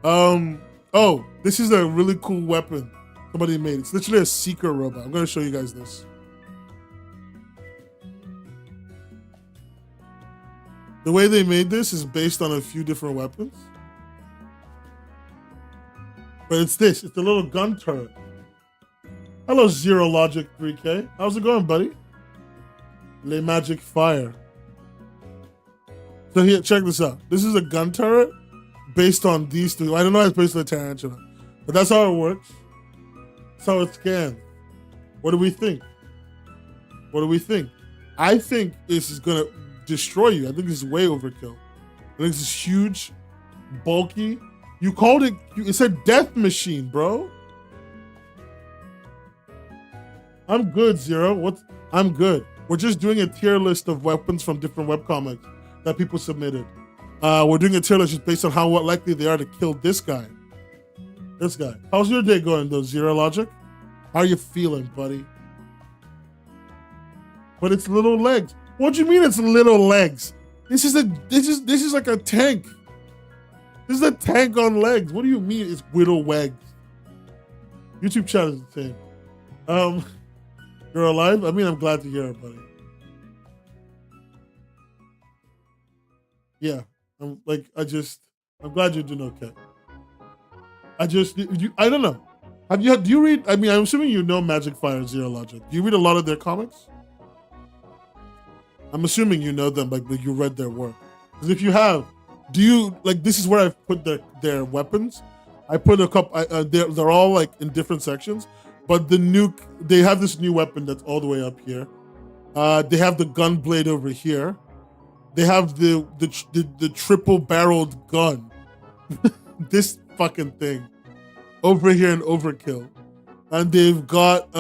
Oh, this is a really cool weapon somebody made. It's literally a seeker robot. I'm going to show you guys this. The way they made this is based on a few different weapons. But it's this. It's a little gun turret. Hello, Zero Logic 3K. How's it going, buddy? Le Magic Fire. So here, check this out. This is a gun turret based on these two. I don't know how it's based on the tarantula, but that's how it works. That's how it scans. What do we think? What do we think? I think this is gonna destroy you. I think this is way overkill. I think this is huge, bulky. You called it, it's a death machine, bro. I'm good, Zero. I'm good. We're just doing a tier list of weapons from different webcomics that people submitted. We're doing a tier list just based on how likely they are to kill this guy. This guy. How's your day going though, Zero Logic? How are you feeling, buddy? But it's little legs. What do you mean it's little legs? This is like a tank. This is a tank on legs. What do you mean it's little legs? YouTube chat is the same. You're alive? I mean, I'm glad to hear it, buddy. Yeah, I'm glad you're doing okay. I don't know. Do you read, I mean, I'm assuming you know Magic Fire Zero Logic. Do you read a lot of their comics? I'm assuming you know them, like you read their work. Because if you have, do you, like, this is where I've put their weapons. I put a couple, they're all like in different sections. But they have this new weapon that's all the way up here. They have the gun blade over here. They have the triple-barreled gun. This fucking thing. Over here in Overkill. And they've got,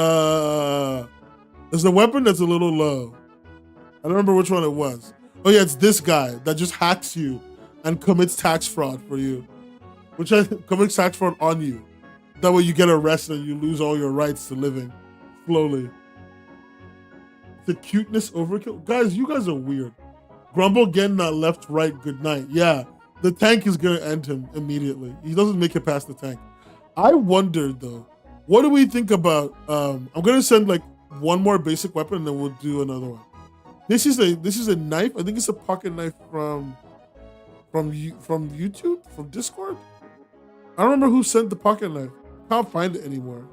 there's a weapon that's a little low. I don't remember which one it was. Oh yeah, it's this guy that just hacks you and commits tax fraud for you. Commits tax fraud on you. That way you get arrested and you lose all your rights to living slowly. The cuteness overkill. Guys, you guys are weird. Grumble getting that left, right, good night. Yeah, the tank is going to end him immediately. He doesn't make it past the tank. I wonder though, what do we think about, I'm going to send like one more basic weapon and then we'll do another one. This is a knife. I think it's a pocket knife from YouTube, from Discord. I don't remember who sent the pocket knife. Can't find it anymore.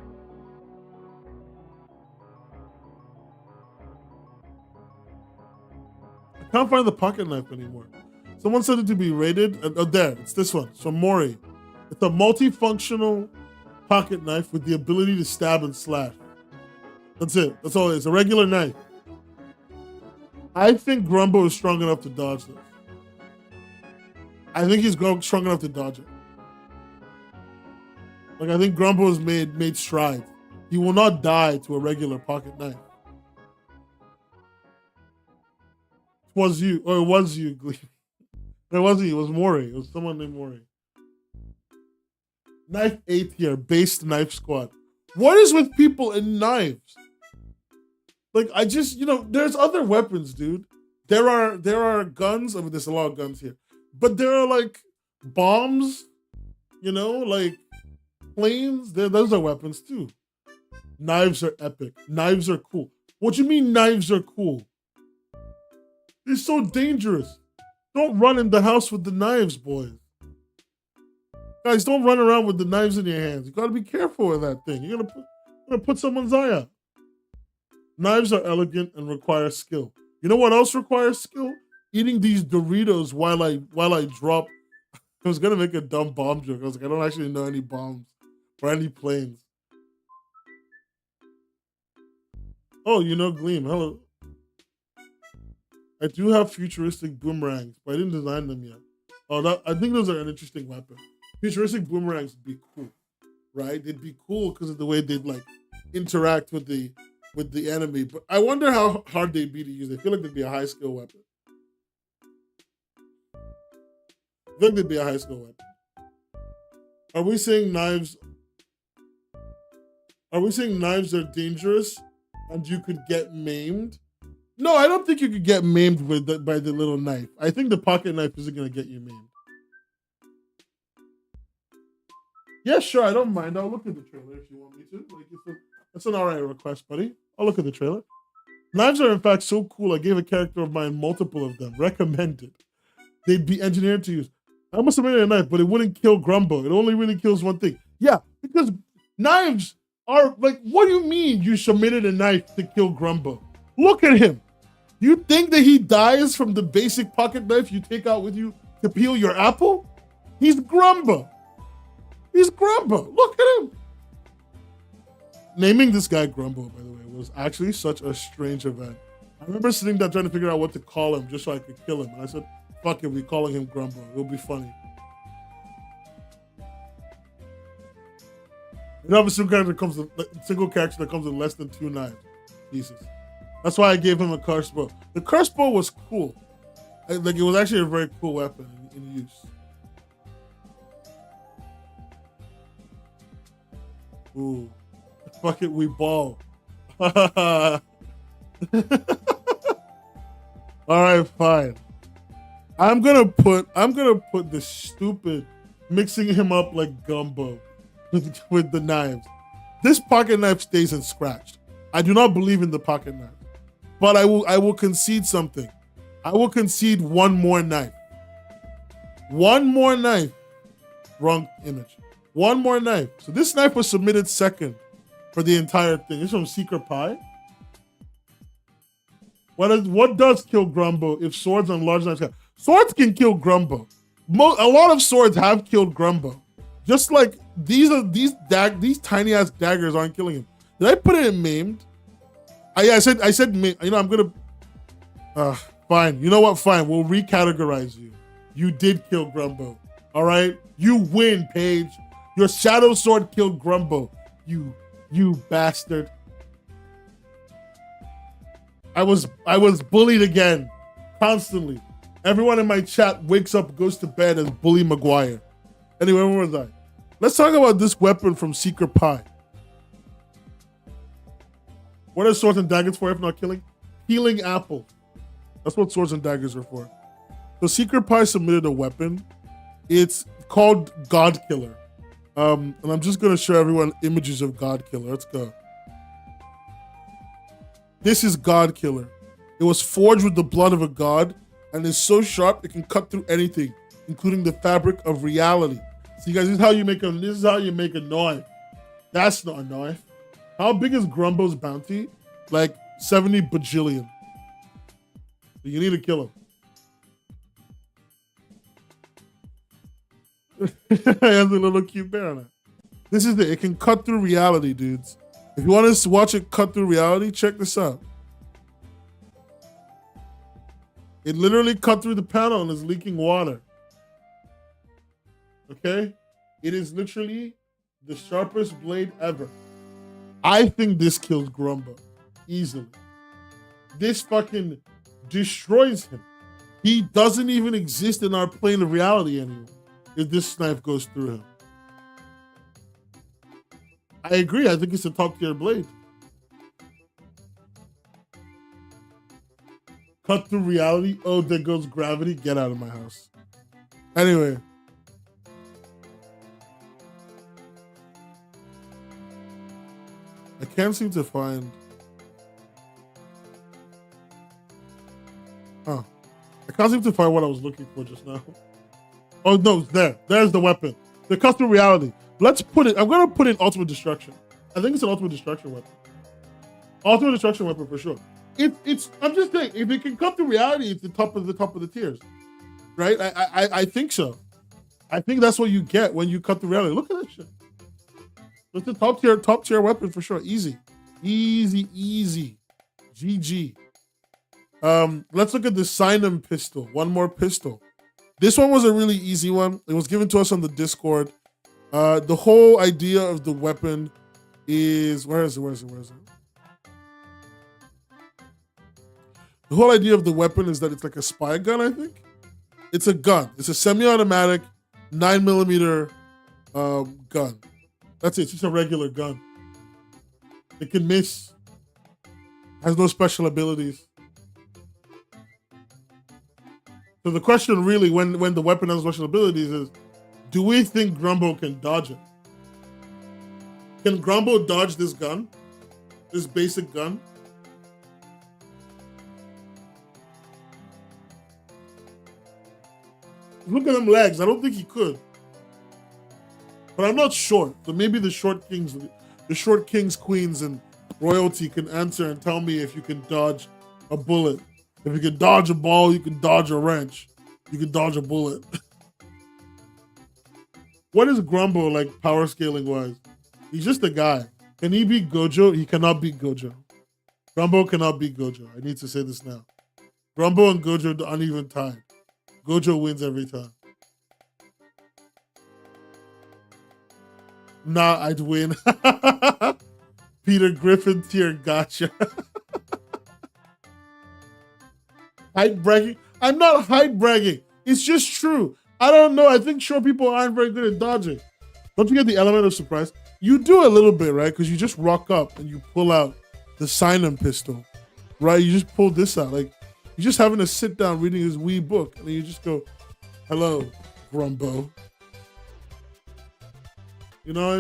can't find the pocket knife anymore. Someone said it to be rated. Oh, there, it's this one. So Mori. It's a multifunctional pocket knife with the ability to stab and slash. That's it. That's all it is. A regular knife. I think Grumbo is strong enough to dodge this. I think he's strong enough to dodge it. Like, I think Grumbo has made strides. He will not die to a regular pocket knife. It was you, Glee. It wasn't you, it was Mori. It was someone named Mori. Knife A tier, based knife squad. What is with people in knives? Like, I just, there's other weapons, dude. There are guns. I mean, there's a lot of guns here. But there are, like, bombs, like planes. Those are weapons, too. Knives are epic. Knives are cool. What do you mean knives are cool? They're so dangerous. Don't run in the house with the knives, boys. Guys, don't run around with the knives in your hands. You gotta be careful with that thing. You're gonna put someone's eye out. Knives are elegant and require skill. You know what else requires skill? Eating these Doritos while I drop. I was gonna make a dumb bomb joke. I was like, I don't actually know any bombs or any planes. Oh, Gleam. Hello. I do have futuristic boomerangs, but I didn't design them yet. Oh, I think those are an interesting weapon. Futuristic boomerangs would be cool, right? They'd be cool because of the way they'd like interact with the enemy. But I wonder how hard they'd be to use. I feel like they'd be a high skill weapon. I feel like they'd be a high skill weapon. Are we saying knives are dangerous and you could get maimed? No, I don't think you could get maimed by the little knife. I think the pocket knife isn't going to get you maimed. Yeah, sure, I don't mind. I'll look at the trailer if you want me to. Like, that's an alright request, buddy. I'll look at the trailer. Knives are in fact so cool, I gave a character of mine multiple of them. Recommended. They'd be engineered to use. I must have made a knife, but it wouldn't kill Grumbo. It only really kills one thing. Yeah, because knives are like, what do you mean you submitted a knife to kill Grumbo? Look at him. You think that he dies from the basic pocket knife you take out with you to peel your apple? He's Grumbo. He's Grumbo. Look at him. Naming this guy Grumbo, by the way, was actually such a strange event. I remember sitting there trying to figure out what to call him just so I could kill him. And I said, fuck it, we're calling him Grumbo. It'll be funny. You know, a single character that comes with less than 2 knives. Jesus. That's why I gave him a curse bow. The curse bow was cool. Like, it was actually a very cool weapon in use. Ooh. Fuck it, we ball. Alright, fine. I'm gonna put the stupid mixing him up like gumbo with the knives. This pocket knife stays unscratched. I do not believe in the pocket knife. But I will concede something. I will concede one more knife. One more knife. Wrong image. One more knife. So this knife was submitted second for the entire thing. It's from Secret Pie. What does kill Grumbo if swords and large knives can? Swords can kill Grumbo. A lot of swords have killed Grumbo. Just like these tiny ass daggers aren't killing him. Did I put it in maimed? I said, I'm gonna, fine. You know what? Fine. We'll recategorize you. You did kill Grumbo. All right? You win, Paige. Your shadow sword killed Grumbo. You bastard. I was bullied again. Constantly. Everyone in my chat wakes up, goes to bed as Bully Maguire. Anyway, where was I? Let's talk about this weapon from Secret Pie. What are swords and daggers for if not killing? Peeling apples. That's what swords and daggers are for. So Secret Pie submitted a weapon. It's called God Killer. And I'm just gonna show everyone images of God Killer. Let's go. This is God Killer. It was forged with the blood of a god and is so sharp it can cut through anything, including the fabric of reality. See, guys, this is how you make a knife. That's not a knife. How big is Grumbo's bounty? Like 70 bajillion. So you need to kill him. It has a little cute bear on it. This is it. It can cut through reality, dudes. If you want to watch it cut through reality, check this out. It literally cut through the panel and is leaking water. Okay? It is literally the sharpest blade ever. I think this kills Grumbo easily. This fucking destroys him. He doesn't even exist in our plane of reality anymore if this knife goes through him. I agree. I think it's a top tier blade. Cut through reality. Oh, there goes gravity. Get out of my house. Anyway. I can't seem to find. Oh. I can't seem to find what I was looking for just now. Oh, no, it's there. There's the weapon. The cut through reality. Let's put it. I'm going to put in ultimate destruction. I think it's an ultimate destruction weapon. Ultimate destruction weapon for sure. It's. I'm just saying, if it can cut through reality, it's the top of the tiers, right? I think so. I think that's what you get when you cut through reality. Look at that shit. It's a top tier weapon for sure. Easy. GG. Let's look at the Sinum pistol. One more pistol. This one was a really easy one. It was given to us on the Discord. The whole idea of the weapon is where is it? The whole idea of the weapon is that it's like a spy gun, I think. It's a gun. It's a semi-automatic 9mm gun. That's it. It's just a regular gun. It can miss. Has no special abilities. So the question really, when the weapon has special abilities, is do we think Grumbo can dodge it? Can Grumbo dodge this gun? This basic gun? Look at them legs. I don't think he could. But I'm not short. So maybe the short kings, queens, and royalty can answer and tell me if you can dodge a bullet. If you can dodge a ball, you can dodge a wrench. You can dodge a bullet. What is Grumbo like power scaling wise? He's just a guy. Can he beat Gojo? He cannot beat Gojo. Grumbo cannot beat Gojo. I need to say this now. Grumbo and Gojo aren't even tied. Gojo wins every time. Nah, I'd win. Peter Griffin tier gotcha. Height bragging? I'm not height bragging. It's just true. I don't know. I think short people aren't very good at dodging. Don't you get the element of surprise? You do a little bit, right? Because you just rock up and you pull out the Sinum pistol, right? You just pull this out. Like, you're just having to sit down reading his wee book, and then you just go, hello, Grumbo. You know what I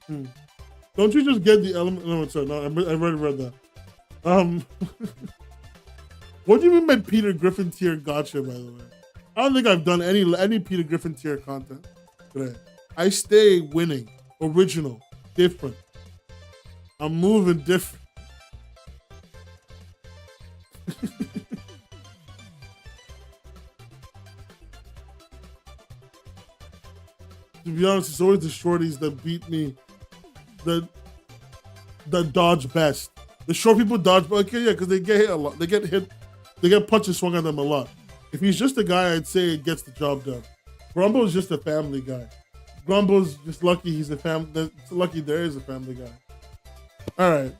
mean? Don't you just get the element? No, sorry, no, I already read that. What do you mean by Peter Griffin tier gotcha, by the way? I don't think I've done any Peter Griffin tier content today. I stay winning, original, different. I'm moving different. To be honest, it's always the shorties that beat me, that dodge best. The short people dodge, okay, yeah, because they get hit a lot. They get punches swung at them a lot. If he's just a guy, I'd say it gets the job done. Grumbo's just a family guy. Grumbo's just lucky he's a family. Lucky there is a family guy. All right.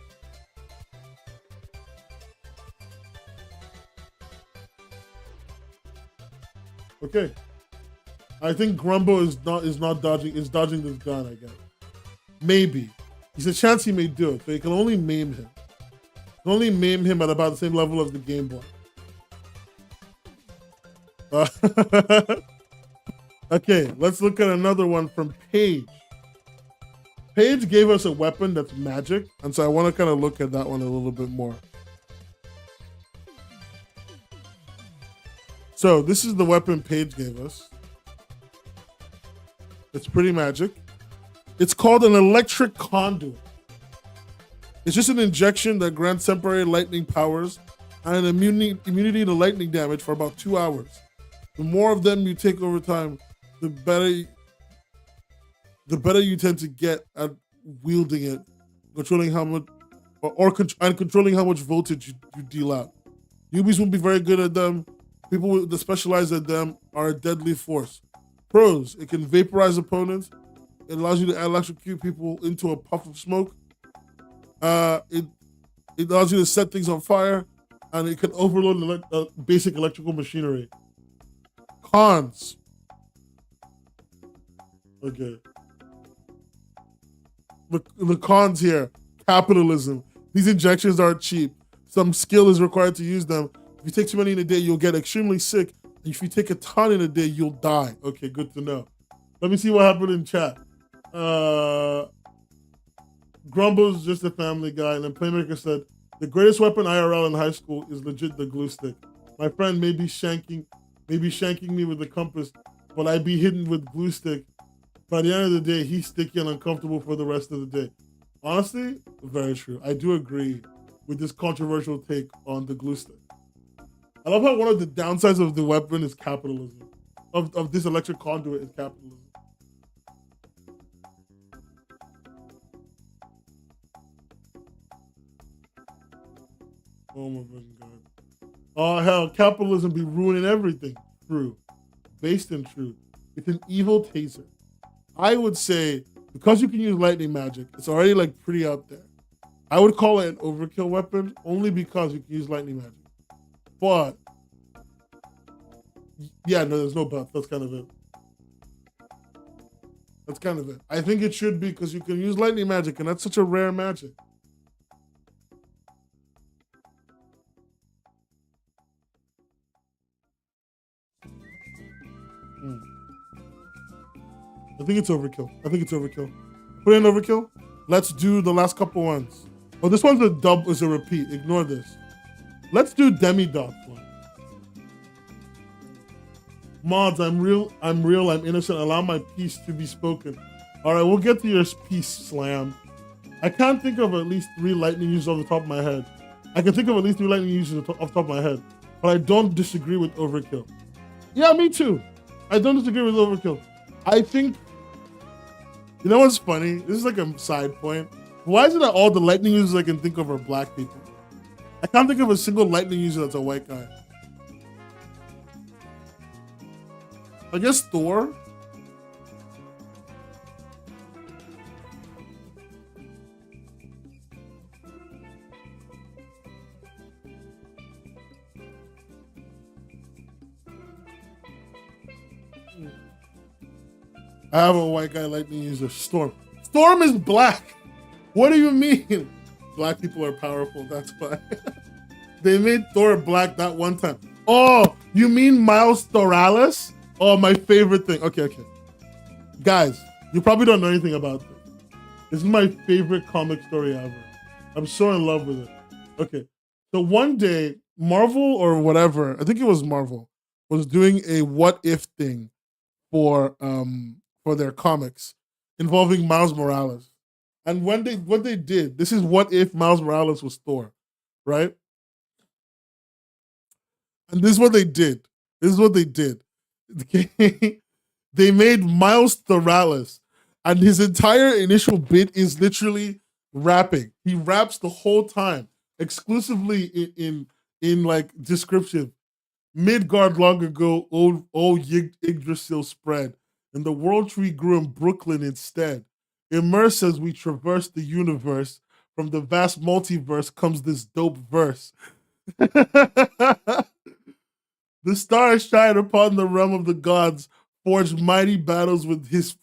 Okay. I think Grumbo is not dodging. Is dodging this gun, I guess. Maybe. There's a chance he may do it, but you can only maim him. You can only maim him at about the same level as the Game Boy. Okay, let's look at another one from Paige. Paige gave us a weapon that's magic, and so I want to kind of look at that one a little bit more. So this is the weapon Paige gave us. It's pretty magic. It's called an electric conduit. It's just an injection that grants temporary lightning powers and immunity to lightning damage for about 2 hours. The more of them you take over time, the better you tend to get at wielding it, controlling how much and controlling how much voltage you deal out. Newbies won't be very good at them. People that specialize at them are a deadly force. Pros: it can vaporize opponents. It allows you to electrocute people into a puff of smoke. It allows you to set things on fire, and it can overload basic electrical machinery. Cons. Okay. The cons here: capitalism. These injections aren't cheap. Some skill is required to use them. If you take too many in a day, you'll get extremely sick. If you take a ton in a day, you'll die. Okay, good to know. Let me see what happened in chat. Grumbo's just a family guy, and then Playmaker said, the greatest weapon IRL in high school is legit the glue stick. My friend may be shanking me with the compass, but I'd be hidden with glue stick. By the end of the day, he's sticky and uncomfortable for the rest of the day. Honestly, very true. I do agree with this controversial take on the glue stick. I love how one of the downsides of the weapon is capitalism. Of this electric conduit is capitalism. Oh my fucking god. Oh hell, capitalism be ruining everything. True. Based in truth. It's an evil taser. I would say, because you can use lightning magic, it's already like pretty up there. I would call it an overkill weapon only because you can use lightning magic. But yeah, no, there's no but. That's kind of it. That's kind of it. I think it should be because you can use lightning magic, and that's such a rare magic. I think it's overkill. Put in overkill. Let's do the last couple ones. Oh, this one's a repeat. Ignore this. Let's do Demidot one. Mods, I'm real, I'm innocent. Allow my peace to be spoken. All right, we'll get to your peace, Slam. I can't think of at least 3 lightning users off the top of my head. I can think of at least 3 lightning users off the top of my head, but I don't disagree with overkill. Yeah, me too. I don't disagree with overkill. I think, you know what's funny? This is like a side point. Why is it that all the lightning users I can think of are black people? I can't think of a single lightning user that's a white guy. I guess Thor. I have a white guy lightning user. Storm. Storm is black. What do you mean? Black people are powerful. That's why. They made Thor black that one time. Oh, you mean Miles Morales? Oh, my favorite thing. Okay. Guys, you probably don't know anything about this. This is my favorite comic story ever. I'm so in love with it. Okay. So one day, Marvel or whatever, I think it was Marvel, was doing a what if thing for their comics involving Miles Morales. And what they did, this is what if Miles Morales was Thor, right? And this is what they did. Okay? They made Miles Morales, and his entire initial bit is literally rapping. He raps the whole time, exclusively in like description. Midgard long ago, old Yggdrasil spread, and the world tree grew in Brooklyn instead. Immersed as we traverse the universe, from the vast multiverse comes this dope verse. The stars shine upon the realm of the gods, forged mighty battles with his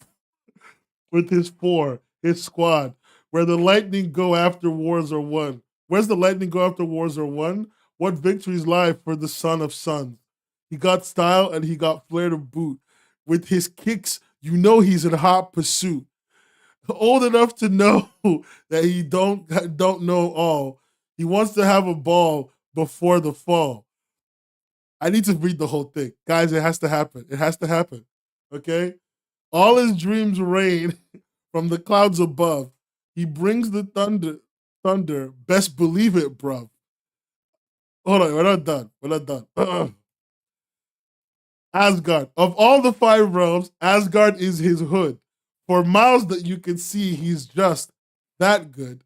squad, where the lightning go after wars are won. Where's the lightning go after wars are won? What victories lie for the son of sons? He got style and he got flair to boot. With his kicks, you know he's in hot pursuit. Old enough to know that he don't know all. He wants to have a ball before the fall. I need to read the whole thing. Guys, it has to happen. Okay? All his dreams rain from the clouds above. He brings the thunder. Best believe it, bruv. Hold on, we're not done. We're not done. Asgard. Of all the five realms, Asgard is his hood. For miles that you can see, he's just that good.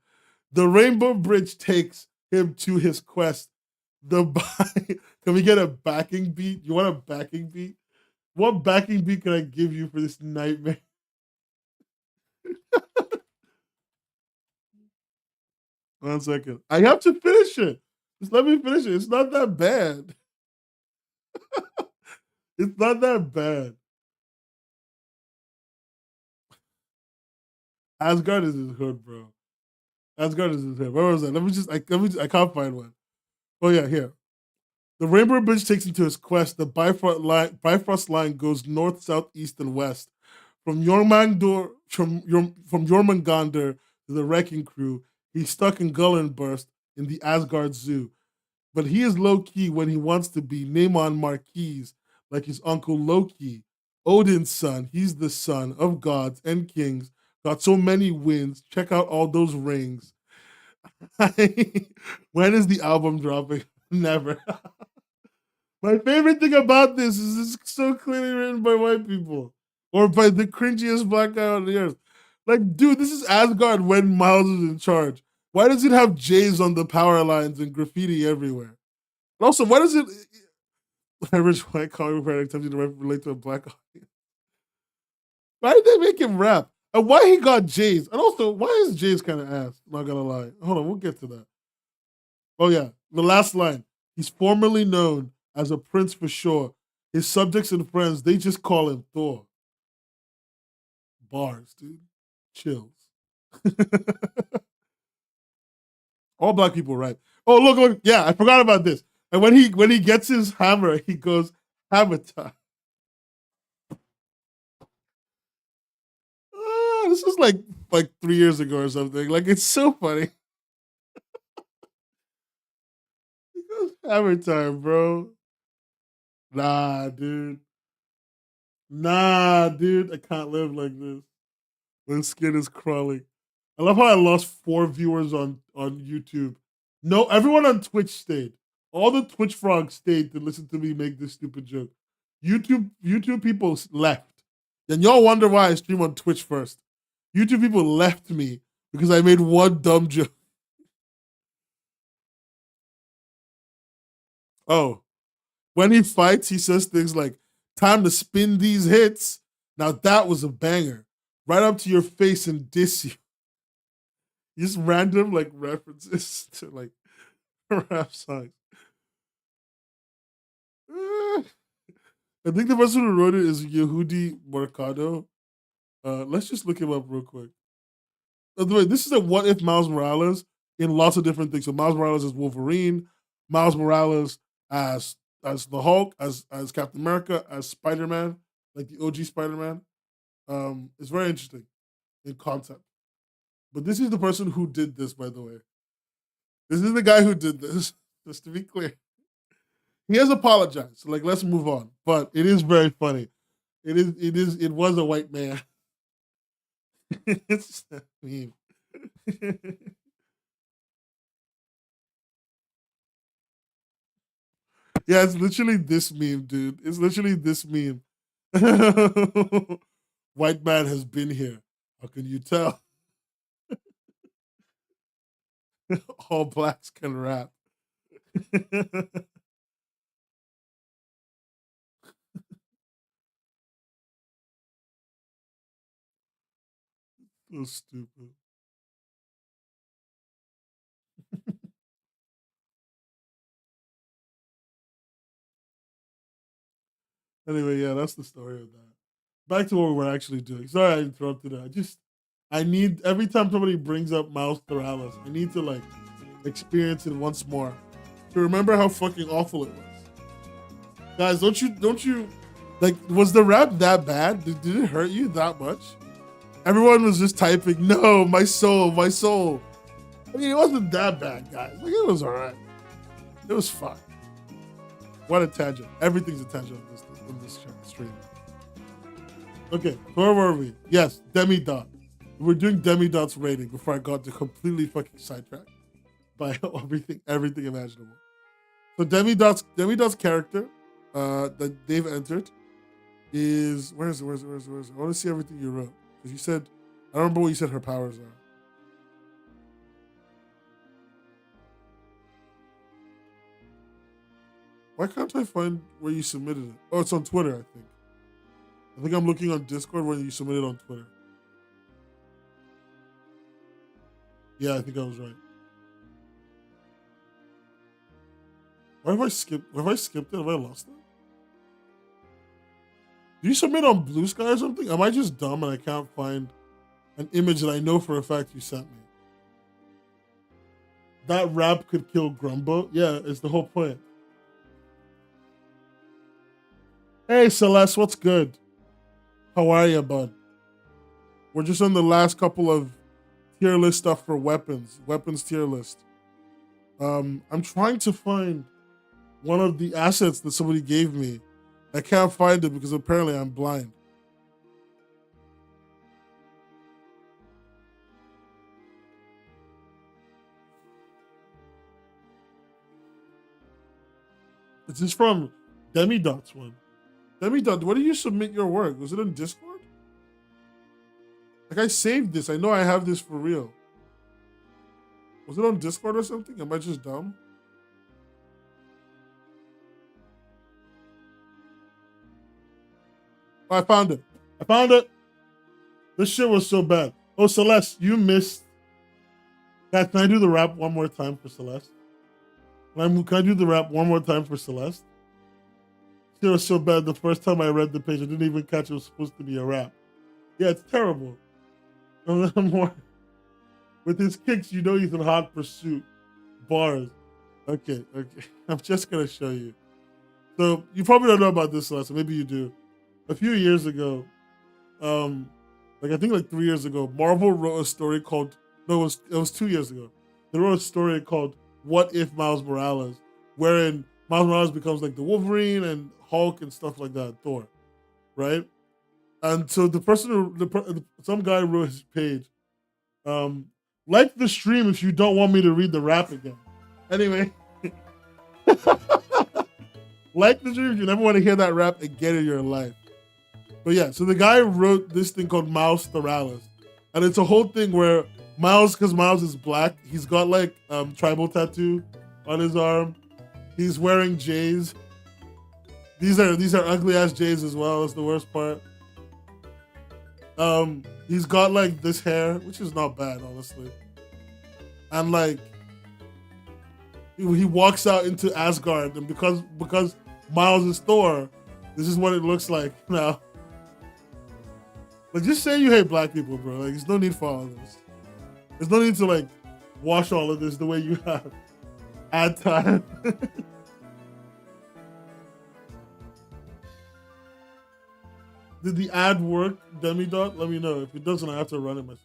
The Rainbow Bridge takes him to his quest. Can we get a backing beat? You want a backing beat? What backing beat can I give you for this nightmare? One second. I have to finish it. Just let me finish it. It's not that bad. It's not that bad. Asgard is his hood, bro. Asgard is his hood. Where was that? I can't find one. Oh yeah, here. The Rainbow Bridge takes him to his quest. The Bifrost line goes north, south, east, and west. From Jormungandr to the Wrecking Crew, he's stuck in Gullenburst in the Asgard Zoo. But he is low key when he wants to be. Namon Marquise, like his uncle Loki, Odin's son. He's the son of gods and kings. Got so many wins. Check out all those rings. When is the album dropping? Never. My favorite thing about this is it's so clearly written by white people or by the cringiest black guy on the earth. Like, dude, this is Asgard when Miles is in charge. Why does it have J's on the power lines and graffiti everywhere? And also, why does it? Average white comic writer attempting to relate to a black audience. Why did they make him rap? And why he got J's? And also, why is J's kind of ass? Not gonna lie. Hold on, we'll get to that. Oh yeah, the last line. He's formerly known as a prince for sure. His subjects and friends, they just call him Thor. Bars, dude. Chills. All black people, right? Oh, look. Yeah, I forgot about this. And when he gets his hammer, he goes, hammer time. This is like 3 years ago or something. Like, it's so funny. He goes, hammer time, bro. Nah, dude. I can't live like this. My skin is crawling. I love how I lost 4 viewers on YouTube. No, everyone on Twitch stayed. All the Twitch frogs stayed to listen to me make this stupid joke. YouTube people left. Then y'all wonder why I stream on Twitch first. YouTube people left me because I made one dumb joke. Oh, when he fights, he says things like, time to spin these hits. Now that was a banger. Right up to your face and diss you. Just random like references to like rap songs. I think the person who wrote it is Yehudi Mercado. Let's just look him up real quick. By the way, this is a what if Miles Morales in lots of different things. So Miles Morales as Wolverine, Miles Morales as the Hulk, as Captain America, as Spider-Man, like the OG Spider-Man. It's very interesting in concept. But this is the person who did this, by the way. This is the guy who did this, just to be clear. He has apologized. So, like, let's move on. But it is very funny. It was a white man. It's a meme. Yeah, it's literally this meme, dude. It's literally this meme. White man has been here. How can you tell? All blacks can rap. So stupid. Anyway, yeah, that's the story of that. Back to what we're actually doing. Sorry I interrupted it. I need every time somebody brings up Miles Morales, I need to like experience it once more to remember how fucking awful it was. Guys, don't you like was the rap that bad? Did it hurt you that much? Everyone was just typing, no, my soul, my soul. I mean, it wasn't that bad, guys. Like, it was all right. It was fine. What a tangent. Everything's a tangent on this stream. Okay, where were we? Yes, Demidot. We're doing Demidot's rating before I got to completely fucking sidetracked by everything imaginable. So Demidot's character that they've entered is where is it? I want to see everything you wrote. Because you said I don't remember what you said her powers are. Why can't I find where you submitted it? Oh, it's on Twitter, I think. I think I'm looking on Discord when you submitted on Twitter. Yeah, I think I was right. Why have I skipped? Have I skipped it? Have I lost it? Do you submit on Blue Sky or something? Am I just dumb and I can't find an image that I know for a fact you sent me? That rap could kill Grumbo? Yeah, it's the whole point. Hey, Celeste, what's good? How are you, bud? We're just on the last couple of tier list stuff for weapons tier list. I'm trying to find one of the assets that somebody gave me. I can't find it because apparently I'm blind. Is this from Demidot's one? Demidot, where do you submit your work? Was it in Discord? Like I saved this. I know I have this for real. Was it on Discord or something? Am I just dumb? Oh, I found it. I found it. This shit was so bad. Oh, Celeste, you missed. Can I do the rap one more time for Celeste? Can I do the rap one more time for Celeste? It was so bad. The first time I read the page, I didn't even catch it was supposed to be a rap. Yeah, it's terrible. More. With his kicks, you know he's in hot pursuit. Bars. Okay. I'm just gonna show you. So you probably don't know about this, Celeste. Maybe you do. A few years ago, I think like 3 years ago, Marvel wrote a story called. No, it was 2 years ago. They wrote a story called "What If Miles Morales," wherein Miles Morales becomes like the Wolverine and Hulk and stuff like that, Thor, right? And so some guy wrote his page, like the stream if you don't want me to read the rap again. Anyway, like the stream if you never want to hear that rap again in your life. But yeah, so the guy wrote this thing called Miles Morales, and it's a whole thing where because Miles is black, he's got like tribal tattoo on his arm. He's wearing J's. These are ugly ass J's as well. That's the worst part. He's got like this hair, which is not bad, honestly. And like he walks out into Asgard, and because Miles is Thor, this is what it looks like now. Like just say you hate black people, bro. Like there's no need for all of this. There's no need to like wash all of this the way you have. Add time. Did the ad work, Demidot? Let me know. If it doesn't, I have to run it myself.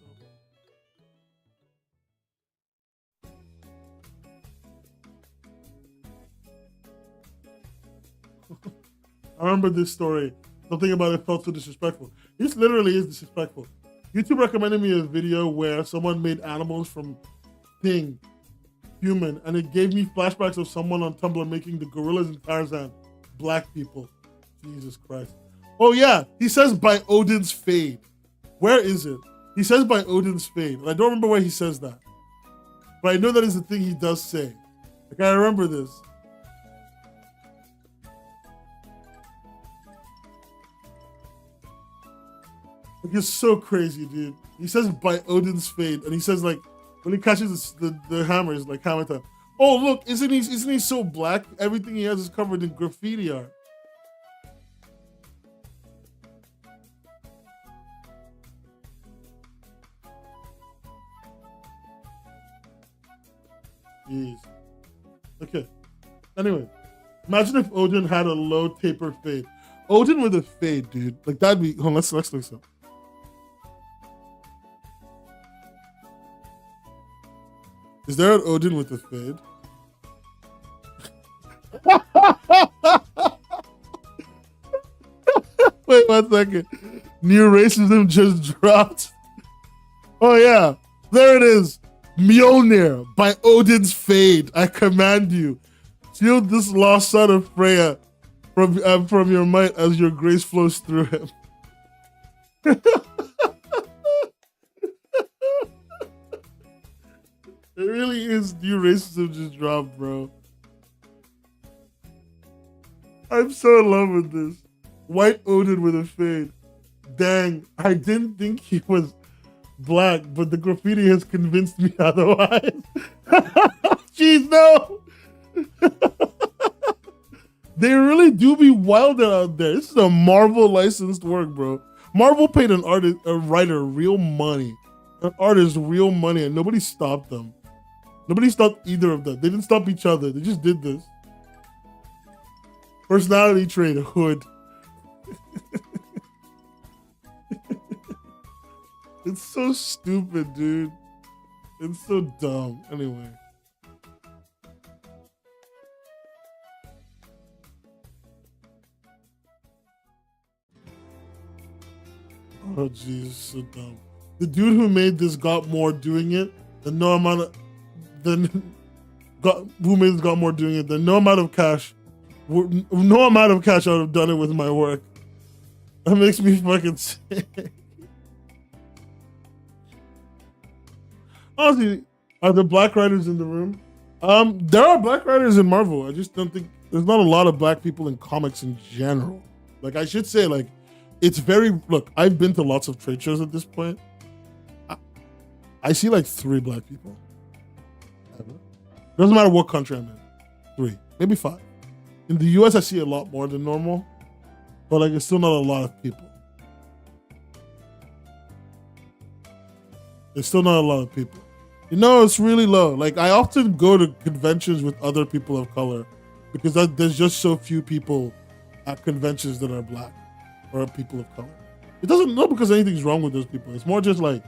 I remember this story. Something about it felt so disrespectful. This literally is disrespectful. YouTube recommended me a video where someone made animals from thing human, and it gave me flashbacks of someone on Tumblr making the gorillas in Tarzan black people. Jesus Christ. Oh yeah, he says by Odin's fade. Where is it? He says by Odin's fade. And I don't remember where he says that. But I know that is the thing he does say. Like I remember this. Like it's so crazy, dude. He says by Odin's fade, and he says like when he catches the hammer, it's like hammer time. Oh look, isn't he so black? Everything he has is covered in graffiti art. Jeez. Okay. Anyway, imagine if Odin had a low taper fade. Odin with a fade, dude. Like that'd be. Hold on, let's look this up. Is there an Odin with a fade? Wait 1 second. New racism just dropped. Oh yeah, there it is. Mjolnir by Odin's fade. I command you. Shield this lost son of Freya from your might as your grace flows through him. It really is new racism just dropped, bro. I'm so in love with this. White Odin with a fade. Dang, I didn't think he was black, but the graffiti has convinced me otherwise. Jeez, no. They really do be wild out there. This is a Marvel licensed work, bro. Marvel paid a writer real money, an artist real money, and nobody stopped them. Nobody stopped either of them. They didn't stop each other. They just did this. Personality trait, hood. It's so stupid, dude. It's so dumb. Anyway. Oh, jeez, so dumb. The dude who made this got more doing it. Who made this got more doing it. No amount of cash I would have done it with my work. That makes me fucking sick. Honestly, are there black writers in the room? There are black writers in Marvel. I just don't think there's not a lot of black people in comics in general. Like, I should say, like, it's very, look, I've been to lots of trade shows at this point. I see like 3 black people. Doesn't matter what country I'm in. 3, maybe 5. In the US, I see a lot more than normal, but like, it's still not a lot of people. It's still not a lot of people. You know, it's really low. Like, I often go to conventions with other people of color because there's just so few people at conventions that are black or people of color. It doesn't, not because anything's wrong with those people. It's more just like,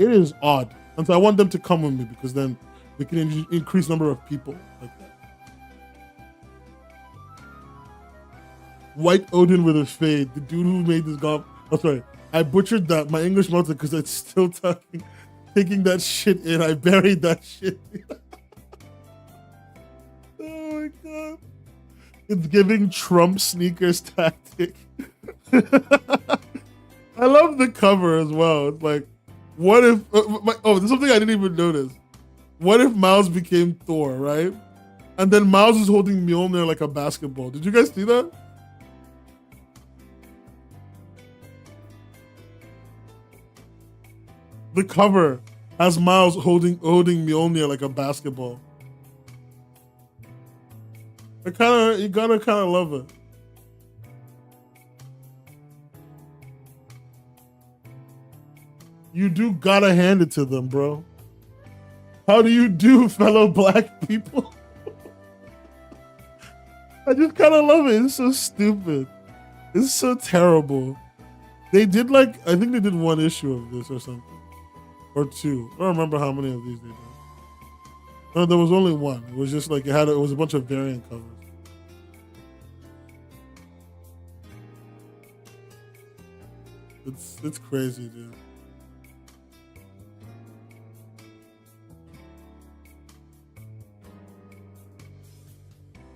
it is odd. And so I want them to come with me because then we can increase number of people like that. White Odin with a fade. The dude who made this golf. Oh, sorry. I butchered that. My English melted because it's still taking that shit in. I buried that shit. Oh my God. It's giving Trump sneakers tactic. I love the cover as well. It's like, what if, there's something I didn't even notice. What if Miles became Thor, right? And then Miles is holding Mjolnir like a basketball. Did you guys see that? The cover has Miles holding Mjolnir like a basketball. You gotta kind of love it. You do gotta hand it to them, bro. How do you do, fellow black people? I just kind of love it. It's so stupid. It's so terrible. They did like, I think they did 1 issue of this or something. Or 2. I don't remember how many of these they did. No, there was only 1. It was just like, it was a bunch of variant covers. It's crazy, dude.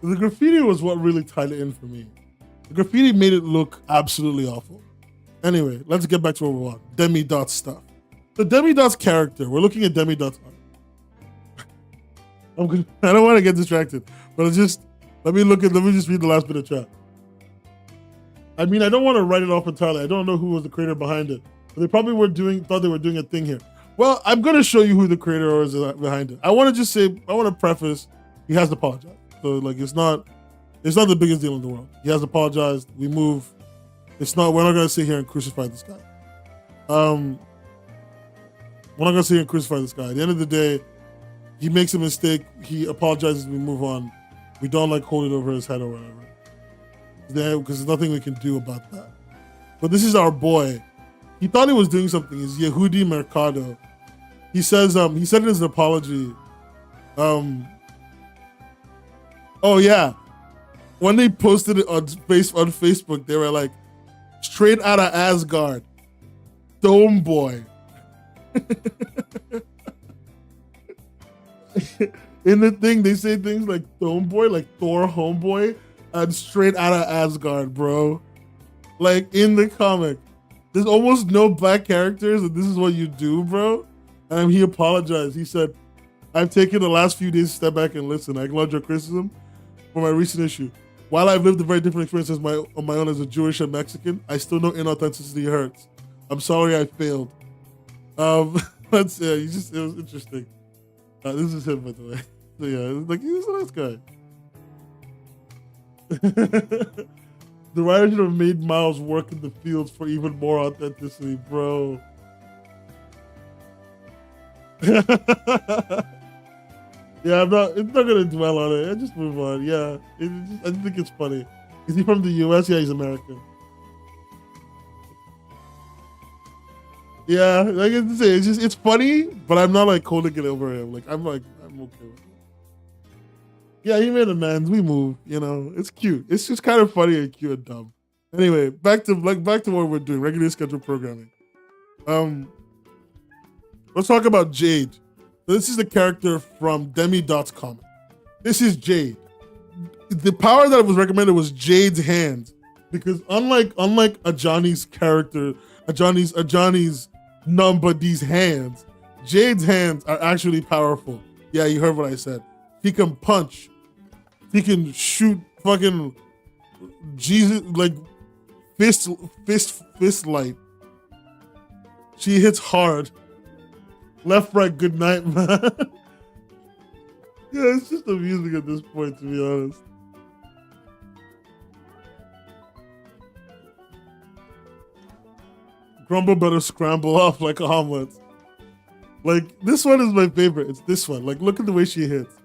The graffiti was what really tied it in for me. The graffiti made it look absolutely awful. Anyway, let's get back to what we want. Demi-Dot stuff. The Demi-Dot's character. We're looking at Demi-Dot's art. I don't want to get distracted, but let me just read the last bit of chat. I mean, I don't want to write it off entirely. I don't know who was the creator behind it, but they probably thought they were doing a thing here. Well, I'm going to show you who the creator is behind it. I want to preface, he has apologized. So like, it's not the biggest deal in the world. He has apologized. We move. We're not going to sit here and crucify this guy. We're not going to sit here and crucify this guy. At the end of the day, he makes a mistake. He apologizes. We move on. We don't like hold it over his head or whatever. Because there's nothing we can do about that. But this is our boy. He thought he was doing something. It's Yehudi Mercado. He says, he said in his apology, oh yeah, when they posted it on Facebook, they were like, straight out of Asgard, Dome Boy. In the thing, they say things like Homeboy, like Thor Homeboy, and straight out of Asgard, bro. Like in the comic, there's almost no black characters, and this is what you do, bro. And he apologized. He said, "I've taken the last few days to step back and listen. I acknowledge your criticism for my recent issue. While I've lived a very different experience on my own as a Jewish and Mexican, I still know inauthenticity hurts. I'm sorry I failed." Let's it was interesting. This is him, by the way. So yeah, it's like he's a nice guy. The writer should have made Miles work in the fields for even more authenticity, bro. Yeah, it's not gonna dwell on it. I just move on. Yeah, I think it's funny. Is he from the US? Yeah, he's American. Yeah, like I say, it's funny, but I'm not like holding it over him. I'm okay with it. Yeah, he made amends. We move. You know, it's cute. It's just kind of funny and cute and dumb. Anyway, back to what we're doing. Regular scheduled programming. Let's talk about Jade. This is the character from Demi-Dot's comic. This is Jade. The power that was recommended was Jade's hands, because unlike Ajani's character, Ajani's number these hands, Jade's hands are actually powerful. Yeah, you heard what I said. He can punch. He can shoot fucking Jesus, like fist light. She hits hard. Left, right, good night, man. Yeah, it's just amusing at this point, to be honest. Grumble better scramble off like a omelet. Like, this one is my favorite. It's this one. Like, look at the way she hits.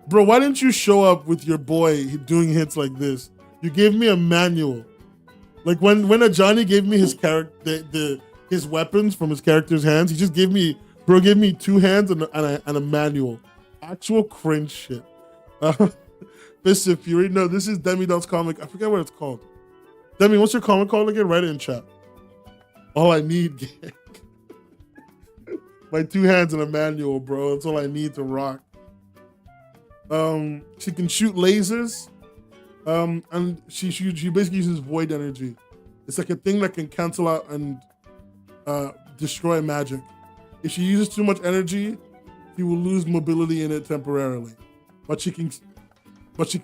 Bro, why didn't you show up with your boy doing hits like this? You gave me a manual. Like, when Ajani gave me his his weapons from his character's hands, he just gave me two hands and a manual. Actual cringe shit. Fist of Fury. No, this is Demi-Dot's comic. I forget what it's called. Demi, what's your comic called again? Write it in chat. All I need, my two hands and a manual, bro. That's all I need to rock. She can shoot lasers. And she basically uses void energy. It's like a thing that can cancel out and destroy magic. If she uses too much energy, she will lose mobility in it temporarily. But she can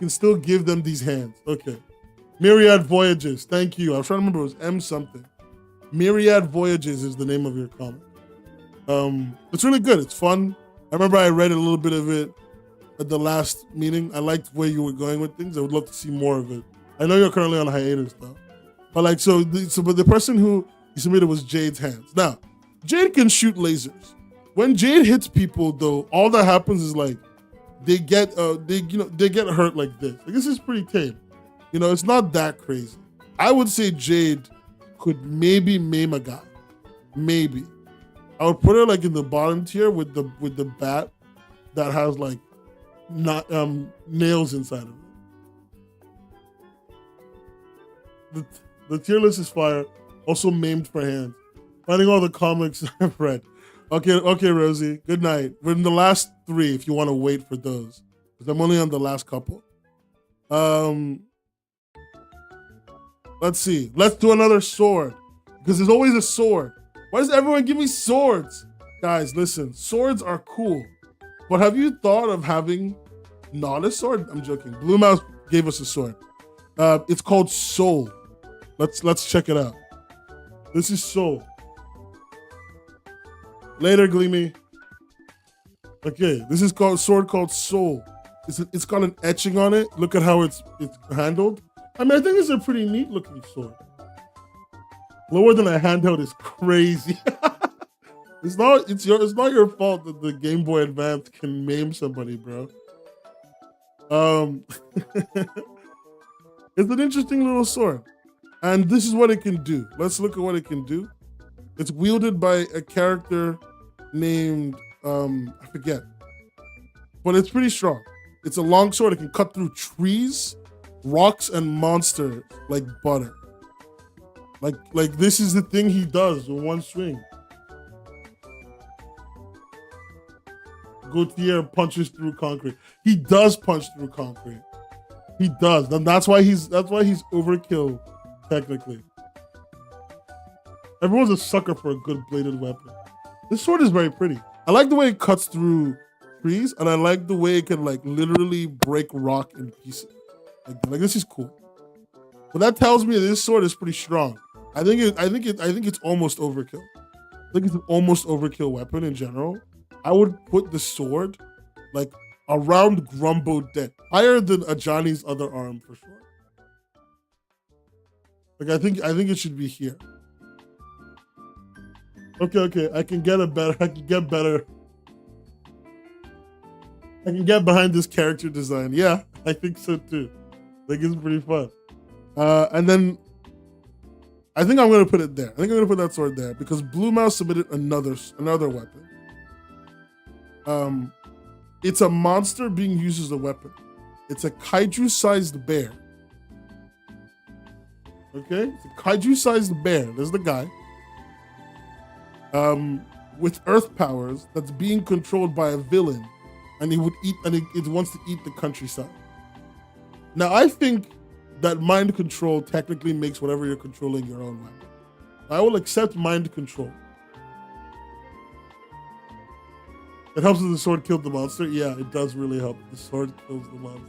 still give them these hands. Okay. Myriad Voyages. Thank you. I was trying to remember, it was M something. Myriad Voyages is the name of your comic. It's really good. It's fun. I remember I read a little bit of it at the last meeting. I liked where you were going with things. I would love to see more of it. I know you're currently on hiatus though. But like, but the person who you submitted was Jade's hands. Now, Jade can shoot lasers. When Jade hits people though, all that happens is like, they get hurt like this. Like, this is pretty tame. You know, it's not that crazy. I would say Jade could maybe maim a guy. Maybe. I would put her like in the bottom tier with the bat that has like not nails inside of it. The tier list is fire. Also maimed for hands. Finding all the comics I've read. Okay, Rosie. Good night. We're in the last 3 if you want to wait for those. Because I'm only on the last couple. Let's see. Let's do another sword. Because there's always a sword. Why does everyone give me swords? Guys, listen. Swords are cool. But have you thought of having not a sword? I'm joking. Blue Mouse gave us a sword. It's called Soul. Let's check it out. This is Soul. Later, Gleamy. Okay, this is called sword called Soul. It's got an etching on it. Look at how it's handled. I mean, I think it's a pretty neat looking sword. Lower than a handheld is crazy. It's not your fault that the Game Boy Advance can maim somebody, bro. It's an interesting little sword. And this is what it can do. Let's look at what it can do. It's wielded by a character named, I forget. But it's pretty strong. It's a long sword. It can cut through trees, rocks, and monsters like butter. Like this is the thing he does in one swing. Gautier punches through concrete. He does punch through concrete. He does. And that's why he's overkill, technically. Everyone's a sucker for a good bladed weapon. This sword is very pretty. I like the way it cuts through trees, and I like the way it can like literally break rock in pieces. Like this is cool. But that tells me that this sword is pretty strong. I think it's almost overkill. I think it's an almost overkill weapon in general. I would put the sword like around Grumbo dead, higher than Ajani's other arm for sure. Like I think it should be here. Okay, I can get better. I can get behind this character design. Yeah, I think so too. Like it's pretty fun. And then I think I'm gonna put it there. I think I'm gonna put that sword there because Blue Mouse submitted another weapon. It's a monster being used as a weapon. It's a kaiju-sized bear. Okay, it's a kaiju-sized bear. There's the guy. With earth powers that's being controlled by a villain, and it wants to eat the countryside. Now I think that mind control technically makes whatever you're controlling your own weapon. I will accept mind control. It helps that the sword killed the monster. Yeah, it does really help. The sword kills the monster.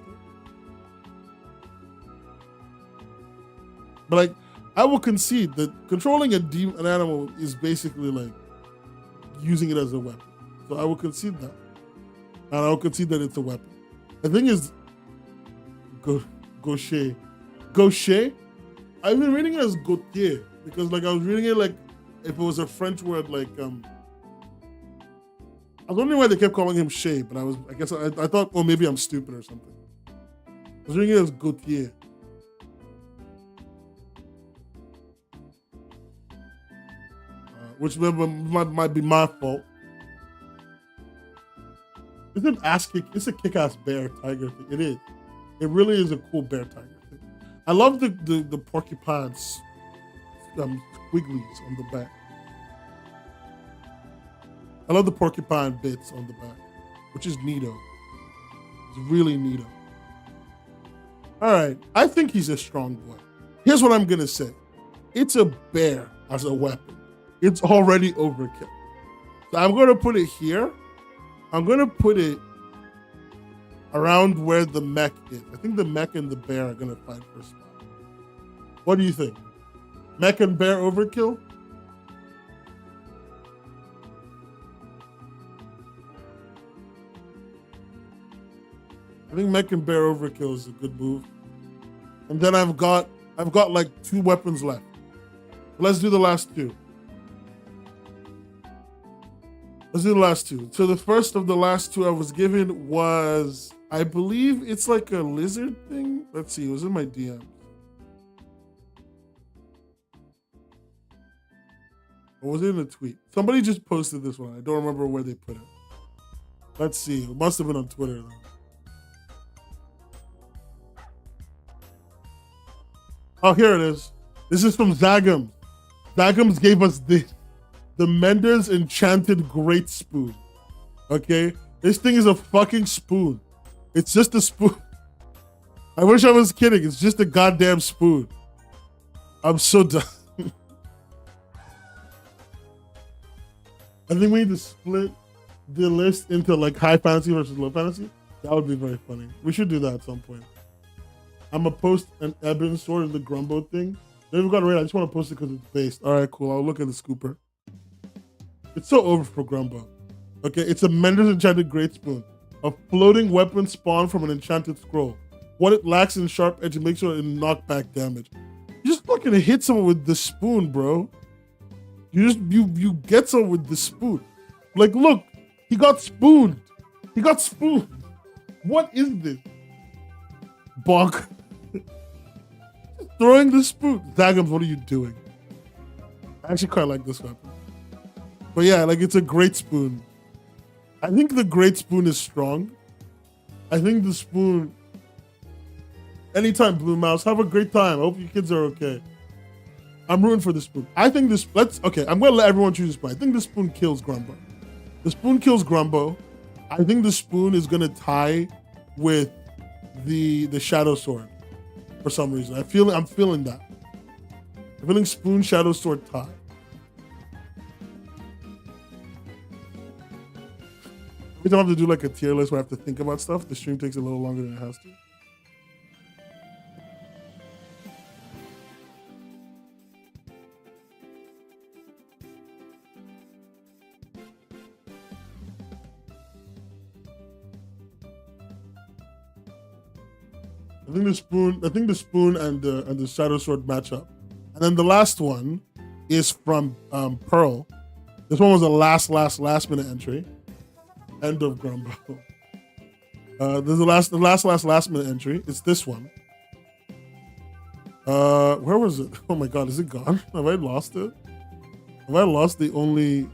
But like, I will concede that controlling an animal is basically like using it as a weapon. So I will concede that. And I will concede that it's a weapon. The thing is, Gaucher. Gaucher? I've been reading it as Gautier because like I was reading it like if it was a French word like I was wondering why they kept calling him Shay, but I thought, well, maybe I'm stupid or something. I was reading it as Gautier. Which might be my fault. It's an ass kick. It's a kick-ass bear tiger thing. It is. It really is a cool bear tiger thing. I love the porcupines squigglies on the back. I love the porcupine bits on the back, which is neato. It's really neato. All right, I think he's a strong boy. Here's what I'm gonna say. It's a bear as a weapon. It's already overkill. So I'm gonna put it here. I'm gonna put it around where the mech is. I think the mech and the bear are gonna fight for a spot. What do you think? Mech and bear overkill? I think mech and bear overkill is a good move. And then I've got like 2 weapons left. Let's do the last 2. Let's do the last 2. So the first of the last 2 I was given was, I believe it's like a lizard thing. Let's see, it was in my DMs. Or was it in a tweet? Somebody just posted this one. I don't remember where they put it. Let's see, it must have been on Twitter though. Oh, here it is. This is from Zagam. Zagams gave us this. The Mender's Enchanted Great Spoon. Okay? This thing is a fucking spoon. It's just a spoon. I wish I was kidding. It's just a goddamn spoon. I'm so done. I think we need to split the list into like high fantasy versus low fantasy. That would be very funny. We should do that at some point. I'm gonna post an Ebon sword in the Grumbo thing. Never got it right. I just want to post it because it's based. All right, cool. I'll look at the scooper. It's so over for Grumbo. Okay, it's a Mender's Enchanted Great Spoon. A floating weapon spawned from an enchanted scroll. What it lacks in sharp edge makes sure it knock back damage. You just fucking hit someone with the spoon, bro. You get someone with the spoon. Like, look, he got spooned. He got spooned. What is this? Bonk. Throwing the spoon. Zagams, what are you doing? I actually quite like this weapon. But yeah, like it's a great spoon. I think the great spoon is strong. I think the spoon, anytime Blue Mouse, have a great time. I hope your kids are okay. I'm rooting for the spoon. I think this, I'm gonna let everyone choose a spoon. I think the spoon kills Grumbo. The spoon kills Grumbo. I think the spoon is gonna tie with the shadow sword for some reason. I'm feeling that. I'm feeling spoon shadow sword tie. Every time I have to do like a tier list where I have to think about stuff, the stream takes a little longer than it has to. I think the spoon and the shadow sword match up. And then the last one is from Pearl. This one was a last minute entry. End of Grumbo. There's the last minute entry. It's this one. Where was it? Oh my god, is it gone? Have I lost it? Have I lost the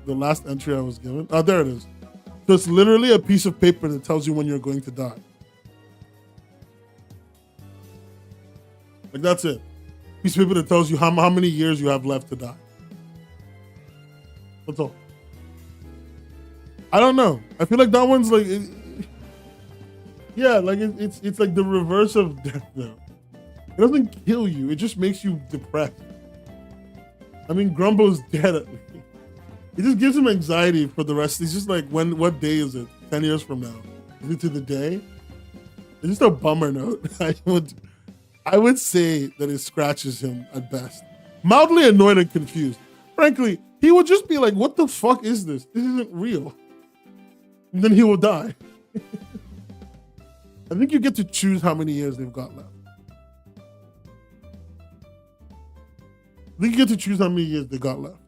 last entry I was given? Oh, there it is. So it's literally a piece of paper that tells you when you're going to die. Like, that's it. Piece of paper that tells you how many years you have left to die. That's all. I don't know. I feel like that one's like, yeah, like it's like the reverse of death though. It doesn't kill you. It just makes you depressed. I mean, Grumbo's dead at least. It just gives him anxiety for the rest. He's just like, what day is it? 10 years from now? Is it to the day? It's just a bummer note. I would say that it scratches him at best. Mildly annoyed and confused. Frankly, he would just be like, what the fuck is this? This isn't real. And then he will die. I think you get to choose how many years they've got left. I think you get to choose how many years they got left.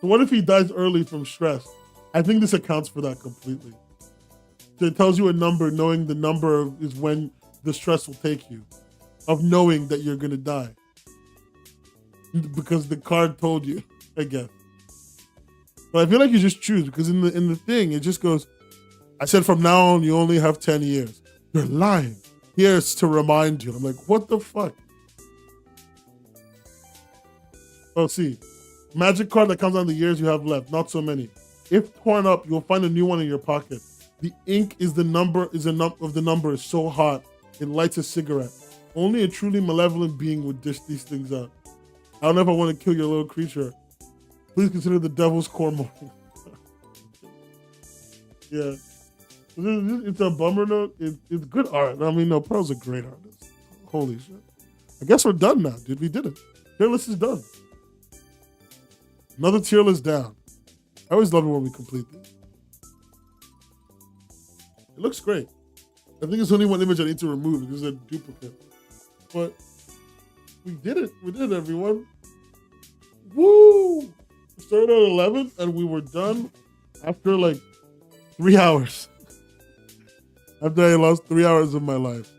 So what if he dies early from stress? I think this accounts for that completely. So it tells you a number, knowing the number is when the stress will take you, of knowing that you're gonna die. Because the card told you, I guess. But I feel like you just choose, because in the thing, it just goes, I said from now on, you only have 10 years. You're lying. Here's to remind you. I'm like, what the fuck? Oh, see. Magic card that comes on the years you have left. Not so many. If torn up, you'll find a new one in your pocket. The ink is the number of the number is so hot, it lights a cigarette. Only a truly malevolent being would dish these things out. I don't know if I want to kill your little creature. Please consider the devil's core morning. Yeah. It's a bummer note. It's good art. I mean, no, Pearl's a great artist. Holy shit. I guess we're done now, dude. We did it. Tier list is done. Another tier list down. I always love it when we complete these. It looks great. I think it's only one image I need to remove because it's a duplicate. But we did it. We did it, everyone. Woo! We started at 11 and we were done after like 3 hours. After I lost 3 hours of my life.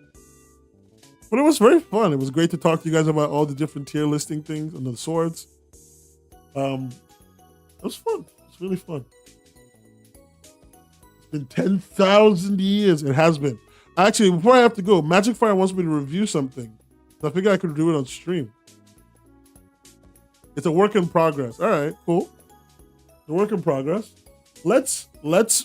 But it was very fun. It was great to talk to you guys about all the different tier listing things and the swords. It was fun. It's really fun. It's been 10,000 years. It has been. Actually, before I have to go, Magic Fire wants me to review something. So I figured I could do it on stream. It's a work in progress. All right, cool. It's a work in progress. Let's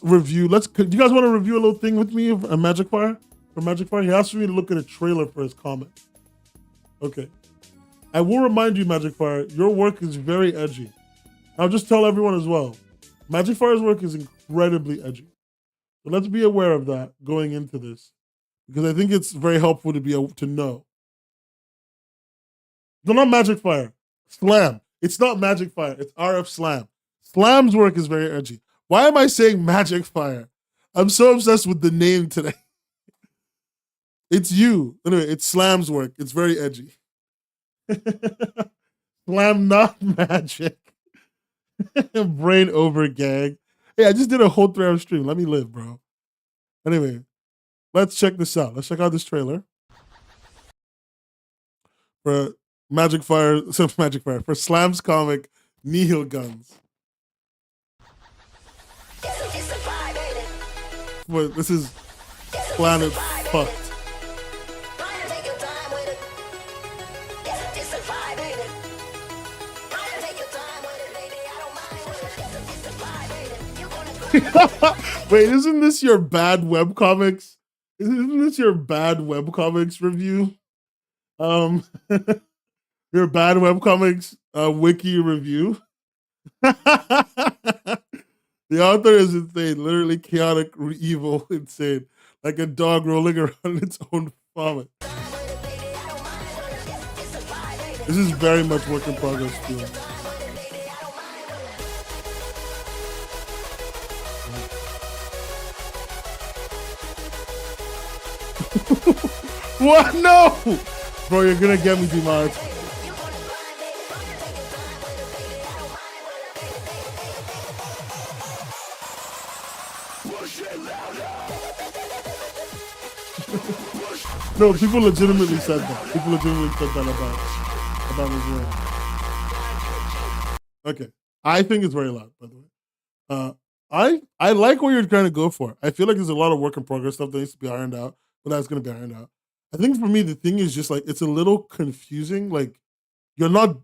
review. Do you guys want to review a little thing with me of Magic Fire? For Magic Fire, he asked me to look at a trailer for his comic. Okay. I will remind you, Magic Fire, your work is very edgy. I'll just tell everyone as well. Magic Fire's work is incredibly edgy. So let's be aware of that going into this, because I think it's very helpful to be able to know. No, not Magic Fire. Slam. It's not Magic Fire. It's RF Slam. Slam's work is very edgy. Why am I saying Magic Fire? I'm so obsessed with the name today. It's you. Anyway, it's Slam's work. It's very edgy. Slam, not magic. Brain over gag. Hey, I just did a whole 3-hour stream. Let me live, bro. Anyway, let's check this out. Let's check out this trailer for Magic Fire, for Slam's comic, Nihil Guns. But this is Planet Fucked. Wait, isn't this your bad webcomics? Isn't this your bad webcomics review? Your bad webcomics wiki review. The author is insane, literally chaotic, evil, insane, like a dog rolling around its own vomit. This is very much work in progress too. What? No! Bro, you're gonna get me demonetized. No, people legitimately said that. People legitimately said that about his work. Okay. I think it's very loud, by the way. I like what you're trying to go for. I feel like there's a lot of work in progress stuff that needs to be ironed out, but that's gonna be ironed out. I think for me the thing is just like it's a little confusing. Like you're not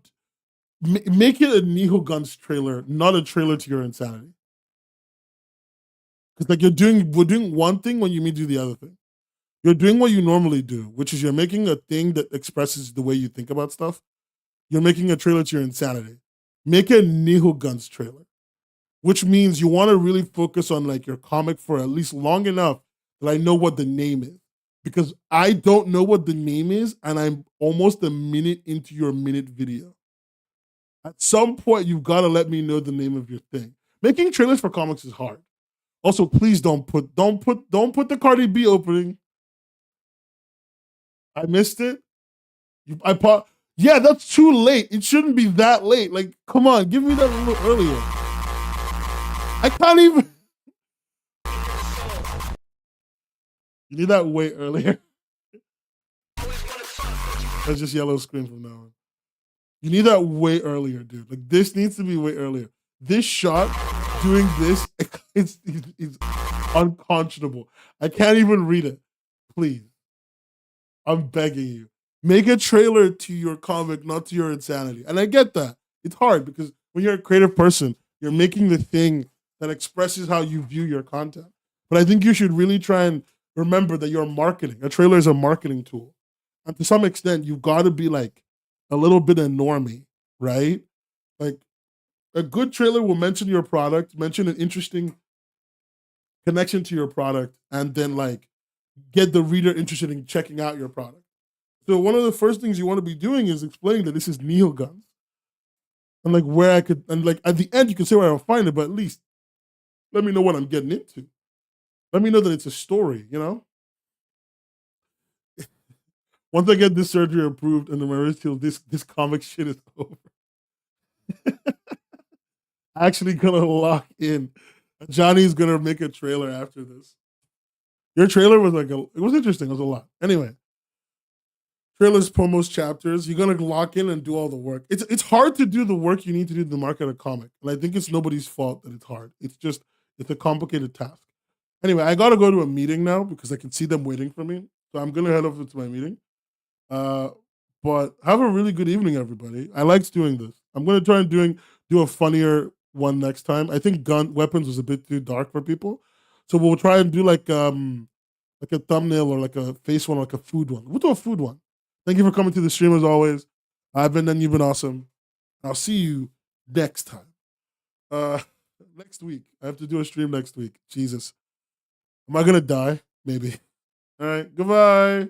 make it a Niho Guns trailer, not a trailer to your insanity. Because like we're doing one thing when you mean do the other thing. You're doing what you normally do, which is you're making a thing that expresses the way you think about stuff. You're making a trailer to your insanity. Make a Niho Guns trailer, which means you want to really focus on like your comic for at least long enough that I know what the name is. Because I don't know what the name is, and I'm almost a minute into your minute video. At some point, you've got to let me know the name of your thing. Making trailers for comics is hard. Also, please don't put the Cardi B opening. I missed it. Yeah, that's too late. It shouldn't be that late. Like, come on, give me that a little earlier. I can't even. You need that way earlier. That's just yellow screen from now on. You need that way earlier, dude. Like, this needs to be way earlier. This shot doing this, it's unconscionable. I can't even read it. Please. I'm begging you. Make a trailer to your comic, not to your insanity. And I get that. It's hard because when you're a creative person, you're making the thing that expresses how you view your content. But I think you should really try and remember that you're marketing. A trailer is a marketing tool. And to some extent, you've got to be like a little bit of normie, right? Like a good trailer will mention your product, mention an interesting connection to your product, and then like get the reader interested in checking out your product. So one of the first things you want to be doing is explaining that this is Niho Guns. And like where I could, and like at the end, you can say where I'll find it, but at least let me know what I'm getting into. Let me know that it's a story, you know? Once I get this surgery approved and the marriage deal, this comic shit is over. Actually gonna lock in. Johnny's gonna make a trailer after this. Your trailer was like it was interesting. It was a lot. Anyway, trailers, promos, chapters. You're gonna lock in and do all the work. It's hard to do the work you need to do to market a comic, and I think it's nobody's fault that it's hard. It's a complicated task. Anyway, I gotta go to a meeting now because I can see them waiting for me. So I'm gonna head over to my meeting. But have a really good evening, everybody. I liked doing this. I'm gonna try and do a funnier one next time. I think weapons was a bit too dark for people. So we'll try and do like a thumbnail or like a face one, or like a food one. We'll do a food one. Thank you for coming to the stream as always. I've been and you've been awesome. I'll see you next time. Next week. I have to do a stream next week. Jesus. Am I gonna die? Maybe. All right. Goodbye.